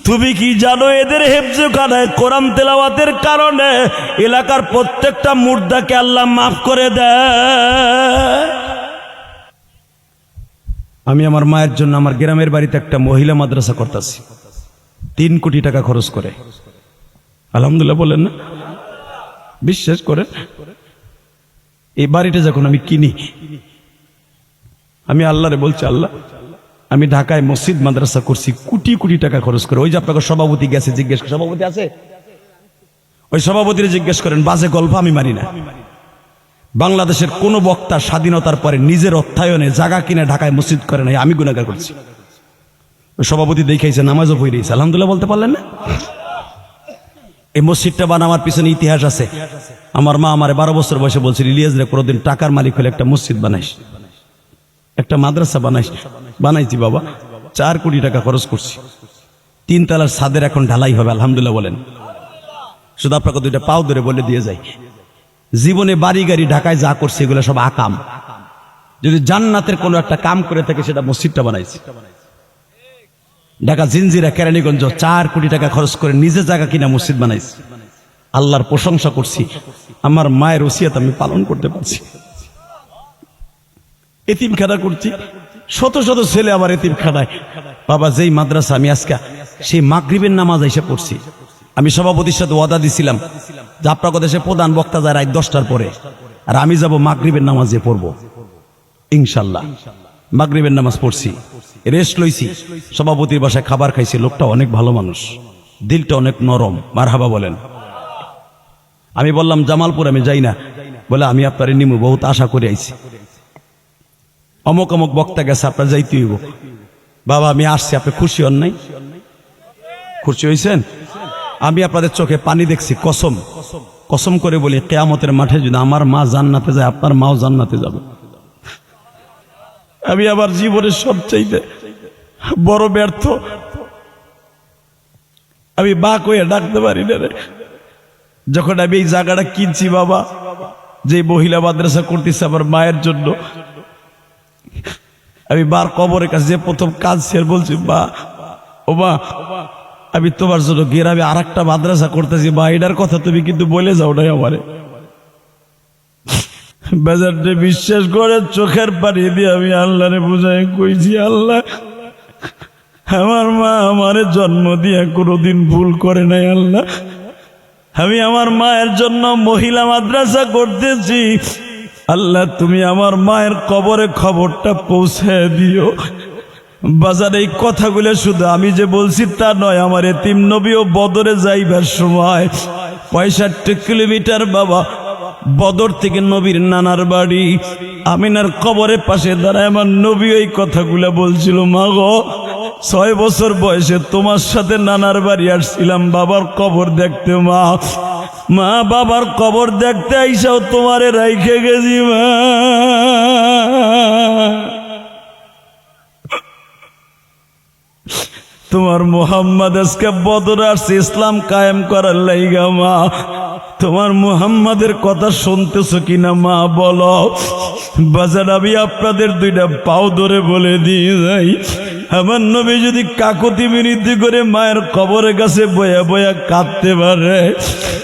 তুমি কি জানো এদের হেফজুখানায় কোরআন তেলাওয়াতের কারণে এলাকার প্রত্যেকটা মুর্দাকে আল্লাহ মাফ করে দেয়। আমি আমার মায়ের জন্য আমার গ্রামের বাড়িতে একটা মহিলা মাদ্রাসা করতেছি, 3 কোটি টাকা খরচ করে। আলহামদুলিল্লাহ বলেন না? বিশ্বাস করেন, এই বাড়িটা যখন আমি কিনি আমি আল্লাহরে বলছি, আল্লাহ আমি ঢাকায় মসজিদ মাদ্রাসা করছি কোটি কোটি টাকা খরচ করে। ওই যে আপনাকে সভাপতি গেছে, জিজ্ঞেস সভাপতি আছে, ওই সভাপতিরে জিজ্ঞেস করেন, বাজে গল্প আমি মারি না। বাংলাদেশের কোন বক্তা স্বাধীনতার পরে নিজের অর্থায়নে জায়গা কিনে ঢাকায় মসজিদ করে নাই, আমি গুনাহগার করছি। ওই সভাপতি দেখাইছে, নামাজও পড়িয়েছে। আলহামদুলিল্লাহ বলতে পারলেন না? এই মসজিদটা বানাবার পিছনে ইতিহাস আছে। আমার মা আমার 12 বছর বয়সে বলছিল, ইলিয়াস রে কোনোদিন টাকার মালিক হলে একটা মসজিদ বানাইস, একটা মাদ্রাসা বানাইস। বানাইছি বাবা, 4 কোটি টাকা খরচ করছি। 3 তলার ছাদের এখন ঢালাই হবে। আলহামদুলিল্লাহ বলেন। শুধু আপনাকে 2টা পাও ধরে বলে দিয়ে যাই, জীবনে বাড়ি গাড়ি ঢাকায় যা করছে এগুলো সব আকাম। যদি জান্নাতের কোনো একটা কাম করে থাকে সেটা মসজিদটা বানাইছি। ঢাকা জিনজিরা কেরানীগঞ্জ 4 কোটি টাকা খরচ করে নিজে জায়গা কিনা মসজিদ বানাইছি। আল্লাহর প্রশংসা করছি, আমার মায়ের ওসিয়ত আমি পালন করতে পারছি। এতিমখানা করছি, শত শত ছেলে আমার এতিমখানায় বাবা। যেই মাদ্রাসা আমি আজকে সেই মাগরিবের নামাজ এসে পড়ছি। আমি সভাপতির সাথে ওয়াদা দিছিলাম যে আপনার দেশে প্রধান বক্তা যায় রাত 10টার পরে, আর আমি যাব মাগরিবের নামাজে পড়বো ইনশাল্লাহ। মাগরিবের নামাজ পড়ছি, রেস্ট লইছি, সভাপতির বাসায় খাবার খাইছি। লোকটা অনেক ভালো মানুষ, দিলটা অনেক নরম। মারহাবা বলেন। আমি বললাম জামালপুর আমি যাই না, বলে আমি আপনার নিমু, বহুত আশা করে আইছি। অমুক অমুক বক্তা গেছে, আপনার যাইতে হইব। বাবা আমি আসছি, আপনি খুশি হন নাই? খুশি হয়েছেন? আমি আপনাদের চোখে পানি দেখছি, কসম কসম করে বলি, কিয়ামতের মাঠে যদি আমার মা জান্নাতে যায়, আপনার মাও জান্নাতে যাবে। আমি আমার জীবনের সবচাইতে বড় ব্যর্থ, আমি বা কইয়া ডাকতে পারি না রে। যখন আমি এই জায়গাটা কিনছি বাবা, যে মহিলা মাদ্রাসা করতেছে আমার মায়ের জন্য, আমি বার কবরের কাছে যে প্রথম কাজ শেয়ার বলছি, মা ও মা আমি তোমার জন্য গ্রামে আর একটা মাদ্রাসা করতেছি, মা এটার কথা তুমি কিন্তু বলে যাও নাই আমারে। বাজারটা বিশ্বাস করে চোখের পানি দিয়ে আমি আল্লাহরে বুঝাই কইছি, আল্লাহ আমার মা আমারে জন্ম দিয়ে কোনোদিন ভুল করে নাই। আল্লাহ আমি আমার মায়ের জন্য মহিলা মাদ্রাসা করতেছি, আল্লাহ তুমি আমার মায়ের কবরে খবরটা পৌঁছে দিও। বাজার এই কথাগুলো শুধু আমি যে বলছি তা নয়, আমার এতিম নবীও বদরে যাইবার সময় 65 কিলোমিটার বাবা, বদর থেকে নবীর নানার বাড়ি আমিনার কবরের পাশে দাঁড়ায় আমার নবী ওই কথাগুলো বলছিল, মা গো 6 বছর বয়সে তোমার সাথে নানার বাড়ি আসছিলাম বাবার কবর দেখতে। মা মা বাবার কবর দেখতে আইসাও তোমারে রাইখে গেছি মা। তোমার মুহাম্মদ আজকে বদর আসছে ইসলাম কায়েম করার লাইগা, মা তোমার মুহাম্মাদের কথা শুনতেছো কিনা মা বলো। বাজার আমি আপনাদের 2টা পাও ধরে বলে দিয়ে যাই, আমার নবী যদি কাকুতি মিনতি করে মায়ের কবরের কাছে বয়া বয়া কাঁদতে পারে,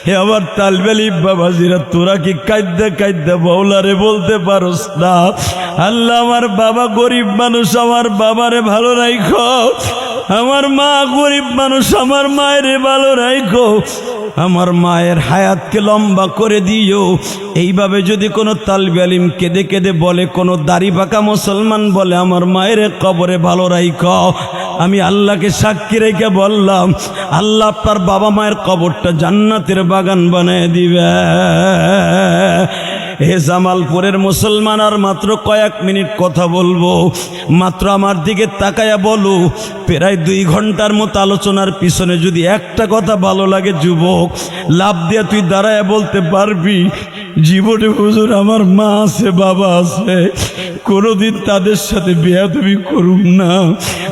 হে আমার তালবেলি বাবাজিরা তোরা কি কাঁদতে কাঁদতে বৌলারে বলতে পারোস না, আল্লাহ আমার বাবা গরিব মানুষ, আমার বাবারে ভালো রাখো। আমার মা গরিব মানুষ, আমার মায়ের ভালো রাখো, আমার মায়ের হায়াতকে লম্বা করে দিও। এইভাবে যদি কোনো তালবে আলিম কেঁদে কেঁদে বলে, কোনো দাড়ি পাকা মুসলমান বলে আমার মায়ের কবরে ভালো রাখো, আমি আল্লাহকে সাক্ষী রেখে বললাম, আল্লাহ আপনার বাবা মায়ের কবরটা জান্নাতের বাগান বানিয়ে দিবে। হে জামালপুরের মুসলমান, আর মাত্র কয়েক মিনিট কথা বলবো, মাত্র আমার দিকে তাকায়া বলো, প্রায় 2 ঘন্টার মতো আলোচনার পিছনে যদি একটা কথা ভালো লাগে যুবক, লাভ দিয়ে তুই দাঁড়ায় বলতে পারবি, জীবনে হুজুর আমার মা আছে, বাবা আছে, কোনোদিন তাদের সাথে বেয়াদবি করুম না।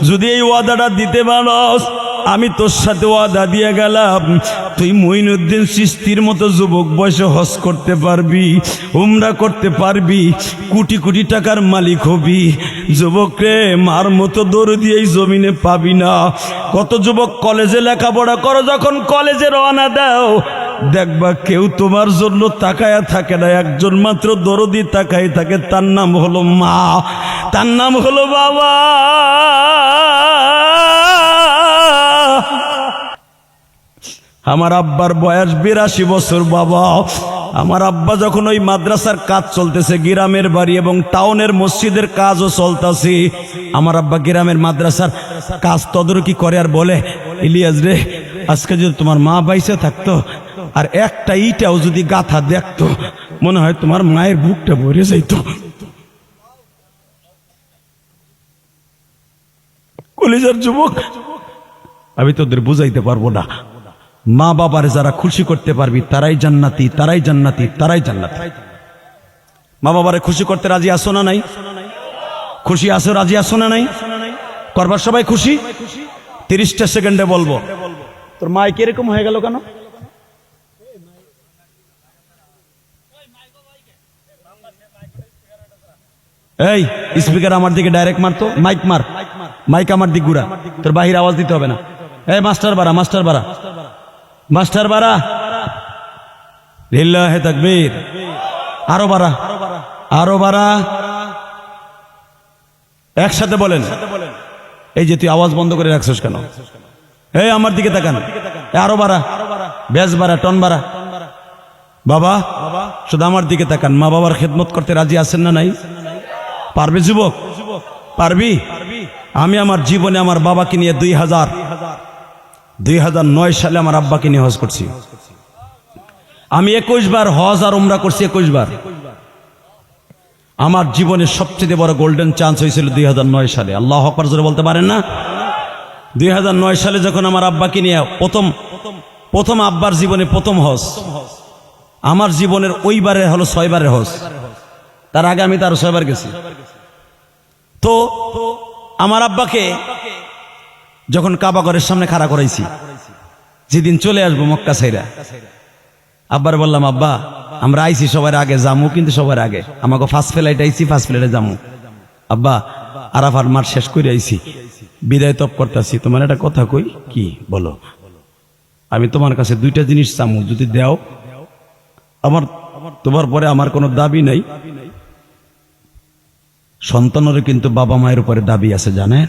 যদি এই ওয়াদাটা দিতে পারস, আমি তোর সাথে ওয়াদা দিয়ে গেলাম, তুই মঈনুদ্দিন চিশতির মতো যুবক বয়সে হজ করতে পারবি, উমরা করতে পারবি, কোটি কোটি টাকার মালিক হবি। যুবক রে, মার মতো দৌড় দিয়ে এই জমিনে পাবি না। কত যুবক কলেজে লেখাপড়া করো, যখন কলেজে রওনা দাও দেখবা কেউ তোমার জন্য তাকায়া থাকে না, একজন মাত্র দরদি তাকাই থাকে, তার নাম হলো মা, তার নাম হলো বাবা। আমার আব্বার বয়স 82 বছর বাবা। আমার আব্বা যখন ওই মাদ্রাসার কাজ চলতেছে, গ্রামের বাড়ি এবং টাউনের মসজিদের কাজও চলতেছে, আমার আব্বা গ্রামের মাদ্রাসার কাজ তদারকি করে আর বলে, ইলিয়াস রে, আজকে যদি তোমার মা বাইসে থাকতো আর একটা ইটাও যদি গাথা দেখতো, মনে হয় তোমার মায়ের বুকটা ভরে যাইতো। কলিজার যুবক, আমি তোদের বুঝাইতে পারবো না। মা বাবার যারা খুশি করতে পারবি তারাই জান্নাতি, তারাই জান্নাতি, তারাই জান্নাতি। মা বাবারে খুশি করতে রাজি আসো না নাই? খুশি আসো, রাজি আসো না নাই? করবার সবাই খুশি? 30টা সেকেন্ডে বলবো। তোর মা কিরকম হয়ে গেল কেন? এই স্পিকার আমার দিকে ডাইরেক্ট মারতো, মাইক মার, মাইক আমার দিক ঘুরা, তোর বাহির আওয়াজ দিতে হবে না। এই মাস্টার বাড়া, মাস্টার বাড়া, মাস্টার বাড়া, লিল্লাহে তাকবীর, আরো বাড়া, আরো বাড়া, একসাথে বলেন। এই যে তুই আওয়াজ বন্ধ করে রাখছিস কেন? এই আমার দিকে তাকান, আরো বাড়া, ব্যাস বাড়া, টন বাড়া। বাবা শুধু আমার দিকে তাকান। মা বাবার খেদমত করতে রাজি আছেন না নাই? পারবে যুবক? পারবি? আমি আমার জীবনে আমার বাবাকে নিয়ে 2009 সালে আমার আব্বাকে নিয়ে হজ করছি। আমি 21 বার হজ আর উমরা করছি, 21 বার। আমার জীবনের সবচেয়ে বড় গোল্ডেন চান্স হয়েছিল 2009 সালে। আল্লাহু আকবার জোরে বলতে পারেন না? 2009 সালে যখন আমার আব্বাকে নিয়ে প্রথম আব্বার জীবনে প্রথম হজ, আমার জীবনের ওইবারে হলো 6 বারের হজ। তার আগে আমি তার 6 বার গেছি। তো আমার আব্বাকে যখন কাবা ঘরের সামনে খাড়া করাইছি, যেদিন চলে আসবো মক্কা ছাইরা, আব্বার বললাম, আব্বা আমরা আইছি সবার আগে যামু, কিন্তু সবার আগে আমাকে ফার্স্ট ফ্লাইট আইছি, ফার্স্ট ফ্লাইটে যামু। আব্বা আরাফার মাঠ শেষ করে আইছি, বিদায় তপ করতেছি, তোমার একটা কথা কই। কি বলো? আমি তোমার কাছে 2টা জিনিস চামু, যদি দাও, আমার তোমার পরে আমার কোনো দাবি নাই। সন্তানেরও কিন্তু বাবা মায়ের উপরে দাবি আছে, জানেন?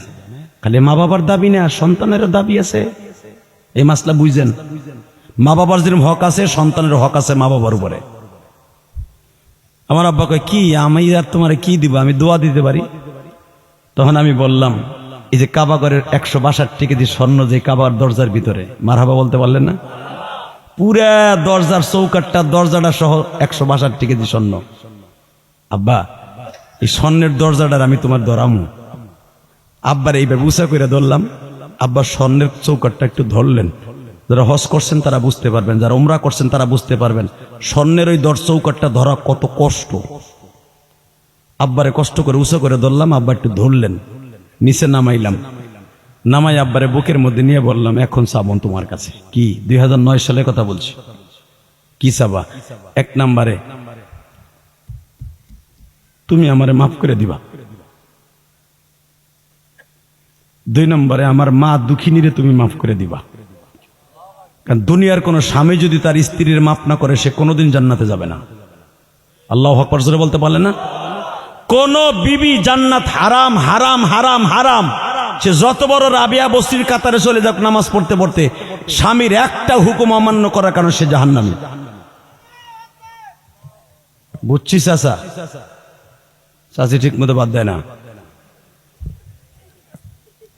খালি মা বাবার দাবি নেই, আর সন্তানেরও দাবি আছে। এই মাসলা বুঝছেন? মা বাবার যেরকম হক আছে, সন্তানের হক আছে মা বাবার উপরে। আমার আব্বা কয়, কি আমি আর তোমার কি দিব, আমি দোয়া দিতে পারি? তখন আমি বললাম, এই যে কাবা ঘরের 162 কেজি স্বর্ণ যে কাবার দরজার ভিতরে, মারহাবা বলতে পারলেন না? পুরা দরজার চৌকাটটা, দরজাটা সহ 162 কেজি স্বর্ণ। আব্বা এই স্বর্ণের দরজাটার আমি তোমার ধরামু। আব্বার এইভাবে উঁচা করে ধরলাম। আব্বা স্বর্ণের চৌকাটটা একটু ধরলেন। যারা হজ করছেন তারা বুঝতে পারবেন, যারা উমরা করছেন তারা বুঝতে পারবেন স্বর্ণের ওই চৌকাটটা ধরা কত কষ্ট। আব্বারে কষ্ট করে উঁচা করে ধরলাম, আব্বা একটু ধরলেন, নিচে নামাইলাম, নামাই আব্বারে বুকের মধ্যে নিয়ে বললাম, এখন চাবন তোমার কাছে। কি? 2009 সালের কথা বলছি। কি চাবা? 1 নম্বরে তুমি আমারে মাফ করে দিবা। 2 নম্বরে আমার মা দুঃখিনীরে তুমি মাফ করে দিবা। কারণ দুনিয়ার কোন স্বামী যদি তার স্ত্রীর মাফ না করে, সে কোনোদিন জান্নাতে যাবে না। আল্লাহু আকবার জোরে বলতে পারলেন না? কোন বিবি জান্নাত হারাম, হারাম, হারাম, হারাম। সে যত বড় রাবিয়া বস্তির কাতারে চলে যাক নামাজ পড়তে পড়তে, স্বামীর একটা হুকুম অমান্য করার কারণে সে জাহান্নামী। বুঝছিস চাচা? চাচি ঠিক মতো বাদ দেয় না।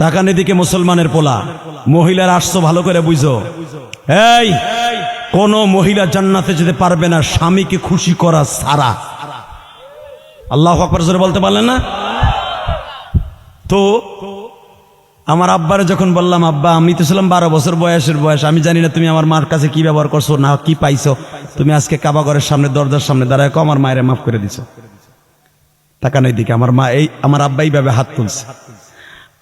তাকান এদিকে মুসলমানের পোলা, মহিলার আসছো ভালো করে বুঝো। এই কোন মহিলা জান্নাতে যেতে পারবে না স্বামীকে খুশি করা ছাড়া। আল্লাহু আকবার জোরে বলতে পারলেন না? তো আমার আব্বারে যখন বললাম, আব্বা আমি তো ছিলাম 12 বছর বয়সের বয়স, আমি জানি না তুমি আমার মার কাছে কি ব্যবহার করছো না কি পাইছো, তুমি আজকে কাবা ঘরের সামনে দরজার সামনে দাঁড়ায় আমার মায়ের মাফ করে দিছো। তাকান এইদিকে, আমার মা এই আমার আব্বা এইভাবে হাত তুলছে।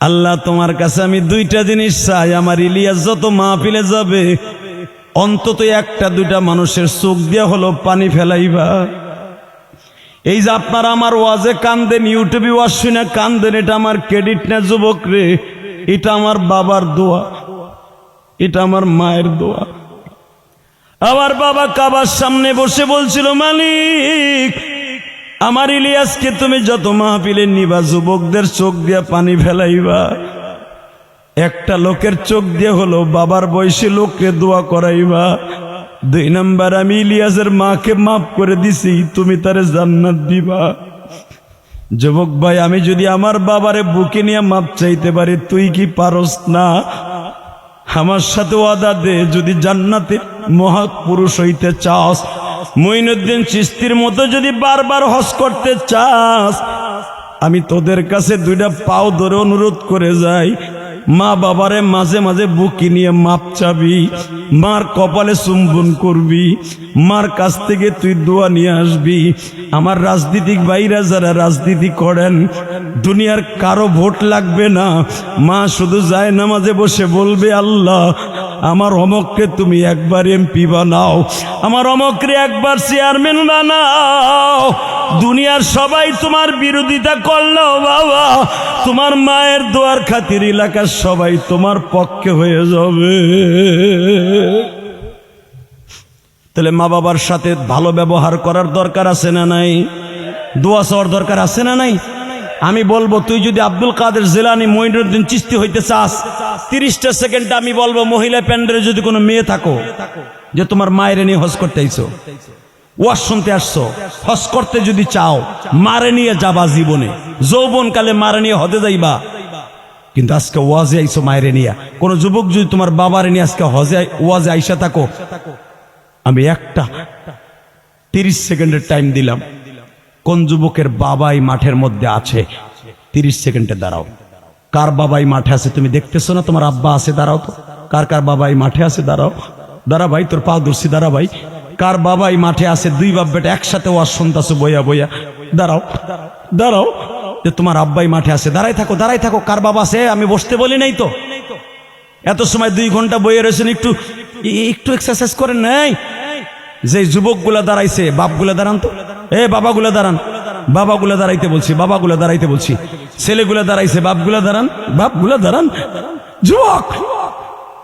আল্লাহ তোমার কাছে আমি দুইটা জিনিস চাই, আমার ইলিয়াস যত মাহফিলে যাবে অন্তত একটা দুইটা মানুষের চোখ দিয়া হলো পানি ফেলাইবা। এই যে আপনারা আমার ওয়াজে কান্দেন, ইউটিউবে ওয়াজ শুনে কান্দেন, এটা আমার ক্রেডিট না যুবক রে, এটা আমার বাবার দোয়া, এটা আমার মায়ের দোয়া। আমার বাবা কাবার সামনে বসে বলছিল, মালিক আমার ইলিয়াসকে তুমি যত মাহফিলে নিবা যুবকদের চোখ দিয়া পানি ফেলাইবা, একটা লোকের চোখ দিয়ে হলো বাবার বয়সী লোককে দোয়া করাইবা। 2 নাম্বার আমি ইলিয়াসের মাকে মাফ করে দিছি, তুমি তারে জান্নাত দিবা। যুবক ভাই, আমি যদি আমার বাবারে বুকে নিয়ে মাপ চাইতে পারি, তুই কি পারস না? আমার সাথে ওয়াদা দে, যদি জান্নাতে মহাপুরুষ হইতে চাস, মুইনুদ্দিন চিশতির মতো যদি বারবার হজ করতে চাস, আমি তোদের কাছে 2টা পাও ধরে অনুরোধ করে যাই, মা বাবারে মাঝে মাঝে বুকি নিয়ে মাপ চাবি, মার কপালে চুম্বন করবি, মার কাছ থেকে তুই দোয়া নিয়ে আসবি। আমার রাজনীতিক ভাইরা যারা রাজনীতি করেন, দুনিয়ার কারো ভোট লাগবে না, মা শুধু যায় নামাজে বসে বলবে, আল্লাহ আমার অমককে তুমি একবার এমপি বানাও, আমার অমকরে একবার চেয়ারম্যান বানাও। দুনিয়ার সবাই তোমার বিরোধিতা করলো বাবা, তোমার মায়ের দোয়ার খাতির এলাকার সবাই তোমার পক্ষে হয়ে যাবে। তাহলে মা বাবার সাথে ভালো ব্যবহার করার দরকার আছে না নাই? দোয়া চাওয়ার দরকার আছে না নাই? আমি বলবো, তুই যদি আব্দুল কাদের জিলানী মুঈনুদ্দিন চিশতি হইতে চাস, 30টা সেকেন্ড আমি বলবো, মহিলা প্যান্ডেলে যদি কোনো মেয়ে থাকো যে তোমার মায়ের নিয়ে হজ করতে আইছো, ওয়াজ শুনতে আসছো, হজ করতে যদি চাও, মারে নিয়ে যাবা জীবনে, যৌবনকালে মারে নিয়ে হজে যাইবা, কিন্তু আজকে ওয়াজে আইছো মায়ের নিয়ে। কোন যুবক যদি তোমার বাবার নিয়ে আজকে হজে ওয়াজে আইসা থাকো, আমি একটা 30 সেকেন্ডের টাইম দিলাম, কোন যুবকের বাবাই মাঠের মধ্যে আছে? 30 সেকেন্ডে দাঁড়াও। কার বাবাই মাঠে আছে তুমি দেখতেছো না? তোমার আব্বা আছে, দাঁড়াও তো। কার কার বাবাই মাঠে আছে? দাঁড়াও, দাঁড়া ভাই, তোর পা ধরছি, দাঁড়া ভাই। কার বাবাই মাঠে আছে? 2 বাপ বেটা একসাথে ওয়াজ শুনতাছো বইয়া বইয়া, দাঁড়াও দাঁড়াও। যে তোমার আব্বাই মাঠে আছে, দাঁড়াই থাকো, দাঁড়াই থাকো। কার বাবা আছে? আমি বসতে বলি নাই তো। এত সময় 2 ঘন্টা বইয়ে রয়েছেন, একটু একটু এক্সারসাইজ করেন নাই? যে যুবকগুলা দাঁড়াইছে, বাপগুলা দাঁড়ান তো, এ বাবাগুলা দাঁড়ান, বাবাগুলা দাঁড়াইতে বলছি, বাবাগুলা দাঁড়াইতে বলছি। ছেলেগুলা দাঁড়াইছে, বাপগুলা দাঁড়ান, বাপগুলা দাঁড়ান। যুবক,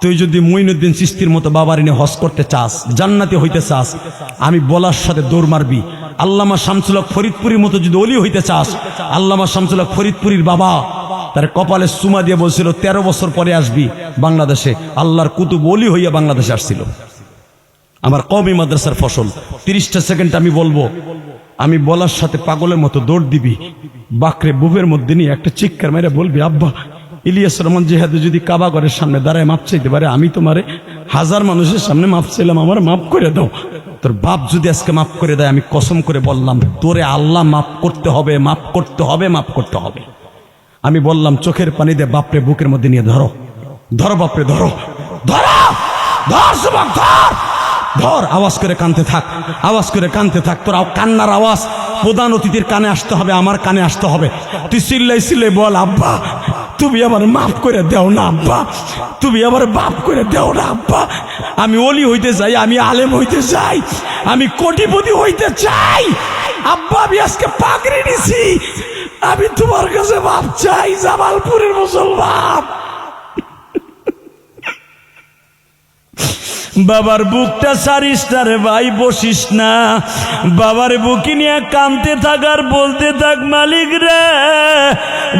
তুই যদি মুঈনুদ্দিন চিশতির মতো বাবার এনে হজ করতে চাস, জান্নাতি হইতে চাস, আমি বলার সাথে দৌড় মারবি। আল্লামা শামসুল হক ফরিদপুরীর মতো যদি ওলি হইতে চাস, আল্লামা শামসুল হক ফরিদপুরীর বাবা তার কপালে সুমা দিয়ে বলছিল 13 বছর পরে আসবি বাংলাদেশে। আল্লাহর কুতুব ওলি হইয়া বাংলাদেশে আসছিল। আমার কওমি মাদ্রাসার ফসল। 30টা সেকেন্ড আমি বলবো, আমি বলার সাথে পাগলের মতো দৌড় দিবি, বাকরে বুকের মধ্যে নিয়ে একটা চিৎকার মেরে বলবি, আব্বা ইলিয়াস রহমান জিহাদে যদি কাবা ঘরের সামনে দাঁড়ায় মাপ চাইতে পারে, আমি তোমারে 1000 মানুষের সামনে মাপ চাইলাম, আমার মাফ করে দাও। তোর বাপ যদি আজকে মাফ করে দেয়, আমি কসম করে বললাম, তোরে আল্লাহ মাফ করতে হবে, মাফ করতে হবে, মাফ করতে হবে। আমি বললাম, চোখের পানি দিয়ে বাপরে বুকের মধ্যে নিয়ে ধরো, ধরো বাপরে, ধরো, ধরো, ধর যুবক, ধর, ধর। আওয়াজ করে কানতে থাক, আওয়াজ করে কানতে থাক। তোর কান্নার আওয়াজ প্রধান অতিথির কানে আসতে হবে, আমার কানে আসতে হবে। তুই চিল্লাই চিল্লাই বল, আব্বা তুমি আমার মাফ করে দাও না আব্বা, তুমি আমার মাফ করে দাও না আব্বা। আমি ওলি হইতে চাই, আমি আলেম হইতে চাই, আমি কোটিপতি হইতে চাই আব্বা। আমি আজকে পাগড়ি নিছি, আমি তোমার কাছে মাফ চাই, জামালপুরের মুসলমান। বাবার বুকটা সারিস না রে ভাই, বসিস না। বাবার বুকে নিয়ে কাঁদতে থাকার বলতে থাক, মালিক রে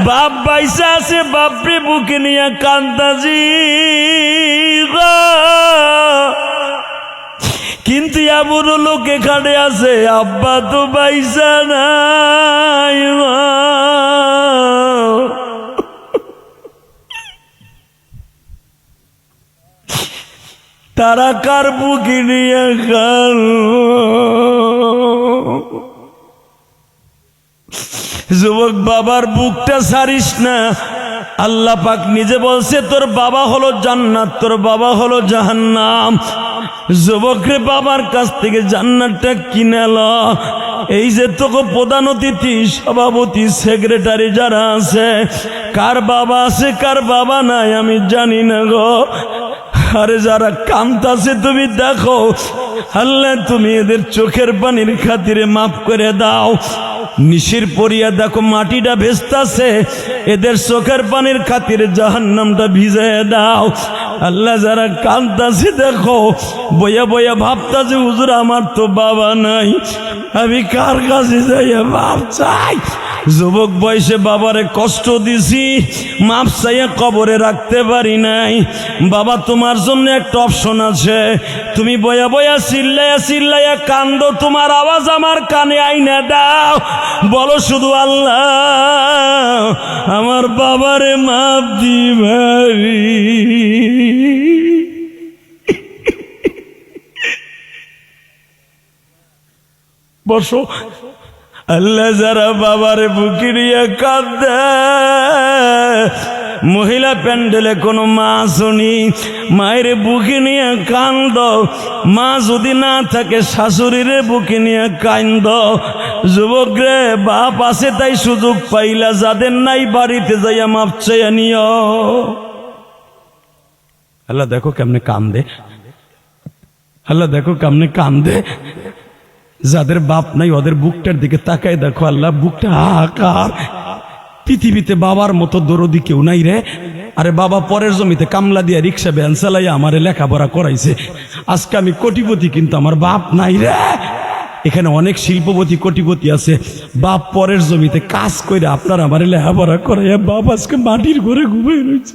বাপ বাইসা আছে, বাপরে বুকে নিয়ে কান্দাজি, কিন্তু এমন লোক এখানে আছে আব্বা তো বাইসা নাই। তারা কার বুকে নিয়ে কান? যুবক বাবার বুকটা ছাড়িস না। আল্লাহ পাক নিজে বলছে তোর বাবা হলো জান্নাত, তোর বাবা হলো জাহান্নাম। যুবকরে বাবার কাছ থেকে জান্নাতটা কিনে ল। এই যে তোকে প্রধান অতিথি, সভাপতি, সেক্রেটারি যারা আছে, কার বাবা আছে কার বাবা নাই আমি জানি না গো। আরে যারা কাঁদতাছে তুমি দেখো, আল্লাহ তুমি এদের চোখের পানির খাতিরে মাফ করে দাও। নিশির পরিয়া দেখো মাটিটা ভেস্তাছে, এদের চোখের পানির খাতিরে জাহান্নামটা ভিজায় দাও। আল্লাহ যারা কাঁদতাছে দেখো, বইয়া বইয়া ভাবতাছে হুজুর আমার তো বাবা নাই, আমি কার কাছে যাইয়া বাপ চাই? যুবক বয়সে বাবারে কষ্ট দিছি, মাপ চাইয়া কবরে রাখতে পারি নাই। বাবা তোমার জন্য একটা অপশন আছে, তুমি বয়া বয়া চিল্লাইয়া চিল্লাইয়া কান্দো, তোমার আওয়াজ আমার কানে আইনা দাও, বলো শুধু আল্লাহ আমার বাবারে মাপ দিবারি। বসো। আল্লাহ যারা বাবারে বুকে নিয়ে কাঁদে, মহিলা প্যান্ডেলে কোনো মা শুনি, মায়ের বুকে নিয়ে কান্দ। মা যদি না থাকে শাশুড়িরে বুকে নিয়ে কান্দ। যুবক রে বাপ আছে তাই সুযোগ পাইলা, যাদের নাই বাড়িতে যাইয়া মাপ চাইয়া নিও। আল্লাহ দেখো কেমনে কান্দে, আল্লাহ দেখো কেমনে কান্দে। যাদের বাপ নাই ওদের বুকটার দিকে তাকায় দেখো, আল্লাহ বুকটা হাহাকার। পৃথিবীতে বাবার মতো দরদি কেউ নাই রে। আরে বাবা পরের জমিতে কামলা দিয়া রিক্সা ভ্যান চালাইয়া আমারে লেখাপড়া করাইছে, আজকে আমি কোটিপতি কিন্তু আমার বাপ নাই রে। এখানে অনেক শিল্পপতি কোটিপতি আছে, বাপ পরের জমিতে কাজ করে আপনার আমারে লেখাপড়া করাইয়া বাপ আজকে মাটির ঘরে ঘুমিয়ে রয়েছে।